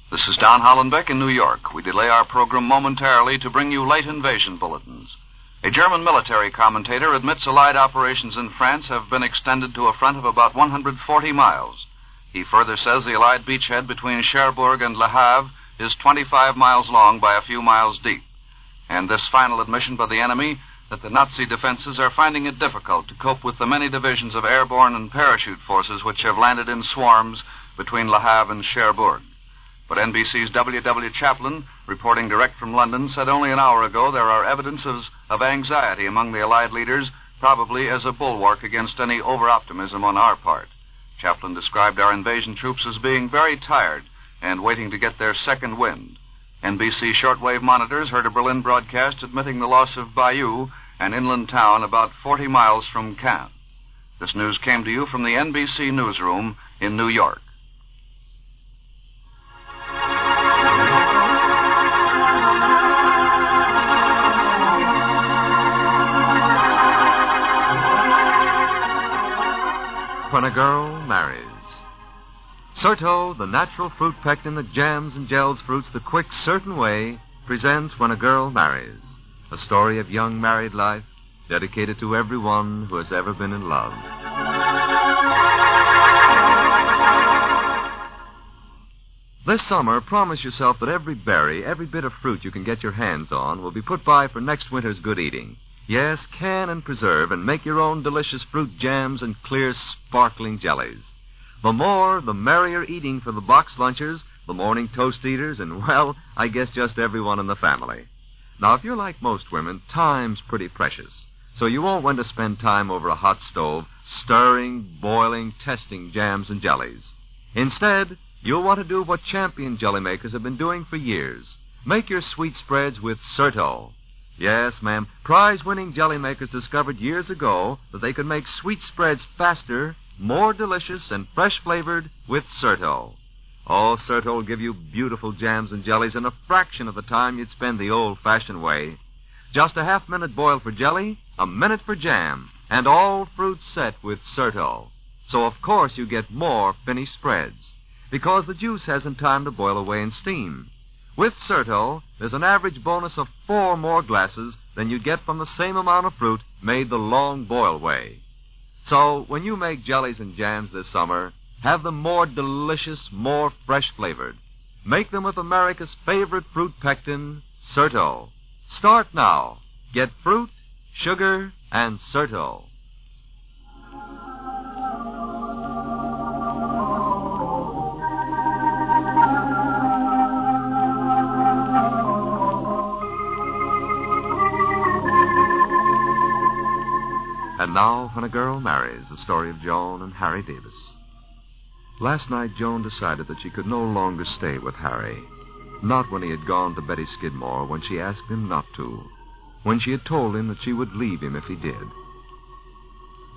This is Don Hollenbeck in New York. We delay our program momentarily to bring you late invasion bulletins. A German military commentator admits Allied operations in France have been extended to a front of about 140 miles. He further says the Allied beachhead between Cherbourg and Le Havre is 25 miles long by a few miles deep. And this final admission by the enemy that the Nazi defenses are finding it difficult to cope with the many divisions of airborne and parachute forces which have landed in swarms between Le Havre and Cherbourg. But NBC's W.W. Chaplin, reporting direct from London, said only an hour ago there are evidences of anxiety among the Allied leaders, probably as a bulwark against any over-optimism on our part. Chaplin described our invasion troops as being very tired and waiting to get their second wind. NBC shortwave monitors heard a Berlin broadcast admitting the loss of Bayeux, an inland town about 40 miles from Caen. This news came to you from the NBC newsroom in New York. When a Girl Marries. Certo, the natural fruit pectin that jams and gels fruits the quick, certain way, presents When a Girl Marries, a story of young married life dedicated to everyone who has ever been in love. This summer, promise yourself that every berry, every bit of fruit you can get your hands on will be put by for next winter's good eating. Yes, can and preserve and make your own delicious fruit jams and clear, sparkling jellies. The more, the merrier eating for the box lunchers, the morning toast eaters, and, well, I guess just everyone in the family. Now, if you're like most women, time's pretty precious. So you won't want to spend time over a hot stove, stirring, boiling, testing jams and jellies. Instead, you'll want to do what champion jelly makers have been doing for years. Make your sweet spreads with Certo. Yes, ma'am, prize-winning jelly makers discovered years ago that they could make sweet spreads faster, more delicious, and fresh-flavored with Certo. Oh, Certo will give you beautiful jams and jellies in a fraction of the time you'd spend the old-fashioned way. Just a half-minute boil for jelly, a minute for jam, and all fruits set with Certo. So, of course, you get more finished spreads, because the juice hasn't time to boil away in steam. With Certo, there's an average bonus of 4 more glasses than you get from the same amount of fruit made the long boil way. So, when you make jellies and jams this summer, have them more delicious, more fresh-flavored. Make them with America's favorite fruit pectin, Certo. Start now. Get fruit, sugar, and Certo. And now, When a Girl Marries, the story of Joan and Harry Davis. Last night, Joan decided that she could no longer stay with Harry. Not when he had gone to Betty Skidmore, when she asked him not to. When she had told him that she would leave him if he did.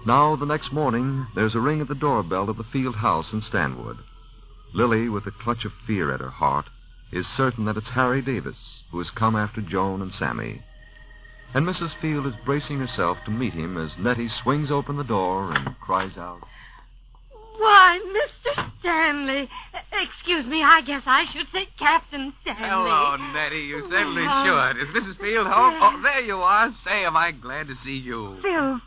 Now, the next morning, there's a ring at the doorbell of the Field house in Stanwood. Lily, with a clutch of fear at her heart, is certain that it's Harry Davis who has come after Joan and Sammy. And Mrs. Field is bracing herself to meet him as Nettie swings open the door and cries out, "Why, Mr. Stanley. Excuse me, I guess I should say Captain Stanley." Hello, Nettie. You certainly should. Is Mrs. Field home? Oh, there you are. Say, am I glad to see you. Phil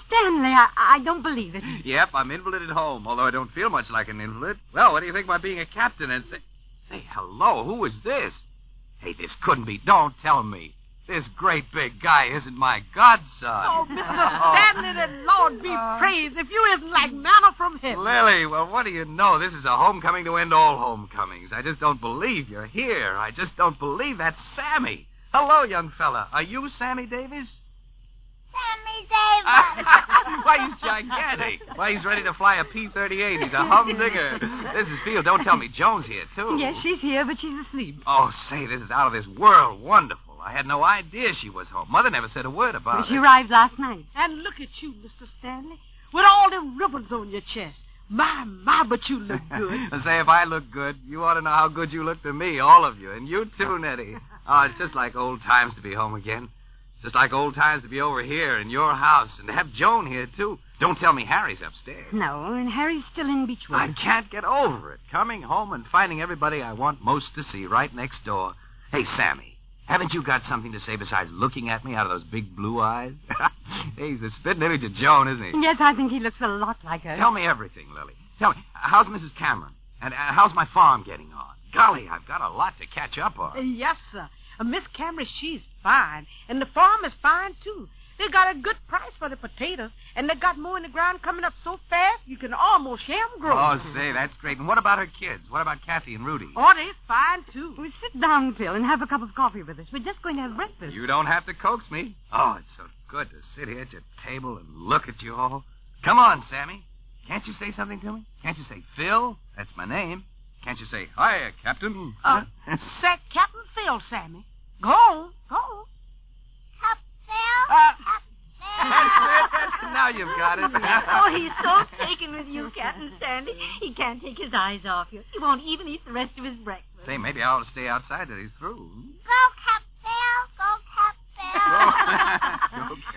Stanley. I don't believe it. Yep, I'm invalided home, although I don't feel much like an invalid. Well, what do you think about being a captain and say, hello, who is this? Hey, this couldn't be. Don't tell me. This great big guy isn't my godson. Oh, Mr. Stanley, the Lord be praised if you isn't like manna from heaven. Lily, well, what do you know? This is a homecoming to end all homecomings. I just don't believe you're here. I just don't believe that's Sammy. Hello, young fella. Are you Sammy Davis? Sammy Davis! Why, he's gigantic. Why, he's ready to fly a P-38. He's a humdinger. This is Field. Don't tell me Joan's here, too. Yes, she's here, but she's asleep. Oh, say, this is out of this world. Wonderful. I had no idea she was home. Mother never said a word about it. She arrived last night. And look at you, Mr. Stanley, with all them ribbons on your chest. My, but you look good. Say, if I look good, you ought to know how good you look to me, all of you. And you too, Nettie. Oh, it's just like old times to be home again. Just like old times to be over here in your house and to have Joan here, too. Don't tell me Harry's upstairs. No, and Harry's still in Beechwood. I can't get over it. Coming home and finding everybody I want most to see right next door. Hey, Sammy. Haven't you got something to say besides looking at me out of those big blue eyes? He's a spitting image of Joan, isn't he? Yes, I think he looks a lot like her. Tell me everything, Lily. Tell me, how's Mrs. Cameron? And how's my farm getting on? Golly, I've got a lot to catch up on. Yes, sir. Miss Cameron, she's fine. And the farm is fine, too. They got a good price for the potatoes, and they got more in the ground coming up so fast you can almost hear them grow. Oh, say, that's great. And what about her kids? What about Kathy and Rudy? Oh, they're fine, too. Well, sit down, Phil, and have a cup of coffee with us. We're just going to have breakfast. You don't have to coax me. Oh, it's so good to sit here at your table and look at you all. Come on, Sammy. Can't you say something to me? Can't you say Phil? That's my name. Can't you say, hiya, Captain? Say Captain Phil, Sammy. Go on, go on. Now you've got it. Oh, he's so taken with you, Captain Stanley. He can't take his eyes off you. He won't even eat the rest of his breakfast. Say, maybe I ought to stay outside till he's through. Go, Cap Phil. Go, Cap Phil.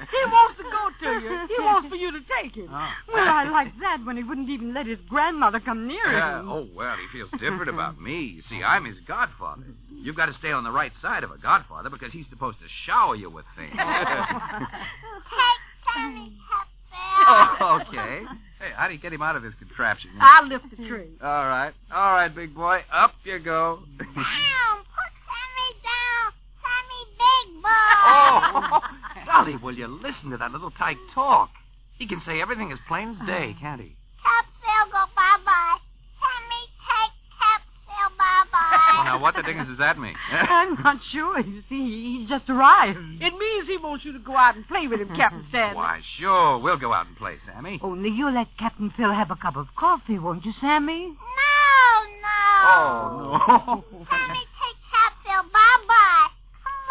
He wants to go to you. He wants for you to take him. Oh. Well, I like that when he wouldn't even let his grandmother come near him. Oh, well, he feels different about me. You see, I'm his godfather. You've got to stay on the right side of a godfather because he's supposed to shower you with things. Sammy, Cap Phil. Oh, okay. Hey, how do you get him out of his contraption? I'll lift the tree. All right. All right, big boy. Up you go. Down. Put Sammy down. Sammy, big boy. Oh, golly, will you listen to that little tyke talk? He can say everything as plain as day, can't he? Cap Phil, go bye-bye. Sammy, take Cap Phil, bye-bye. Well, now, what the dickens does that mean? I'm not sure. You see, he just arrived. It means he wants you to go out and play with him, Captain Stanley. Why, sure. We'll go out and play, Sammy. Only you'll let Captain Phil have a cup of coffee, won't you, Sammy? No. Oh, no. Sammy, take Cap Phil, bye-bye. Come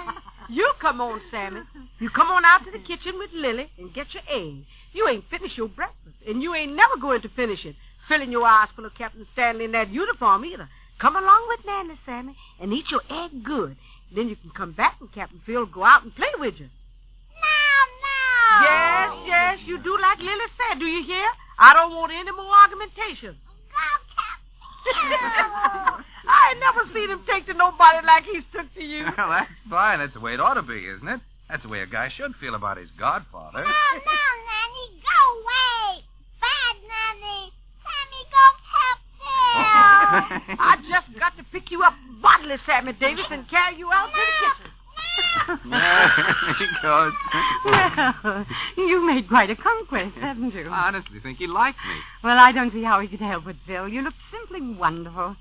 on. You come on, Sammy. You come on out to the kitchen with Lily and get your egg. You ain't finished your breakfast, and you ain't never going to finish it, filling your eyes full of Captain Stanley in that uniform either. Come along with Nanny, Sammy, and eat your egg good. Then you can come back and Captain Phil go out and play with you. No. Yes, you do like Lily said. Do you hear? I don't want any more argumentation. Go, Captain. I ain't never seen him take to nobody like he's took to you. Well, that's fine. That's the way it ought to be, isn't it? That's the way a guy should feel about his godfather. No, Nanny. Go away. Bad Nanny. Sammy, go, Captain. I just got to pick you up bodily, Sammy Davis, and carry you out to the kitchen. There he goes. Well, you made quite a conquest, haven't you? I honestly think he liked me. Well, I don't see how he could help it, Phil. You look simply wonderful.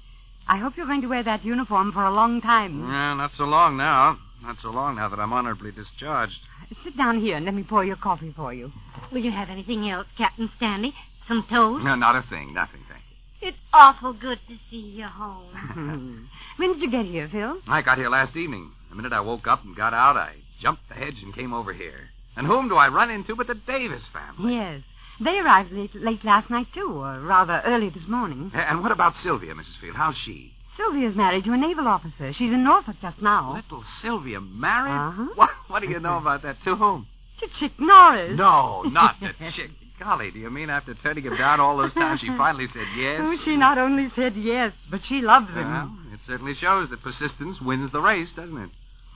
I hope you're going to wear that uniform for a long time. Well, not so long now. Not so long now that I'm honorably discharged. Sit down here and let me pour your coffee for you. Will you have anything else, Captain Stanley? Some toast? No, not a thing. Nothing, thank you. It's awful good to see you home. When did you get here, Phil? I got here last evening. The minute I woke up and got out, I jumped the hedge and came over here. And whom do I run into but the Davis family? Yes. They arrived late last night, too, or rather early this morning. And what about Sylvia, Mrs. Field? How's she? Sylvia's married to a naval officer. She's in Norfolk just now. Little Sylvia married? Uh-huh. What do you know about that? To whom? To Chick Norris. No, not the chick. Golly, do you mean after turning him down all those times, she finally said yes? Oh, she not only said yes, but she loves him. Well, it certainly shows that persistence wins the race, doesn't it?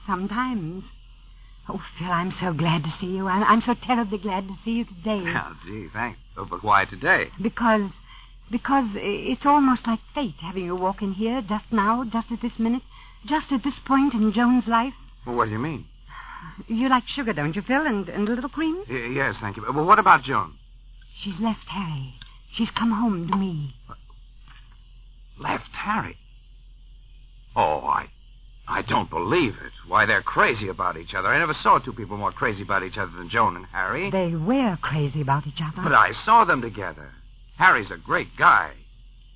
Sometimes. Oh, Phil, I'm so glad to see you. I'm so terribly glad to see you today. Oh, gee, thanks. Oh, but why today? Because it's almost like fate having you walk in here just now, just at this minute, just at this point in Joan's life. Well, what do you mean? You like sugar, don't you, Phil, and a little cream? Yes, thank you. Well, what about Joan? She's left Harry. She's come home to me. Left Harry? Oh, I don't believe it. Why, they're crazy about each other. I never saw two people more crazy about each other than Joan and Harry. They were crazy about each other. But I saw them together. Harry's a great guy.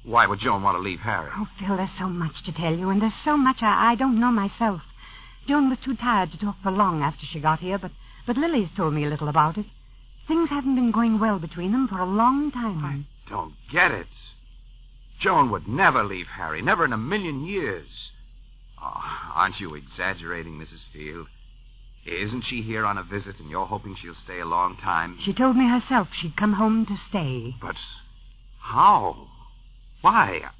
Why would Joan want to leave Harry? Oh, Phil, there's so much to tell you, and there's so much I don't know myself. Joan was too tired to talk for long after she got here, but Lily's told me a little about it. Things haven't been going well between them for a long time. I don't get it. Joan would never leave Harry, never in a million years. Oh, aren't you exaggerating, Mrs. Field? Isn't she here on a visit and you're hoping she'll stay a long time? She told me herself she'd come home to stay. But how? Why?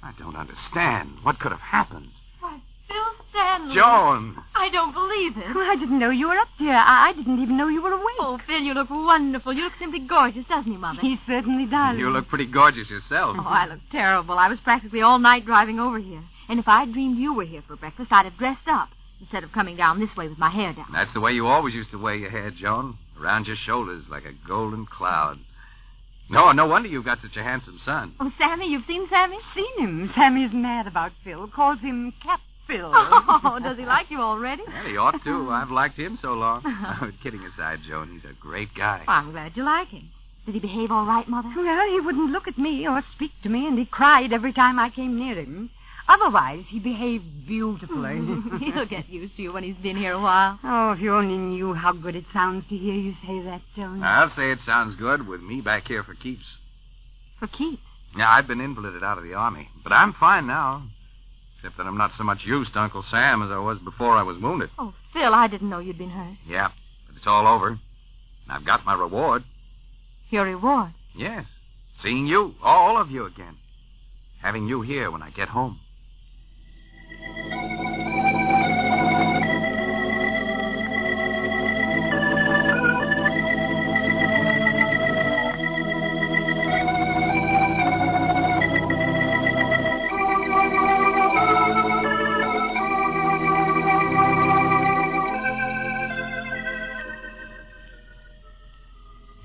I don't understand. What could have happened? Why, Phil, Stanley. Joan! I don't believe it. I didn't know you were up there. I didn't even know you were awake. Oh, Phil, you look wonderful. You look simply gorgeous, doesn't he, Mother? He certainly does. You look pretty gorgeous yourself. Oh, I look terrible. I was practically all night driving over here. And if I'd dreamed you were here for breakfast, I'd have dressed up instead of coming down this way with my hair down. That's the way you always used to wear your hair, Joan. Around your shoulders like a golden cloud. No wonder you've got such a handsome son. Oh, Sammy, you've seen Sammy? Seen him. Sammy's mad about Phil. Calls him Cap Phil. Oh, does he like you already? Well, he ought to. I've liked him so long. Kidding aside, Joan, he's a great guy. Well, I'm glad you like him. Did he behave all right, Mother? Well, he wouldn't look at me or speak to me, and he cried every time I came near him. Otherwise, he behaved beautifully. He'll get used to you when he's been here a while. Oh, if you only knew how good it sounds to hear you say that, Joan. I'll say it sounds good with me back here for keeps. For keeps? Yeah, I've been invalided out of the Army, but I'm fine now. Except that I'm not so much use to Uncle Sam as I was before I was wounded. Oh, Phil, I didn't know you'd been hurt. Yeah, but it's all over. And I've got my reward. Your reward? Yes. Seeing you, all of you again. Having you here when I get home.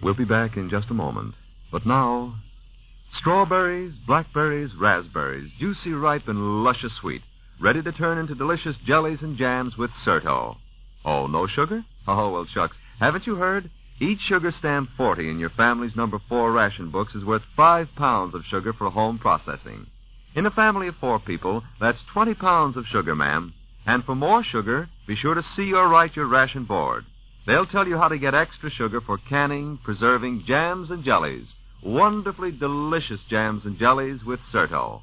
We'll be back in just a moment. But now, strawberries, blackberries, raspberries, juicy, ripe, and luscious sweet, ready to turn into delicious jellies and jams with Serto. Oh, no sugar? Oh, well, shucks. Haven't you heard? Each sugar stamp 40 in your family's number 4 ration books is worth 5 pounds of sugar for home processing. In a family of 4 people, that's 20 pounds of sugar, ma'am. And for more sugar, be sure to see or write your ration board. They'll tell you how to get extra sugar for canning, preserving, jams, and jellies. Wonderfully delicious jams and jellies with Serto.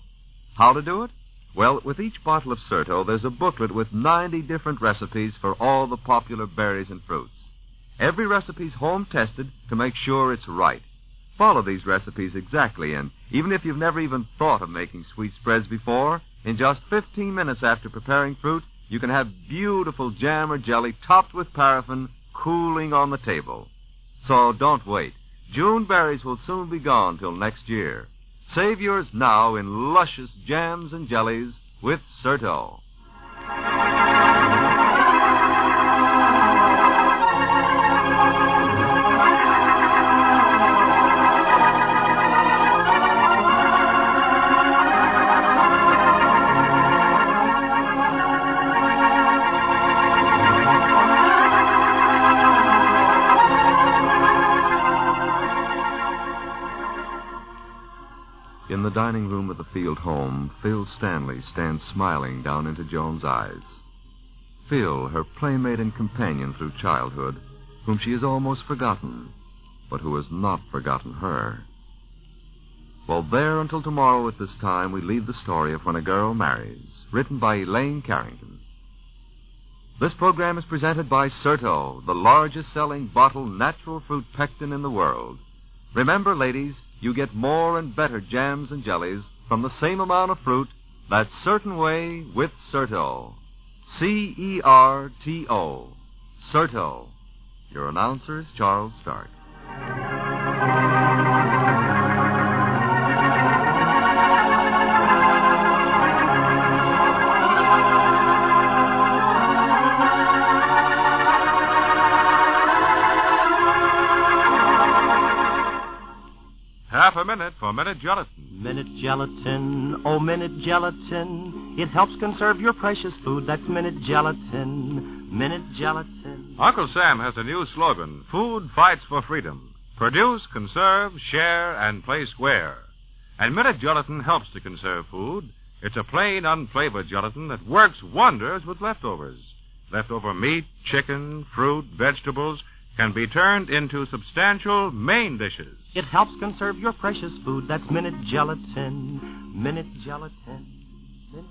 How to do it? Well, with each bottle of Serto, there's a booklet with 90 different recipes for all the popular berries and fruits. Every recipe's home-tested to make sure it's right. Follow these recipes exactly, and even if you've never even thought of making sweet spreads before, in just 15 minutes after preparing fruit, you can have beautiful jam or jelly topped with paraffin, cooling on the table. So don't wait. June berries will soon be gone till next year. Save yours now in luscious jams and jellies with Serto. In the dining room of the Field home, Phil Stanley stands smiling down into Joan's eyes. Phil, her playmate and companion through childhood, whom she has almost forgotten, but who has not forgotten her. Well, there until tomorrow at this time, we leave the story of When a Girl Marries, written by Elaine Carrington. This program is presented by Serto, the largest-selling bottled natural fruit pectin in the world. Remember, ladies, you get more and better jams and jellies from the same amount of fruit that certain way with Serto. C-E-R-T-O. Serto. Your announcer is Charles Stark. Half a minute for Minute Gelatin. Minute Gelatin, oh, Minute Gelatin. It helps conserve your precious food. That's Minute Gelatin. Minute Gelatin. Uncle Sam has a new slogan, Food Fights for Freedom. Produce, conserve, share, and play square. And Minute Gelatin helps to conserve food. It's a plain, unflavored gelatin that works wonders with leftovers. Leftover meat, chicken, fruit, vegetables can be turned into substantial main dishes. It helps conserve your precious food. That's Minute Gelatin. Minute Gelatin. Minute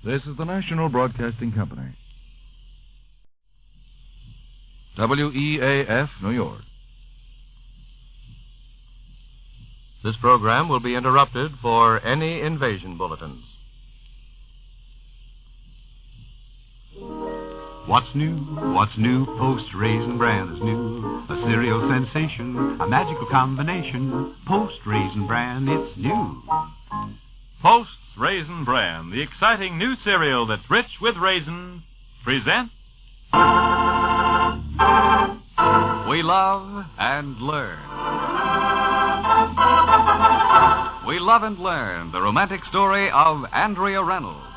This is the National Broadcasting Company. WEAF, New York. This program will be interrupted for any invasion bulletins. What's new? What's new? Post Raisin Bran is new. A cereal sensation, a magical combination. Post Raisin Bran, it's new. Post's Raisin Bran, the exciting new cereal that's rich with raisins, presents We Love and Learn. We Love and Learn, the romantic story of Andrea Reynolds.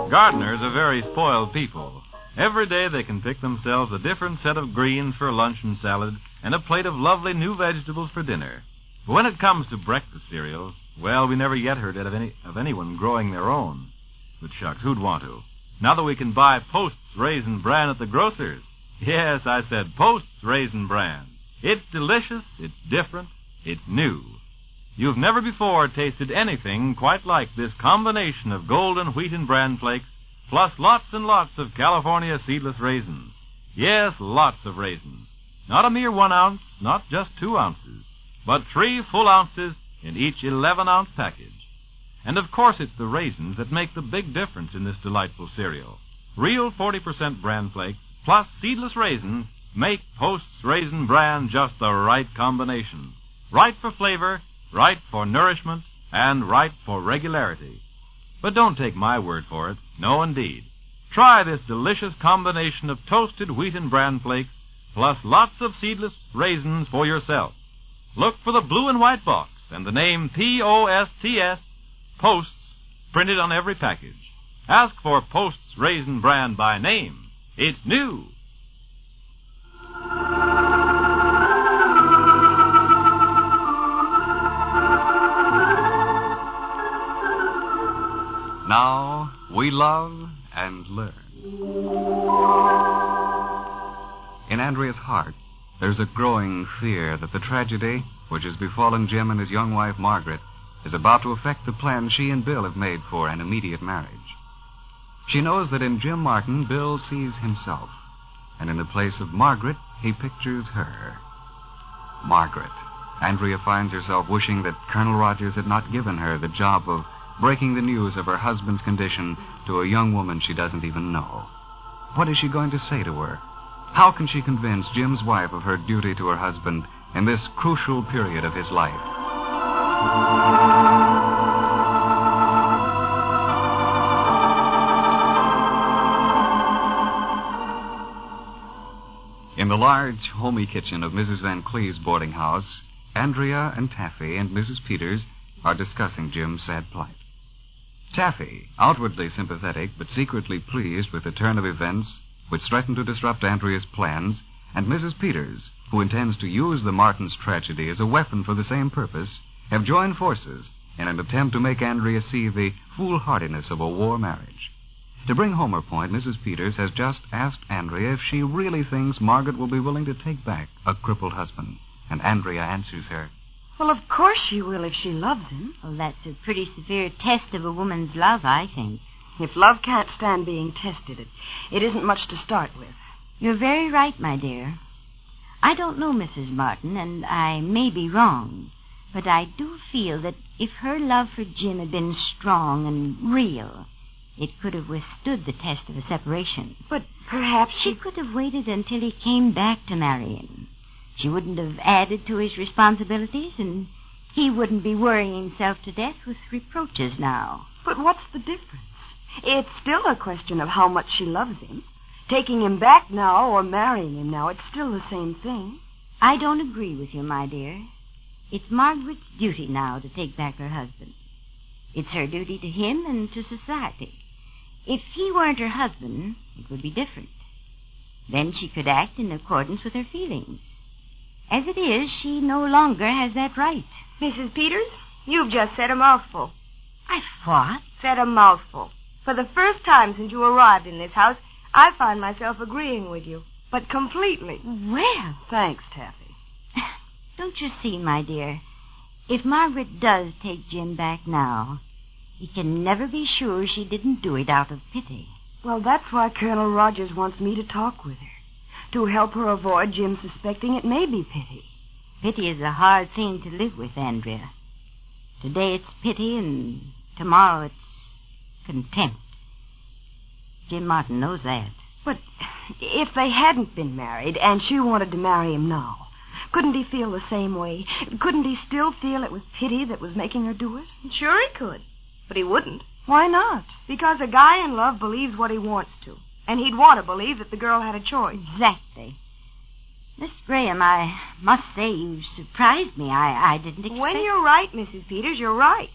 Gardeners are very spoiled people. Every day they can pick themselves a different set of greens for lunch and salad and a plate of lovely new vegetables for dinner. But when it comes to breakfast cereals, well, we never yet heard of anyone growing their own. But shucks, who'd want to? Now that we can buy Post's Raisin Bran at the grocer's. Yes, I said Post's Raisin Bran. It's delicious, it's different, it's new. You've never before tasted anything quite like this combination of golden wheat and bran flakes, plus lots and lots of California seedless raisins. Yes, lots of raisins. Not a mere 1 ounce, not just 2 ounces, but 3 full ounces in each 11-ounce package. And of course it's the raisins that make the big difference in this delightful cereal. Real 40% bran flakes plus seedless raisins make Post's Raisin Bran just the right combination. Right for flavor, right for nourishment, and right for regularity. But don't take my word for it. No, indeed. Try this delicious combination of toasted wheat and bran flakes, plus lots of seedless raisins for yourself. Look for the blue and white box and the name P-O-S-T-S, Posts, printed on every package. Ask for Post's Raisin Bran by name. It's new. Now, we love and learn. In Andrea's heart, there's a growing fear that the tragedy which has befallen Jim and his young wife, Margaret, is about to affect the plans she and Bill have made for an immediate marriage. She knows that in Jim Martin, Bill sees himself, and in the place of Margaret, he pictures her. Margaret. Andrea finds herself wishing that Colonel Rogers had not given her the job of breaking the news of her husband's condition to a young woman she doesn't even know. What is she going to say to her? How can she convince Jim's wife of her duty to her husband in this crucial period of his life? In the large, homey kitchen of Mrs. Van Cleve's boarding house, Andrea and Taffy and Mrs. Peters are discussing Jim's sad plight. Taffy, outwardly sympathetic but secretly pleased with the turn of events which threaten to disrupt Andrea's plans, and Mrs. Peters, who intends to use the Martins' tragedy as a weapon for the same purpose, have joined forces in an attempt to make Andrea see the foolhardiness of a war marriage. To bring home her point, Mrs. Peters has just asked Andrea if she really thinks Margaret will be willing to take back a crippled husband, and Andrea answers her, Well, of course she will if she loves him. Well, that's a pretty severe test of a woman's love, I think. If love can't stand being tested, it isn't much to start with. You're very right, my dear. I don't know Mrs. Martin, and I may be wrong, but I do feel that if her love for Jim had been strong and real, it could have withstood the test of a separation. But perhaps she could have waited until he came back to marry him. She wouldn't have added to his responsibilities, and he wouldn't be worrying himself to death with reproaches now. But what's the difference? It's still a question of how much she loves him. Taking him back now or marrying him now, it's still the same thing. I don't agree with you, my dear. It's Margaret's duty now to take back her husband. It's her duty to him and to society. If he weren't her husband, it would be different. Then she could act in accordance with her feelings. As it is, she no longer has that right. Mrs. Peters, you've just said a mouthful. I what? Said a mouthful. For the first time since you arrived in this house, I find myself agreeing with you. But completely. Well. Thanks, Taffy. Don't you see, my dear, if Margaret does take Jim back now, he can never be sure she didn't do it out of pity. Well, that's why Colonel Rogers wants me to talk with her, to help her avoid Jim suspecting it may be pity. Pity is a hard thing to live with, Andrea. Today it's pity, and tomorrow it's contempt. Jim Martin knows that. But if they hadn't been married and she wanted to marry him now, couldn't he feel the same way? Couldn't he still feel it was pity that was making her do it? Sure he could, but he wouldn't. Why not? Because a guy in love believes what he wants to, and he'd want to believe that the girl had a choice. Exactly. Miss Graham, I must say you surprised me. I didn't expect... When you're right, Mrs. Peters, you're right.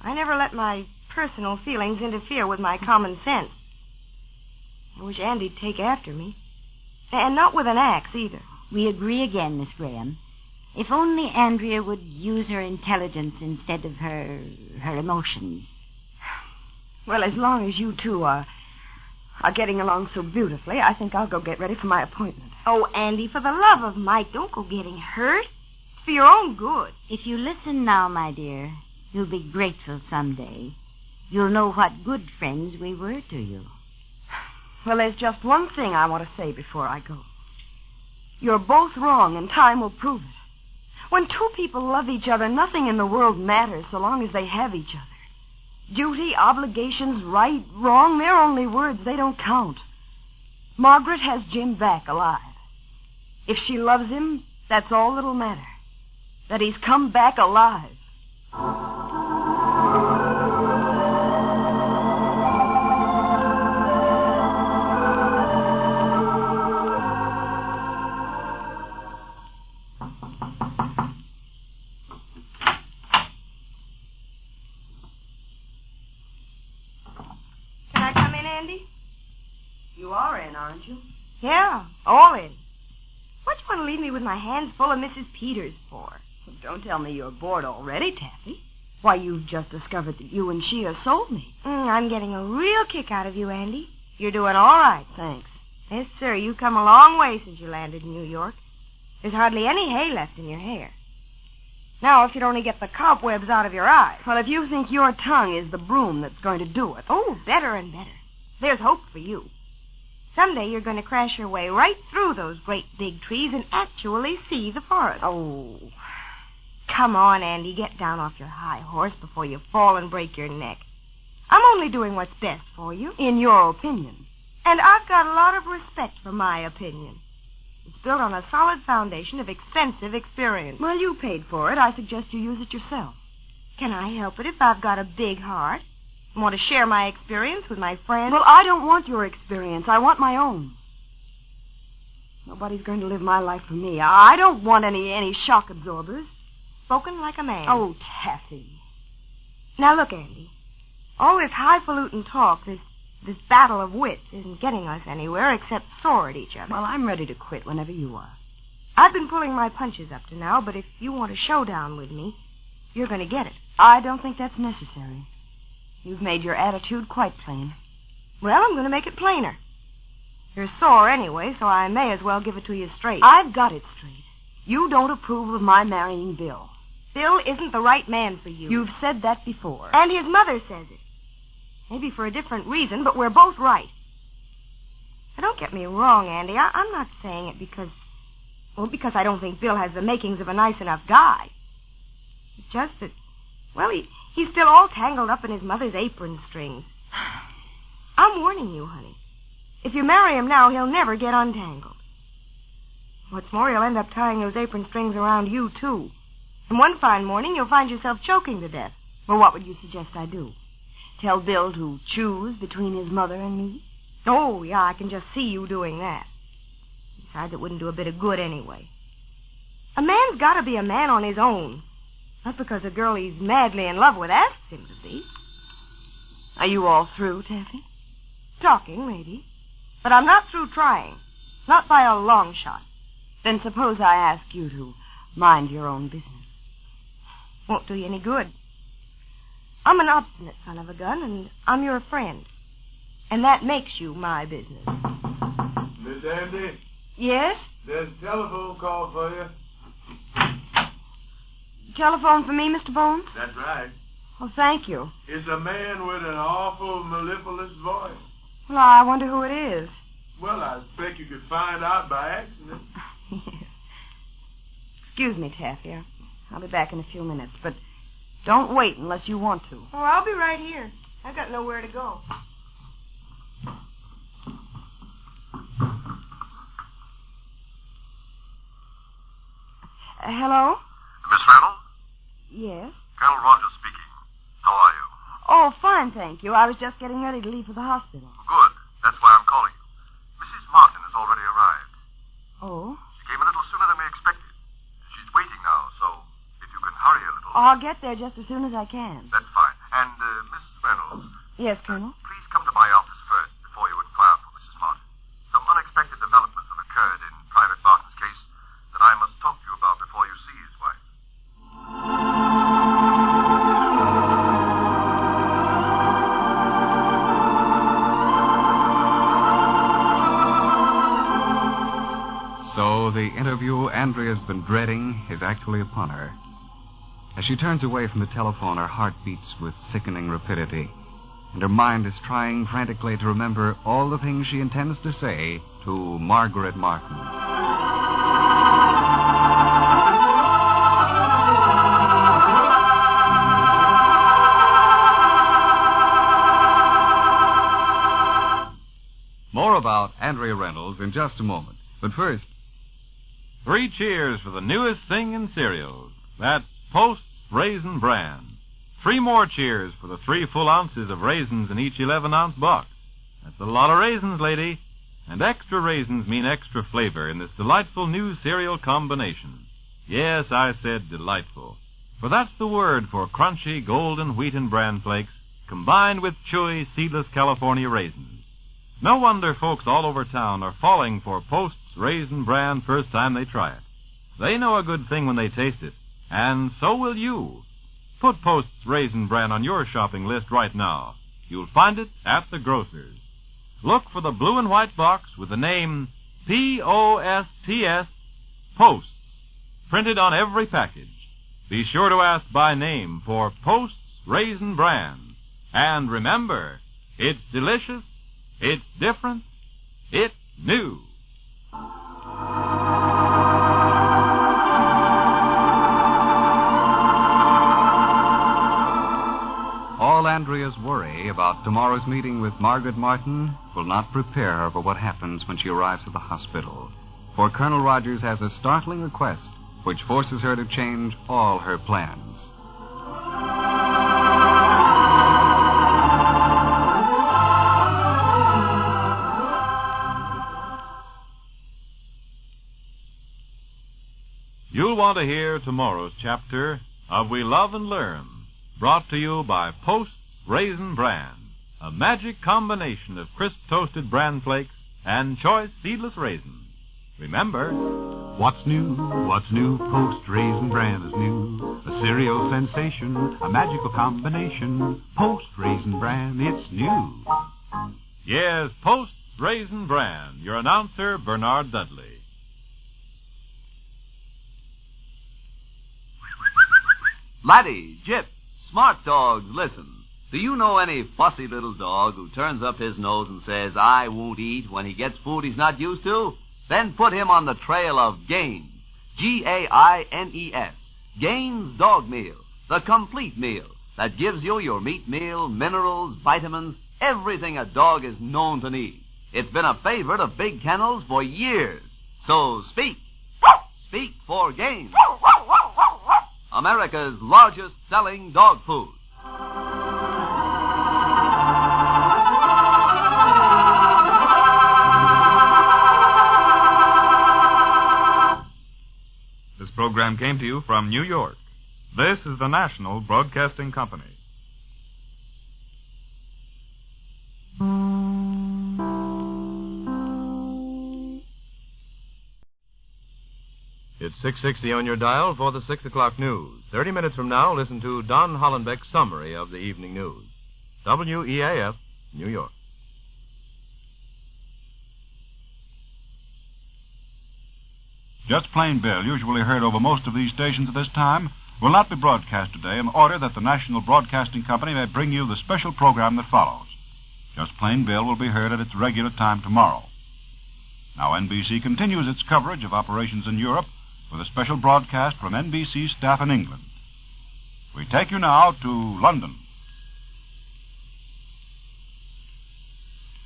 I never let my personal feelings interfere with my common sense. I wish Andy'd take after me. And not with an axe, either. We agree again, Miss Graham. If only Andrea would use her intelligence instead of her emotions. Well, as long as you two are getting along so beautifully, I think I'll go get ready for my appointment. Oh, Andy, for the love of Mike, don't go getting hurt. It's for your own good. If you listen now, my dear, you'll be grateful someday. You'll know what good friends we were to you. Well, there's just one thing I want to say before I go. You're both wrong, and time will prove it. When two people love each other, nothing in the world matters so long as they have each other. Duty, obligations, right, wrong, they're only words. They don't count. Margaret has Jim back alive. If she loves him, that's all that'll matter. That he's come back alive. You are in, aren't you? Yeah, all in. What do you want to leave me with my hands full of Mrs. Peters for? Well, don't tell me you're bored already, Taffy. Why, you've just discovered that you and she are soulmates. I'm getting a real kick out of you, Andy. You're doing all right. Thanks. Yes, sir, you've come a long way since you landed in New York. There's hardly any hay left in your hair. Now, if you'd only get the cobwebs out of your eyes. Well, if you think your tongue is the broom that's going to do it. Oh, better and better. There's hope for you. Someday you're going to crash your way right through those great big trees and actually see the forest. Oh. Come on, Andy. Get down off your high horse before you fall and break your neck. I'm only doing what's best for you. In your opinion. And I've got a lot of respect for my opinion. It's built on a solid foundation of extensive experience. Well, you paid for it. I suggest you use it yourself. Can I help it if I've got a big heart? Want to share my experience with my friends? Well, I don't want your experience. I want my own. Nobody's going to live my life for me. I don't want any shock absorbers. Spoken like a man. Oh, Taffy. Now, look, Andy. All this highfalutin talk, this battle of wits, isn't getting us anywhere except sore at each other. Well, I'm ready to quit whenever you are. I've been pulling my punches up to now, but if you want a showdown with me, you're going to get it. I don't think that's necessary. You've made your attitude quite plain. Well, I'm going to make it plainer. You're sore anyway, so I may as well give it to you straight. I've got it straight. You don't approve of my marrying Bill. Bill isn't the right man for you. You've said that before. And his mother says it. Maybe for a different reason, but we're both right. Now, don't get me wrong, Andy. I'm not saying it because I don't think Bill has the makings of a nice enough guy. It's just that, well, he's still all tangled up in his mother's apron strings. I'm warning you, honey. If you marry him now, he'll never get untangled. What's more, he'll end up tying those apron strings around you, too. And one fine morning, you'll find yourself choking to death. Well, what would you suggest I do? Tell Bill to choose between his mother and me? Oh, yeah, I can just see you doing that. Besides, it wouldn't do a bit of good anyway. A man's got to be a man on his own. Not because a girl he's madly in love with asks him to be. Are you all through, Taffy? Talking, maybe. But I'm not through trying. Not by a long shot. Then suppose I ask you to mind your own business. Won't do you any good. I'm an obstinate son of a gun, and I'm your friend. And that makes you my business. Miss Andy? Yes? There's a telephone call for you. Telephone for me, Mr. Bones? That's right. Oh, thank you. It's a man with an awful mellifluous voice. Well, I wonder who it is. Well, I expect you could find out by accident. Excuse me, Taffy. I'll be back in a few minutes, but don't wait unless you want to. Oh, I'll be right here. I've got nowhere to go. Hello? Miss Reynolds? Yes? Colonel Rogers speaking. How are you? Oh, fine, thank you. I was just getting ready to leave for the hospital. Good. That's why I'm calling you. Mrs. Martin has already arrived. Oh? She came a little sooner than we expected. She's waiting now, so if you can hurry a little. I'll get there just as soon as I can. That's fine. And, Mrs. Reynolds. Yes, Colonel? Please come to my office first before you inquire for Mrs. Martin. Some unexpected developments have occurred in Private Martin's case that I must talk to you about before you see his wife. So the interview Andrea's been dreading is actually upon her. As she turns away from the telephone, her heart beats with sickening rapidity, and her mind is trying frantically to remember all the things she intends to say to Margaret Martin. More about Andrea Reynolds in just a moment. But first, 3 cheers for the newest thing in cereals. That's Post's Raisin Bran. 3 more cheers for the 3 full ounces of raisins in each 11-ounce box. That's a lot of raisins, lady. And extra raisins mean extra flavor in this delightful new cereal combination. Yes, I said delightful. For that's the word for crunchy golden wheaten bran flakes combined with chewy seedless California raisins. No wonder folks all over town are falling for Post's Raisin Bran first time they try it. They know a good thing when they taste it, and so will you. Put Post's Raisin Bran on your shopping list right now. You'll find it at the grocer's. Look for the blue and white box with the name P-O-S-T-S, Posts, printed on every package. Be sure to ask by name for Post's Raisin Bran. And remember, it's delicious, it's different, it's new. All Andrea's worry about tomorrow's meeting with Margaret Martin will not prepare her for what happens when she arrives at the hospital. For Colonel Rogers has a startling request which forces her to change all her plans. You'll want to hear tomorrow's chapter of We Love and Learn, brought to you by Post's Raisin Bran, a magic combination of crisp toasted bran flakes and choice seedless raisins. Remember, what's new? What's new? Post Raisin Bran is new. A cereal sensation, a magical combination. Post Raisin Bran, it's new. Yes, Post's Raisin Bran. Your announcer, Bernard Dudley. Laddie, Jip, smart dogs, listen. Do you know any fussy little dog who turns up his nose and says, I won't eat when he gets food he's not used to? Then put him on the trail of Gaines. G-A-I-N-E-S. Gaines Dog Meal. The complete meal that gives you your meat meal, minerals, vitamins, everything a dog is known to need. It's been a favorite of big kennels for years. So speak. Speak for Gaines. America's largest selling dog food. This program came to you from New York. This is the National Broadcasting Company. It's 6:60 on your dial for the 6 o'clock news. 30 minutes from now, listen to Don Hollenbeck's summary of the evening news. WEAF, New York. Just Plain Bill, usually heard over most of these stations at this time, will not be broadcast today in order that the National Broadcasting Company may bring you the special program that follows. Just Plain Bill will be heard at its regular time tomorrow. Now NBC continues its coverage of operations in Europe with a special broadcast from NBC staff in England. We take you now to London.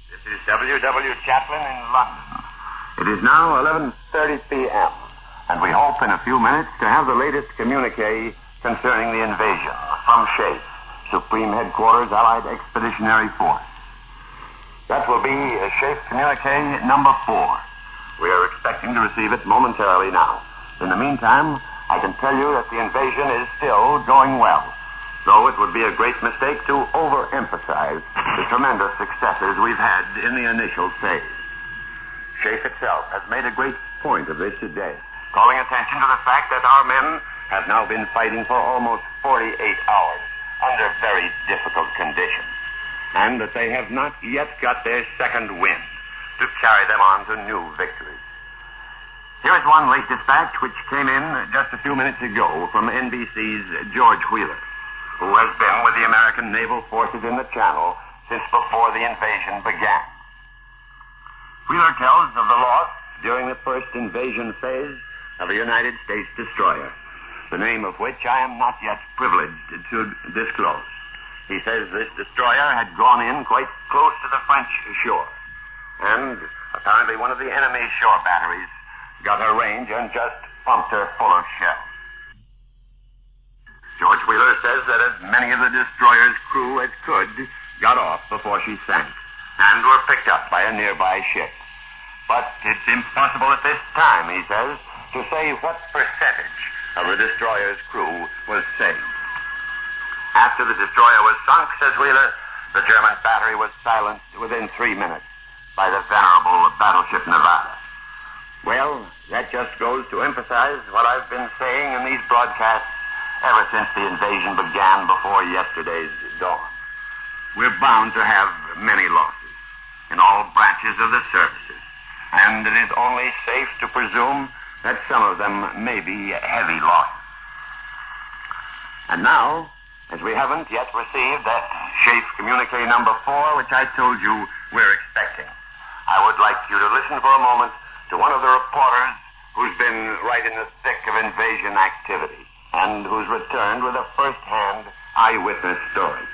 This is W.W. Chaplin in London. It is now 11:30 p.m., and we hope in a few minutes to have the latest communique concerning the invasion from SHAEF, Supreme Headquarters Allied Expeditionary Force. That will be SHAEF communique number 4. We are expecting to receive it momentarily now. In the meantime, I can tell you that the invasion is still going well, though it would be a great mistake to overemphasize the tremendous successes we've had in the initial phase. SHAEF itself has made a great point of this today, calling attention to the fact that our men have now been fighting for almost 48 hours under very difficult conditions, and that they have not yet got their second wind to carry them on to new victories. Here is one late dispatch which came in just a few minutes ago from NBC's George Wheeler, who has been with the American naval forces in the Channel since before the invasion began. Wheeler tells of the loss during the first invasion phase of a United States destroyer, the name of which I am not yet privileged to disclose. He says this destroyer had gone in quite close to the French shore, and apparently one of the enemy shore batteries got her range and just pumped her full of shells. George Wheeler says that as many of the destroyer's crew as could got off before she sank and were picked up by a nearby ship. But it's impossible at this time, he says, to say what percentage of the destroyer's crew was saved. After the destroyer was sunk, says Wheeler, the German battery was silenced within 3 minutes by the venerable battleship Nevada. Well, that just goes to emphasize what I've been saying in these broadcasts ever since the invasion began before yesterday's dawn. We're bound to have many losses in all branches of the services, and it is only safe to presume that some of them may be heavy losses. And now, as we haven't yet received that SHAEF communique number 4, which I told you we're expecting, I would like you to listen for a moment to one of the reporters who's been right in the thick of invasion activity and who's returned with a first-hand eyewitness story.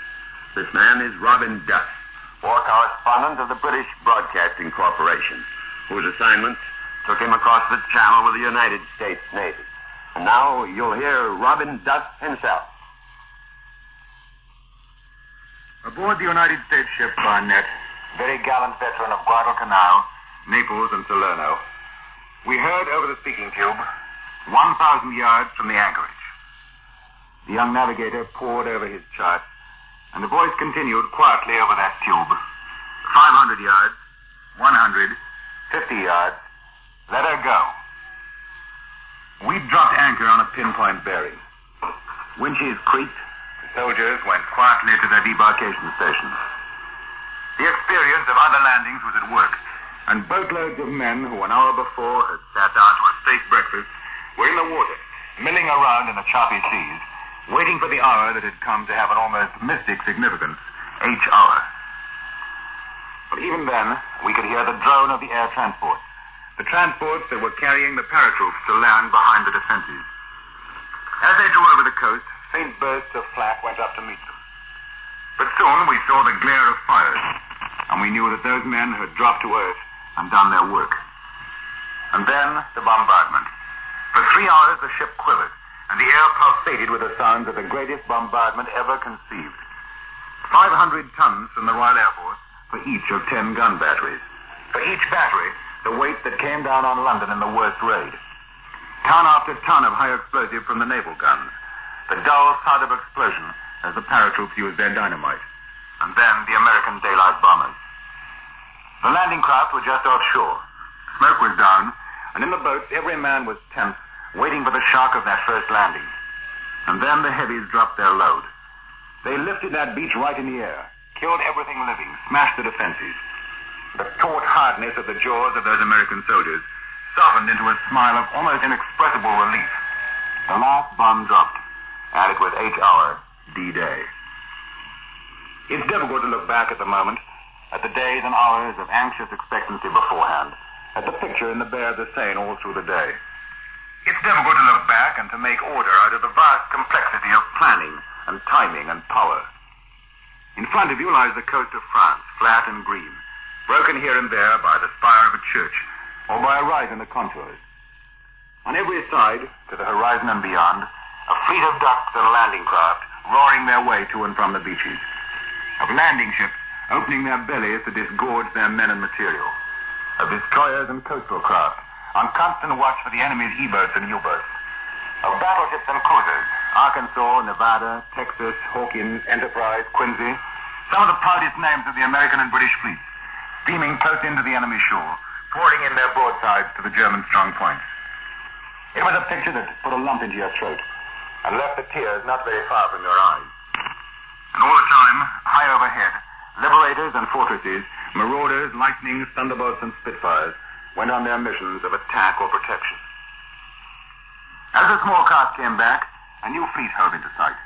This man is Robin Duff, war correspondent of the British Broadcasting Corporation, whose assignment took him across the Channel with the United States Navy. And now you'll hear Robin Duff himself. Aboard the United States ship Barnett, very gallant veteran of Guadalcanal, Naples, and Salerno, we heard over the speaking tube 1,000 yards from the anchorage. The young navigator pored over his chart, and the voice continued quietly over that tube. 500 yards, 100, 50 yards, let her go. We dropped anchor on a pinpoint bearing. Winches creaked, the soldiers went quietly to their debarkation stations. The experience of other landings was at work, and boatloads of men who an hour before had sat down to a steak breakfast were in the water, milling around in the choppy seas, waiting for the hour that had come to have an almost mystic significance, H hour. But even then, we could hear the drone of the air transports, the transports that were carrying the paratroops to land behind the defenses. As they drew over the coast, faint bursts of flak went up to meet them. But soon we saw the glare of fires, and we knew that those men had dropped to earth and done their work. And then the bombardment. For 3 hours the ship quivered, and the air pulsated with the sounds of the greatest bombardment ever conceived. 500 tons from the Royal Air Force for each of 10 gun batteries. For each battery, the weight that came down on London in the worst raid. Ton after ton of high explosive from the naval guns. The dull thud of explosion as the paratroops used their dynamite. And then the American daylight bombers. The landing craft were just offshore. Smoke was down, and in the boats every man was tense, waiting for the shock of that first landing. And then the heavies dropped their load. They lifted that beach right in the air, killed everything living, smashed the defenses. The taut hardness of the jaws of those American soldiers softened into a smile of almost inexpressible relief. The last bomb dropped, added with H-hour, D-Day. It's difficult to look back at the moment, at the days and hours of anxious expectancy beforehand, at the picture in the Bay of Seine all through the day. It's difficult to look back and to make order out of the vast complexity of planning and timing and power. In front of you lies the coast of France, flat and green, broken here and there by the spire of a church or by a rise in the contours. On every side, to the horizon and beyond, a fleet of ducks and landing craft roaring their way to and from the beaches, of landing ships opening their bellies to disgorge their men and material, of destroyers and coastal craft on constant watch for the enemy's E-boats and U-boats, of battleships and cruisers, Arkansas, Nevada, Texas, Hawkins, Enterprise, Quincy, some of the proudest names of the American and British fleets, steaming close into the enemy shore, pouring in their broadsides to the German strong points. It was a picture that put a lump into your throat and left the tears not very far from your eyes. And all the time, high overhead, liberators and fortresses, marauders, lightnings, thunderbolts, and spitfires went on their missions of attack or protection. As the small craft came back, a new fleet hove into sight.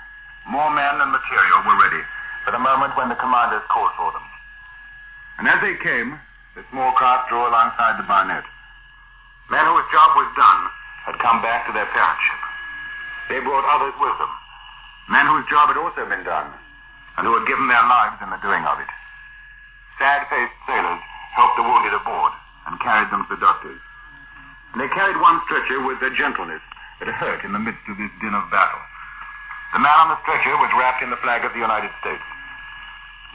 More men and material were ready for the moment when the commanders called for them. And as they came, the small craft drew alongside the Barnett. Men whose job was done had come back to their parent ship. They brought others with them, men whose job had also been done, and who had given their lives in the doing of it. Sad-faced sailors helped the wounded aboard and carried them to the doctors. And they carried one stretcher with a gentleness that hurt in the midst of this din of battle. The man on the stretcher was wrapped in the flag of the United States.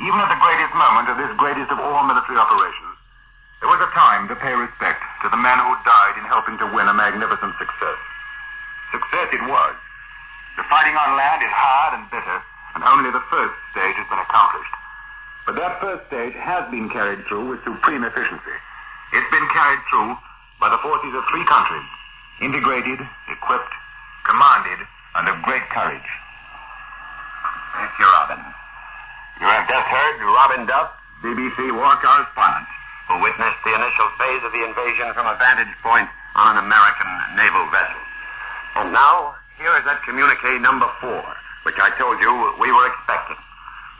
Even at the greatest moment of this greatest of all military operations, there was a time to pay respect to the men who died in helping to win a magnificent success. Success it was. The fighting on land is hard and bitter, and only the first stage has been accomplished. But that first stage has been carried through with supreme efficiency. It's been carried through by the forces of three countries, integrated, equipped, commanded, and of great courage. Thank you, Robin. You have just heard Robin Duff, BBC war correspondent, who witnessed the initial phase of the invasion from a vantage point on an American naval vessel. And now, here is that communique number 4, which I told you we were expecting.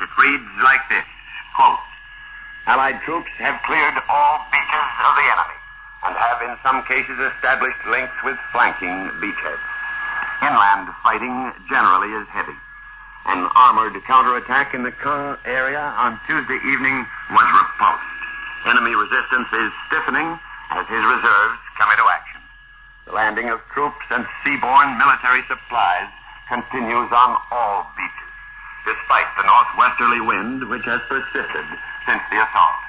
It reads like this, quote, Allied troops have cleared all beaches of the enemy and have in some cases established links with flanking beachheads. Inland fighting generally is heavy. An armored counterattack in the Caen area on Tuesday evening was repulsed. Enemy resistance is stiffening as his reserves come into action. The landing of troops and seaborne military supplies continues on all beaches, despite the northwesterly wind which has persisted since the assault.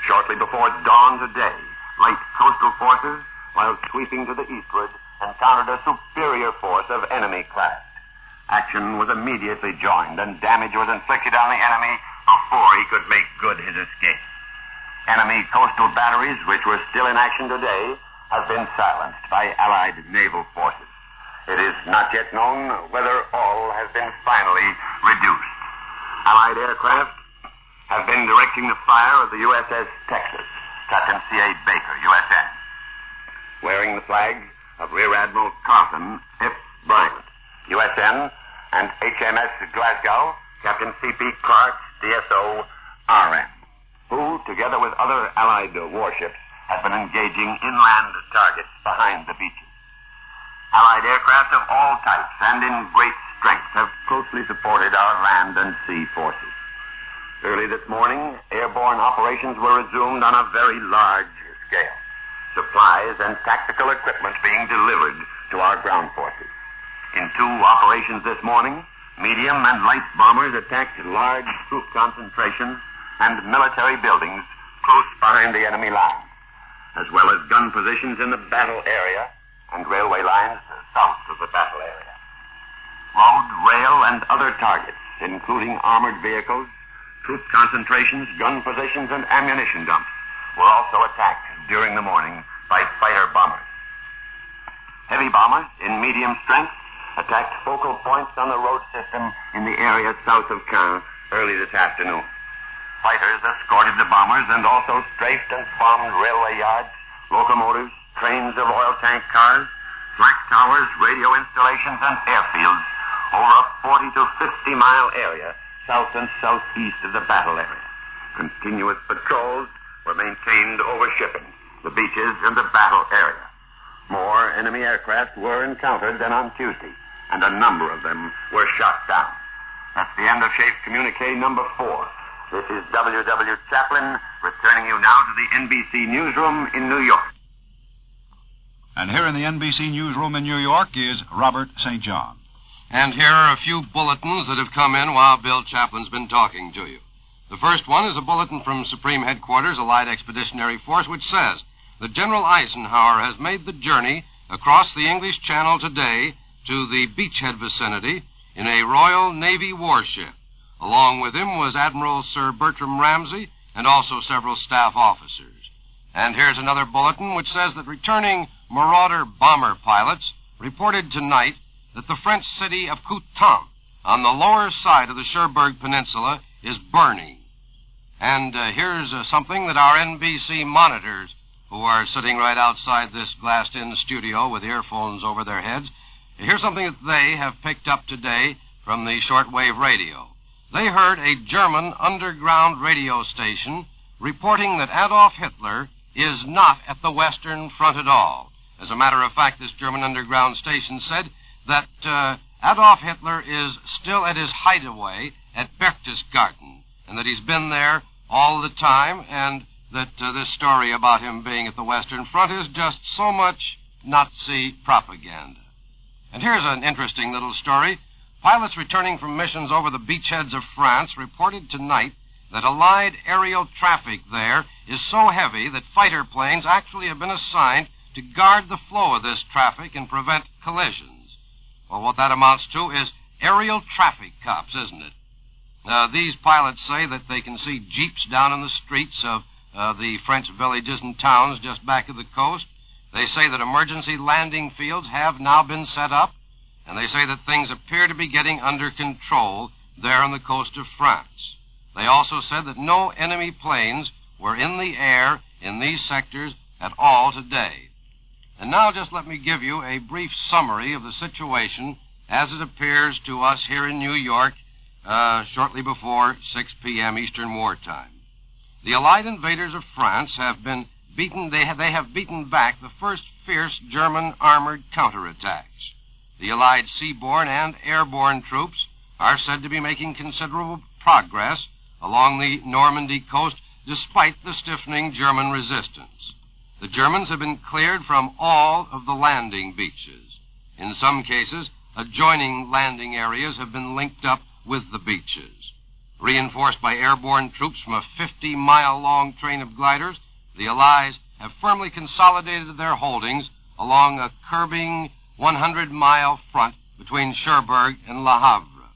Shortly before dawn today, light coastal forces, while sweeping to the eastward, encountered a superior force of enemy craft. Action was immediately joined, and damage was inflicted on the enemy before he could make good his escape. Enemy coastal batteries, which were still in action today, have been silenced by Allied naval forces. It is not yet known whether all has been finally reduced. Allied aircraft have been directing the fire of the USS Texas, Captain C.A. Baker, USN, wearing the flag of Rear Admiral Carson F. Bryant, USN, and HMS Glasgow, Captain C.P. Clark, DSO, RM, who, together with other Allied warships, have been engaging inland targets behind the beaches. Allied aircraft of all types and in great strength have closely supported our land and sea forces. Early this morning, airborne operations were resumed on a very large scale. Supplies and tactical equipment being delivered to our ground forces. In 2 operations this morning, medium and light bombers attacked large troop concentrations and military buildings close behind the enemy lines, as well as gun positions in the battle area and railway lines south of the battle area. Road, rail, and other targets, including armored vehicles, troop concentrations, gun positions, and ammunition dumps, were also attacked during the morning by fighter bombers. Heavy bombers in medium strength attacked focal points on the road system in the area south of Caen early this afternoon. Fighters escorted the bombers and also strafed and bombed railway yards, locomotives, trains of oil tank cars, flak towers, radio installations, and airfields, over a 40 to 50 mile area south and southeast of the battle area. Continuous patrols were maintained over shipping, the beaches, and the battle area. More enemy aircraft were encountered than on Tuesday, and a number of them were shot down. That's the end of Shafe's communique number 4. This is W.W. Chaplin, returning you now to the NBC newsroom in New York. And here in the NBC newsroom in New York is Robert St. John. And here are a few bulletins that have come in while Bill Chaplin's been talking to you. The first one is a bulletin from Supreme Headquarters, Allied Expeditionary Force, which says that General Eisenhower has made the journey across the English Channel today to the beachhead vicinity in a Royal Navy warship. Along with him was Admiral Sir Bertram Ramsay and also several staff officers. And here's another bulletin which says that returning Marauder bomber pilots reported tonight that the French city of Coutances on the lower side of the Cherbourg Peninsula is burning. And here's something that our NBC monitors, who are sitting right outside this glassed-in studio with earphones over their heads, here's something that they have picked up today from the shortwave radio. They heard a German underground radio station reporting that Adolf Hitler is not at the Western Front at all. As a matter of fact, this German underground station said that Adolf Hitler is still at his hideaway at Berchtesgaden, and that he's been there all the time, and that this story about him being at the Western Front is just so much Nazi propaganda. And here's an interesting little story. Pilots returning from missions over the beachheads of France reported tonight that Allied aerial traffic there is so heavy that fighter planes actually have been assigned to guard the flow of this traffic and prevent collisions. Well, what that amounts to is aerial traffic cops, isn't it? These pilots say that they can see jeeps down in the streets of the French villages and towns just back of the coast. They say that emergency landing fields have now been set up, and they say that things appear to be getting under control there on the coast of France. They also said that no enemy planes were in the air in these sectors at all today. And now just let me give you a brief summary of the situation as it appears to us here in New York shortly before 6 p.m. Eastern Wartime. The Allied invaders of France have been beaten. They have beaten back the first fierce German armored counterattacks. The Allied seaborne and airborne troops are said to be making considerable progress along the Normandy coast despite the stiffening German resistance. The Germans have been cleared from all of the landing beaches. In some cases, adjoining landing areas have been linked up with the beaches. Reinforced by airborne troops from a 50-mile-long train of gliders, the Allies have firmly consolidated their holdings along a curving 100-mile front between Cherbourg and Le Havre.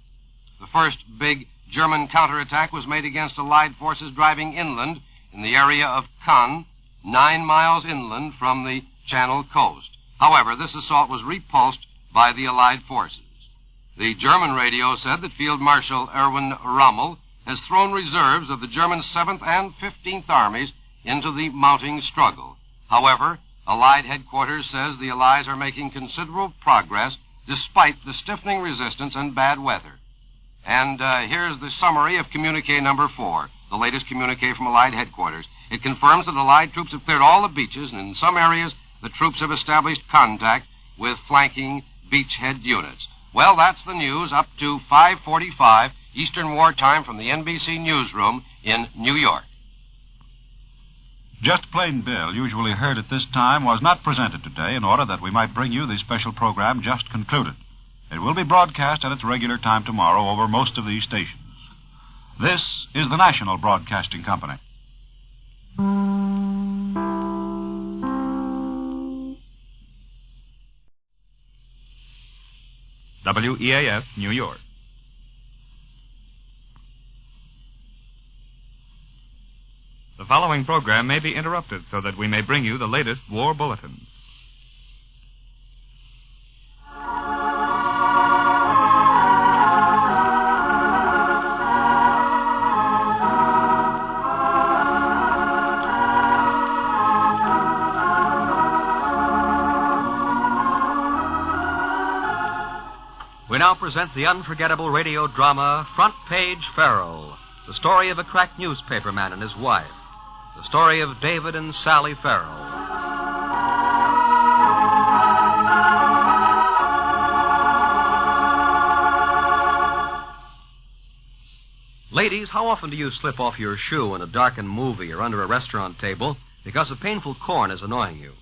The first big German counterattack was made against Allied forces driving inland in the area of Cannes, 9 miles inland from the Channel coast. However, this assault was repulsed by the Allied forces. The German radio said that Field Marshal Erwin Rommel has thrown reserves of the German 7th and 15th Armies into the mounting struggle. However, Allied headquarters says the Allies are making considerable progress despite the stiffening resistance and bad weather. And here's the summary of communique number 4, the latest communique from Allied headquarters. It confirms that Allied troops have cleared all the beaches, and in some areas the troops have established contact with flanking beachhead units. Well, that's the news up to 5:45 Eastern Wartime from the NBC newsroom in New York. Just Plain Bill, usually heard at this time, was not presented today in order that we might bring you the special program just concluded. It will be broadcast at its regular time tomorrow over most of these stations. This is the National Broadcasting Company. WEAF, New York. The following program may be interrupted so that we may bring you the latest war bulletins. We now present the unforgettable radio drama Front Page Farrell, the story of a crack newspaperman and his wife. The story of David and Sally Farrell. Ladies, how often do you slip off your shoe in a darkened movie or under a restaurant table because a painful corn is annoying you?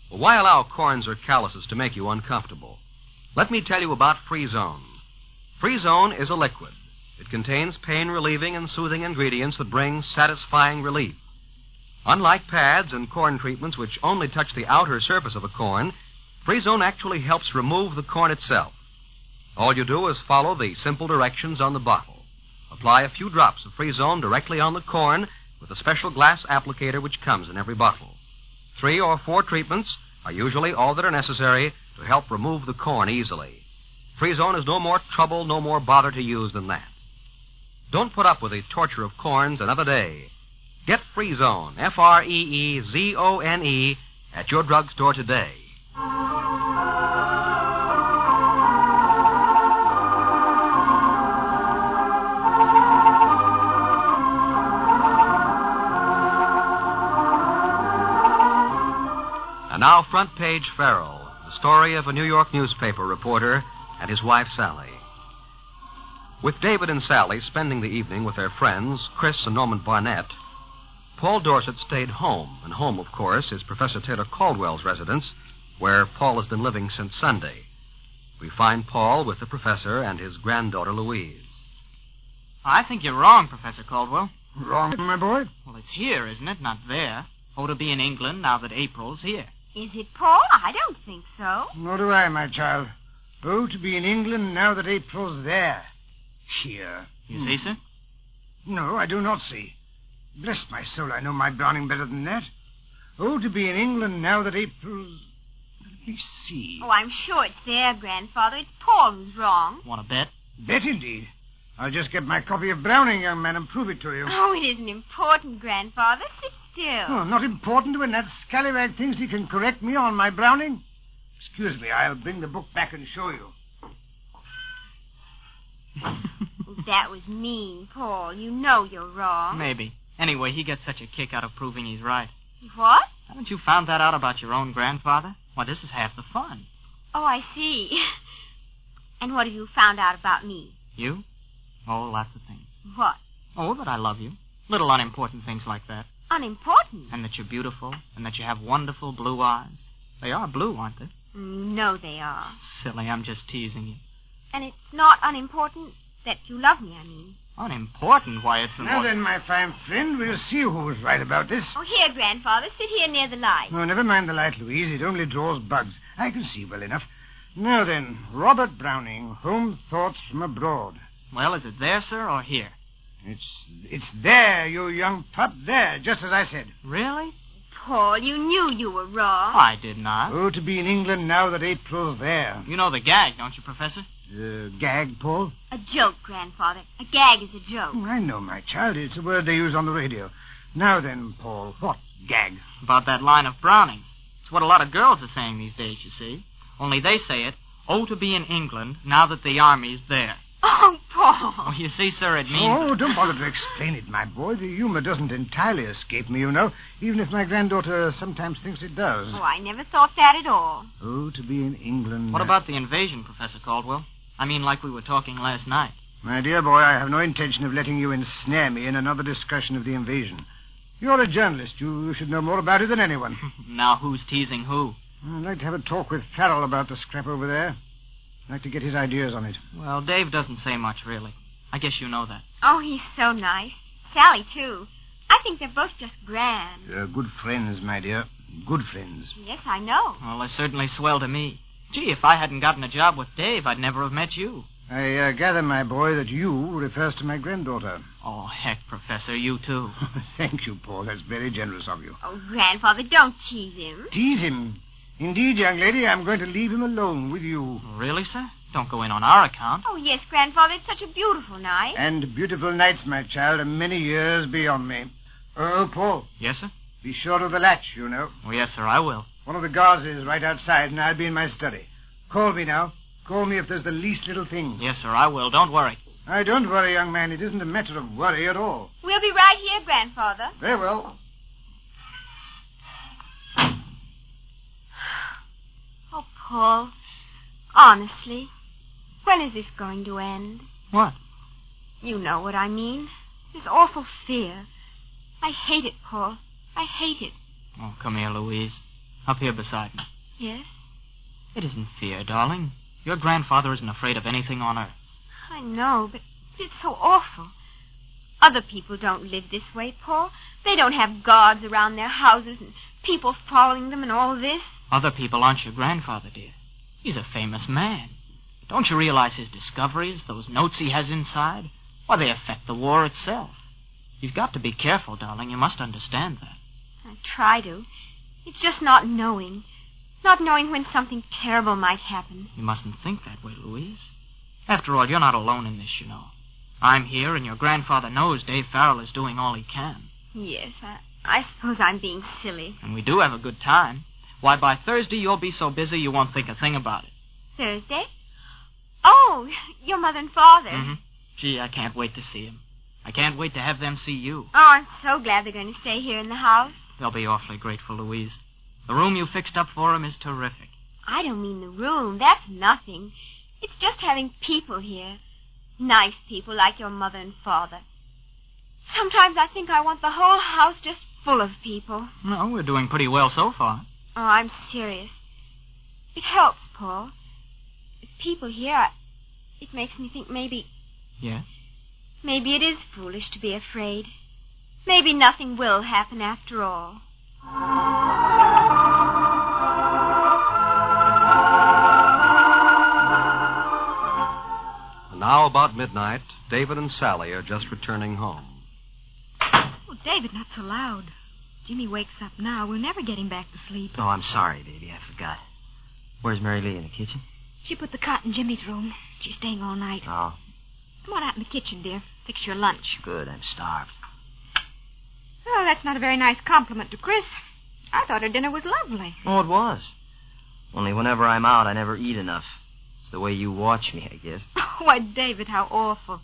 Well, why allow corns or calluses to make you uncomfortable? Let me tell you about Free-Zone. Free-Zone is a liquid. It contains pain-relieving and soothing ingredients that bring satisfying relief. Unlike pads and corn treatments which only touch the outer surface of a corn, Free-Zone actually helps remove the corn itself. All you do is follow the simple directions on the bottle. Apply a few drops of Free-Zone directly on the corn with a special glass applicator which comes in every bottle. 3 or 4 treatments are usually all that are necessary to help remove the corn easily. Free-Zone is no more trouble, no more bother to use than that. Don't put up with the torture of corns another day. Get Free-Zone, Freezone, at your drugstore today. And now, Front Page Farrell, the story of a New York newspaper reporter and his wife, Sally. With David and Sally spending the evening with their friends, Chris and Norman Barnett, Paul Dorset stayed home. And home, of course, is Professor Taylor Caldwell's residence, where Paul has been living since Sunday. We find Paul with the professor and his granddaughter, Louise. I think you're wrong, Professor Caldwell. Wrong, my boy? Well, it's here, isn't it? Not there. Oh, to be in England now that April's here. Is it, Paul? I don't think so. Nor do I, my child. Oh, to be in England now that April's there. Here. You see, sir? No, I do not see. Bless my soul, I know my Browning better than that. Oh, to be in England now that April's... Let me see. Oh, I'm sure it's there, Grandfather. It's Paul who's wrong. Want to bet? Bet, indeed. I'll just get my copy of Browning, young man, and prove it to you. Oh, it isn't important, Grandfather. Sit still. Oh, not important when that scallywag thinks he can correct me on my Browning? Excuse me, I'll bring the book back and show you. That was mean, Paul. You know you're wrong. Maybe. Anyway, he gets such a kick out of proving he's right. What? Haven't you found that out about your own grandfather? Why, this is half the fun. Oh, I see. And what have you found out about me? You? Oh, lots of things. What? Oh, that I love you. Little unimportant things like that. Unimportant? And that you're beautiful, and that you have wonderful blue eyes. They are blue, aren't they? No, they are. Silly, I'm just teasing you. And it's not unimportant that you love me, I mean. Unimportant? Why, it's... Now then, my fine friend, we'll see who's right about this. Oh, here, Grandfather. Sit here near the light. No, never mind the light, Louise. It only draws bugs. I can see well enough. Now then, Robert Browning, Home Thoughts from Abroad. Well, is it there, sir, or here? It's there, you young pup, there, just as I said. Really? Paul, you knew you were wrong. I did not. Oh, to be in England now that April's there. You know the gag, don't you, Professor? Gag, Paul? A joke, Grandfather. A gag is a joke. I know, my child. It's a word they use on the radio. Now then, Paul, what gag? About that line of Browning's. It's what a lot of girls are saying these days, you see. Only they say it, oh, to be in England now that the army's there. Oh, Paul. Well, you see, sir, it means... Oh, don't bother to explain it, my boy. The humor doesn't entirely escape me, you know, even if my granddaughter sometimes thinks it does. Oh, I never thought that at all. Oh, to be in England... What about the invasion, Professor Caldwell? I mean, like we were talking last night. My dear boy, I have no intention of letting you ensnare me in another discussion of the invasion. You're a journalist. You should know more about it than anyone. Now who's teasing who? I'd like to have a talk with Farrell about the scrap over there. I'd like to get his ideas on it. Well, Dave doesn't say much, really. I guess you know that. Oh, he's so nice. Sally, too. I think they're both just grand. They're good friends, my dear. Good friends. Yes, I know. Well, they're certainly swell to me. Gee, if I hadn't gotten a job with Dave, I'd never have met you. I gather, my boy, that you refers to my granddaughter. Oh, heck, Professor, you too. Thank you, Paul. That's very generous of you. Oh, Grandfather, don't tease him. Tease him? Indeed, young lady, I'm going to leave him alone with you. Really, sir? Don't go in on our account. Oh, yes, Grandfather. It's such a beautiful night. And beautiful nights, my child, are many years beyond me. Oh, Paul. Yes, sir? Be sure of the latch, you know. Oh, yes, sir, I will. One of the guards is right outside, and I'll be in my study. Call me now. Call me if there's the least little thing. Yes, sir, I will. Don't worry. Don't worry, young man. It isn't a matter of worry at all. We'll be right here, Grandfather. Very well. Oh, Paul, honestly, when is this going to end? What? You know what I mean. This awful fear. I hate it, Paul. I hate it. Oh, come here, Louise. Up here beside me. Yes? It isn't fear, darling. Your grandfather isn't afraid of anything on earth. I know, but it's so awful. Other people don't live this way, Paul. They don't have guards around their houses and people following them and all this. Other people aren't your grandfather, dear. He's a famous man. Don't you realize his discoveries, those notes he has inside? Why, they affect the war itself. He's got to be careful, darling. You must understand that. I try to. It's just not knowing. Not knowing when something terrible might happen. You mustn't think that way, Louise. After all, you're not alone in this, you know. I'm here, and your grandfather knows Dave Farrell is doing all he can. Yes, I suppose I'm being silly. And we do have a good time. Why, by Thursday, you'll be so busy you won't think a thing about it. Thursday? Oh, your mother and father. Mm-hmm. Gee, I can't wait to see him. I can't wait to have them see you. Oh, I'm so glad they're going to stay here in the house. They'll be awfully grateful, Louise. The room you fixed up for them is terrific. I don't mean the room. That's nothing. It's just having people here. Nice people like your mother and father. Sometimes I think I want the whole house just full of people. No, we're doing pretty well so far. Oh, I'm serious. It helps, Paul. With people here, it makes me think maybe... Yes? Maybe it is foolish to be afraid. Maybe nothing will happen after all. Now, about midnight, David and Sally are just returning home. Oh, David, not so loud. Jimmy wakes up now. We'll never get him back to sleep. Oh, I'm sorry, baby. I forgot. Where's Mary Lee, in the kitchen? She put the cot in Jimmy's room. She's staying all night. Oh, Come on out in the kitchen, dear. Fix your lunch. good. I'm starved. Oh, that's not a very nice compliment to Chris. I thought her dinner was lovely. Oh, it was. Only whenever I'm out, I never eat enough. It's the way you watch me, I guess. Oh, why, David, how awful.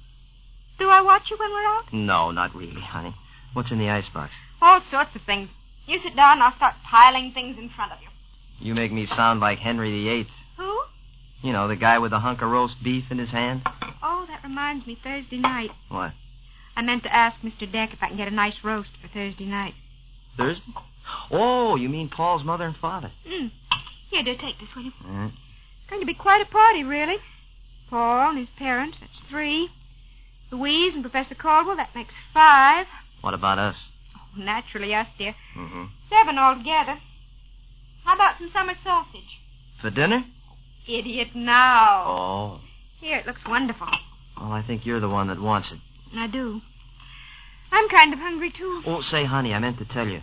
Do I watch you when we're out? No, not really, honey. What's in the icebox? All sorts of things. You sit down and I'll start piling things in front of you. You make me sound like Henry VIII. Who? You know, the guy with the hunk of roast beef in his hand. Oh, that reminds me, Thursday night. What? I meant to ask Mr. Deck if I can get a nice roast for Thursday night. Thursday? Oh, you mean Paul's mother and father. Here, dear, take this, will you? All right. It's going to be quite a party, really. Paul and his parents, that's 3. Louise and Professor Caldwell, that makes 5. What about us? Oh, naturally us, dear. Mm-hmm. 7 altogether. How about some summer sausage? For dinner? Idiot, now. Oh. Here, it looks wonderful. Well, I think you're the one that wants it. I do. I'm kind of hungry, too. Oh, say, honey, I meant to tell you.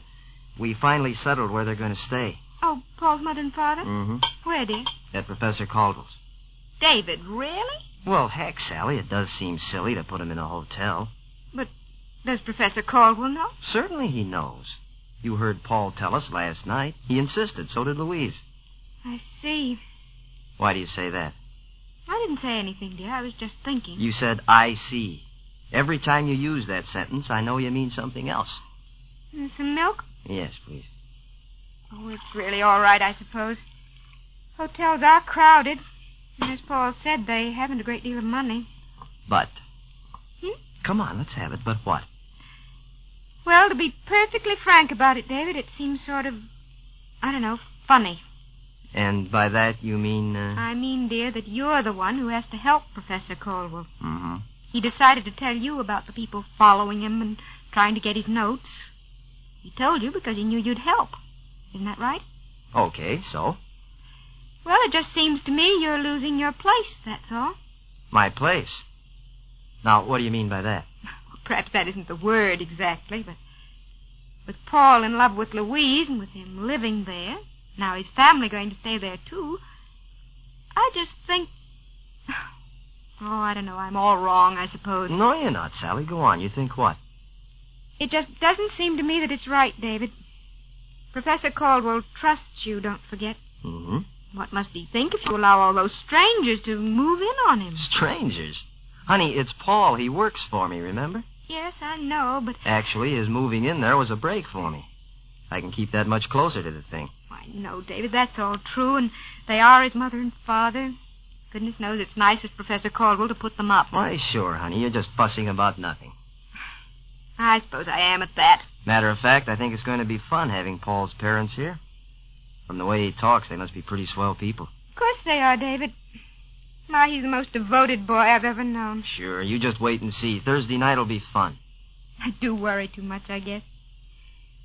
We finally settled where they're going to stay. Oh, Paul's mother and father? Mm-hmm. Where, dear? At Professor Caldwell's. David, really? Well, heck, Sally, it does seem silly to put him in a hotel. But does Professor Caldwell know? Certainly he knows. You heard Paul tell us last night. He insisted. So did Louise. I see. Why do you say that? I didn't say anything, dear. I was just thinking. You said, I see. Every time you use that sentence, I know you mean something else. Some milk? Yes, please. Oh, it's really all right, I suppose. Hotels are crowded. And as Paul said, they haven't a great deal of money. But? Come on, let's have it. But what? Well, to be perfectly frank about it, David, it seems sort of, I don't know, funny. And by that you mean... I mean, dear, that you're the one who has to help Professor Caldwell. Mm-hmm. He decided to tell you about the people following him and trying to get his notes. He told you because he knew you'd help. Isn't that right? Okay, so? Well, it just seems to me you're losing your place, that's all. My place? Now, what do you mean by that? Perhaps that isn't the word exactly, but with Paul in love with Louise and with him living there, now his family going to stay there, too, I just think... Oh, I don't know. I'm all wrong, I suppose. No, you're not, Sally. Go on. You think what? It just doesn't seem to me that it's right, David. Professor Caldwell trusts you, don't forget. Mm-hmm. What must he think if you allow all those strangers to move in on him? Strangers? Honey, it's Paul. He works for me, remember? Yes, I know, but... Actually, his moving in there was a break for me. I can keep that much closer to the thing. I know, David, that's all true, and they are his mother and father. Goodness knows it's nice of Professor Caldwell to put them up. Why, sure, honey. You're just fussing about nothing. I suppose I am at that. Matter of fact, I think it's going to be fun having Paul's parents here. From the way he talks, they must be pretty swell people. Of course they are, David. Why, he's the most devoted boy I've ever known. Sure, you just wait and see. Thursday night will be fun. I do worry too much, I guess.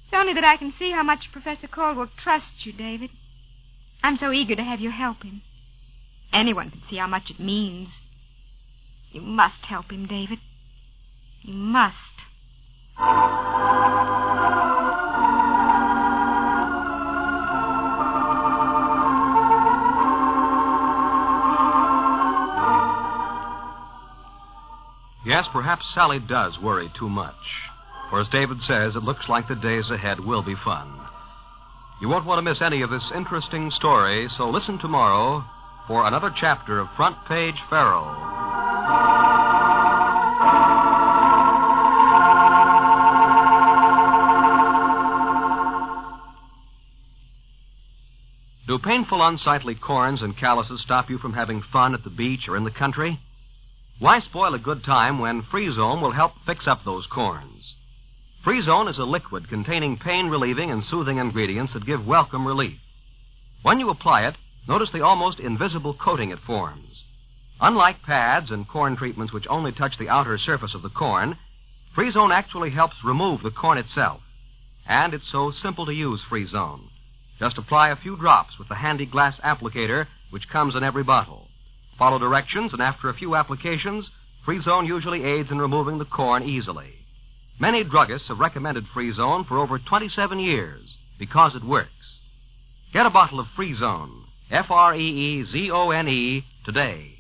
It's only that I can see how much Professor Caldwell trusts you, David. I'm so eager to have you help him. Anyone can see how much it means. You must help him, David. You must. Yes, perhaps Sally does worry too much. For as David says, it looks like the days ahead will be fun. You won't want to miss any of this interesting story, so listen tomorrow for another chapter of Front Page Farrell. Do painful, unsightly corns and calluses stop you from having fun at the beach or in the country? Why spoil a good time when Free-Zone will help fix up those corns? Free-Zone is a liquid containing pain-relieving and soothing ingredients that give welcome relief. When you apply it, notice the almost invisible coating it forms. Unlike pads and corn treatments which only touch the outer surface of the corn, Free-Zone actually helps remove the corn itself. And it's so simple to use Free-Zone. Just apply a few drops with the handy glass applicator which comes in every bottle. Follow directions, and after a few applications, Free-Zone usually aids in removing the corn easily. Many druggists have recommended Free-Zone for over 27 years because it works. Get a bottle of Free-Zone, Freezone, today.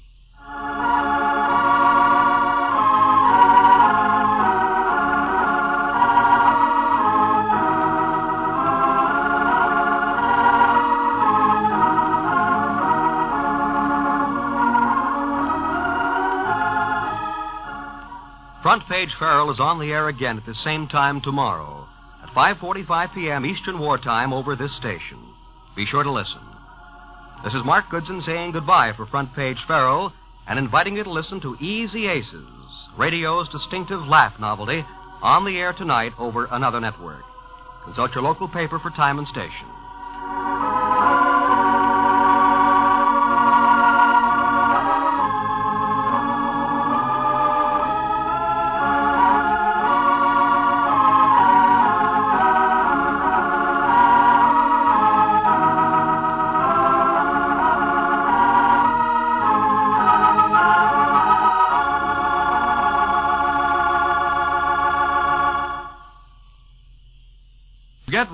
Front Page Farrell is on the air again at the same time tomorrow at 5:45 p.m. Eastern Wartime over this station. Be sure to listen. This is Mark Goodson saying goodbye for Front Page Farrell and inviting you to listen to Easy Aces, radio's distinctive laugh novelty, on the air tonight over another network. Consult your local paper for time and station.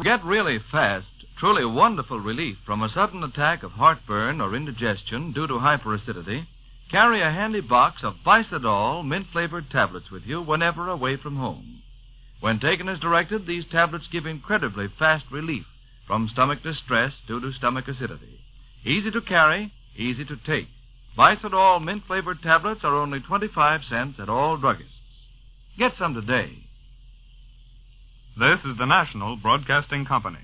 Get really fast, truly wonderful relief from a sudden attack of heartburn or indigestion due to hyperacidity. Carry a handy box of Bicidol mint-flavored tablets with you whenever away from home. When taken as directed, these tablets give incredibly fast relief from stomach distress due to stomach acidity. Easy to carry, easy to take. Bicidol mint-flavored tablets are only 25 cents at all druggists. Get some today. This is the National Broadcasting Company.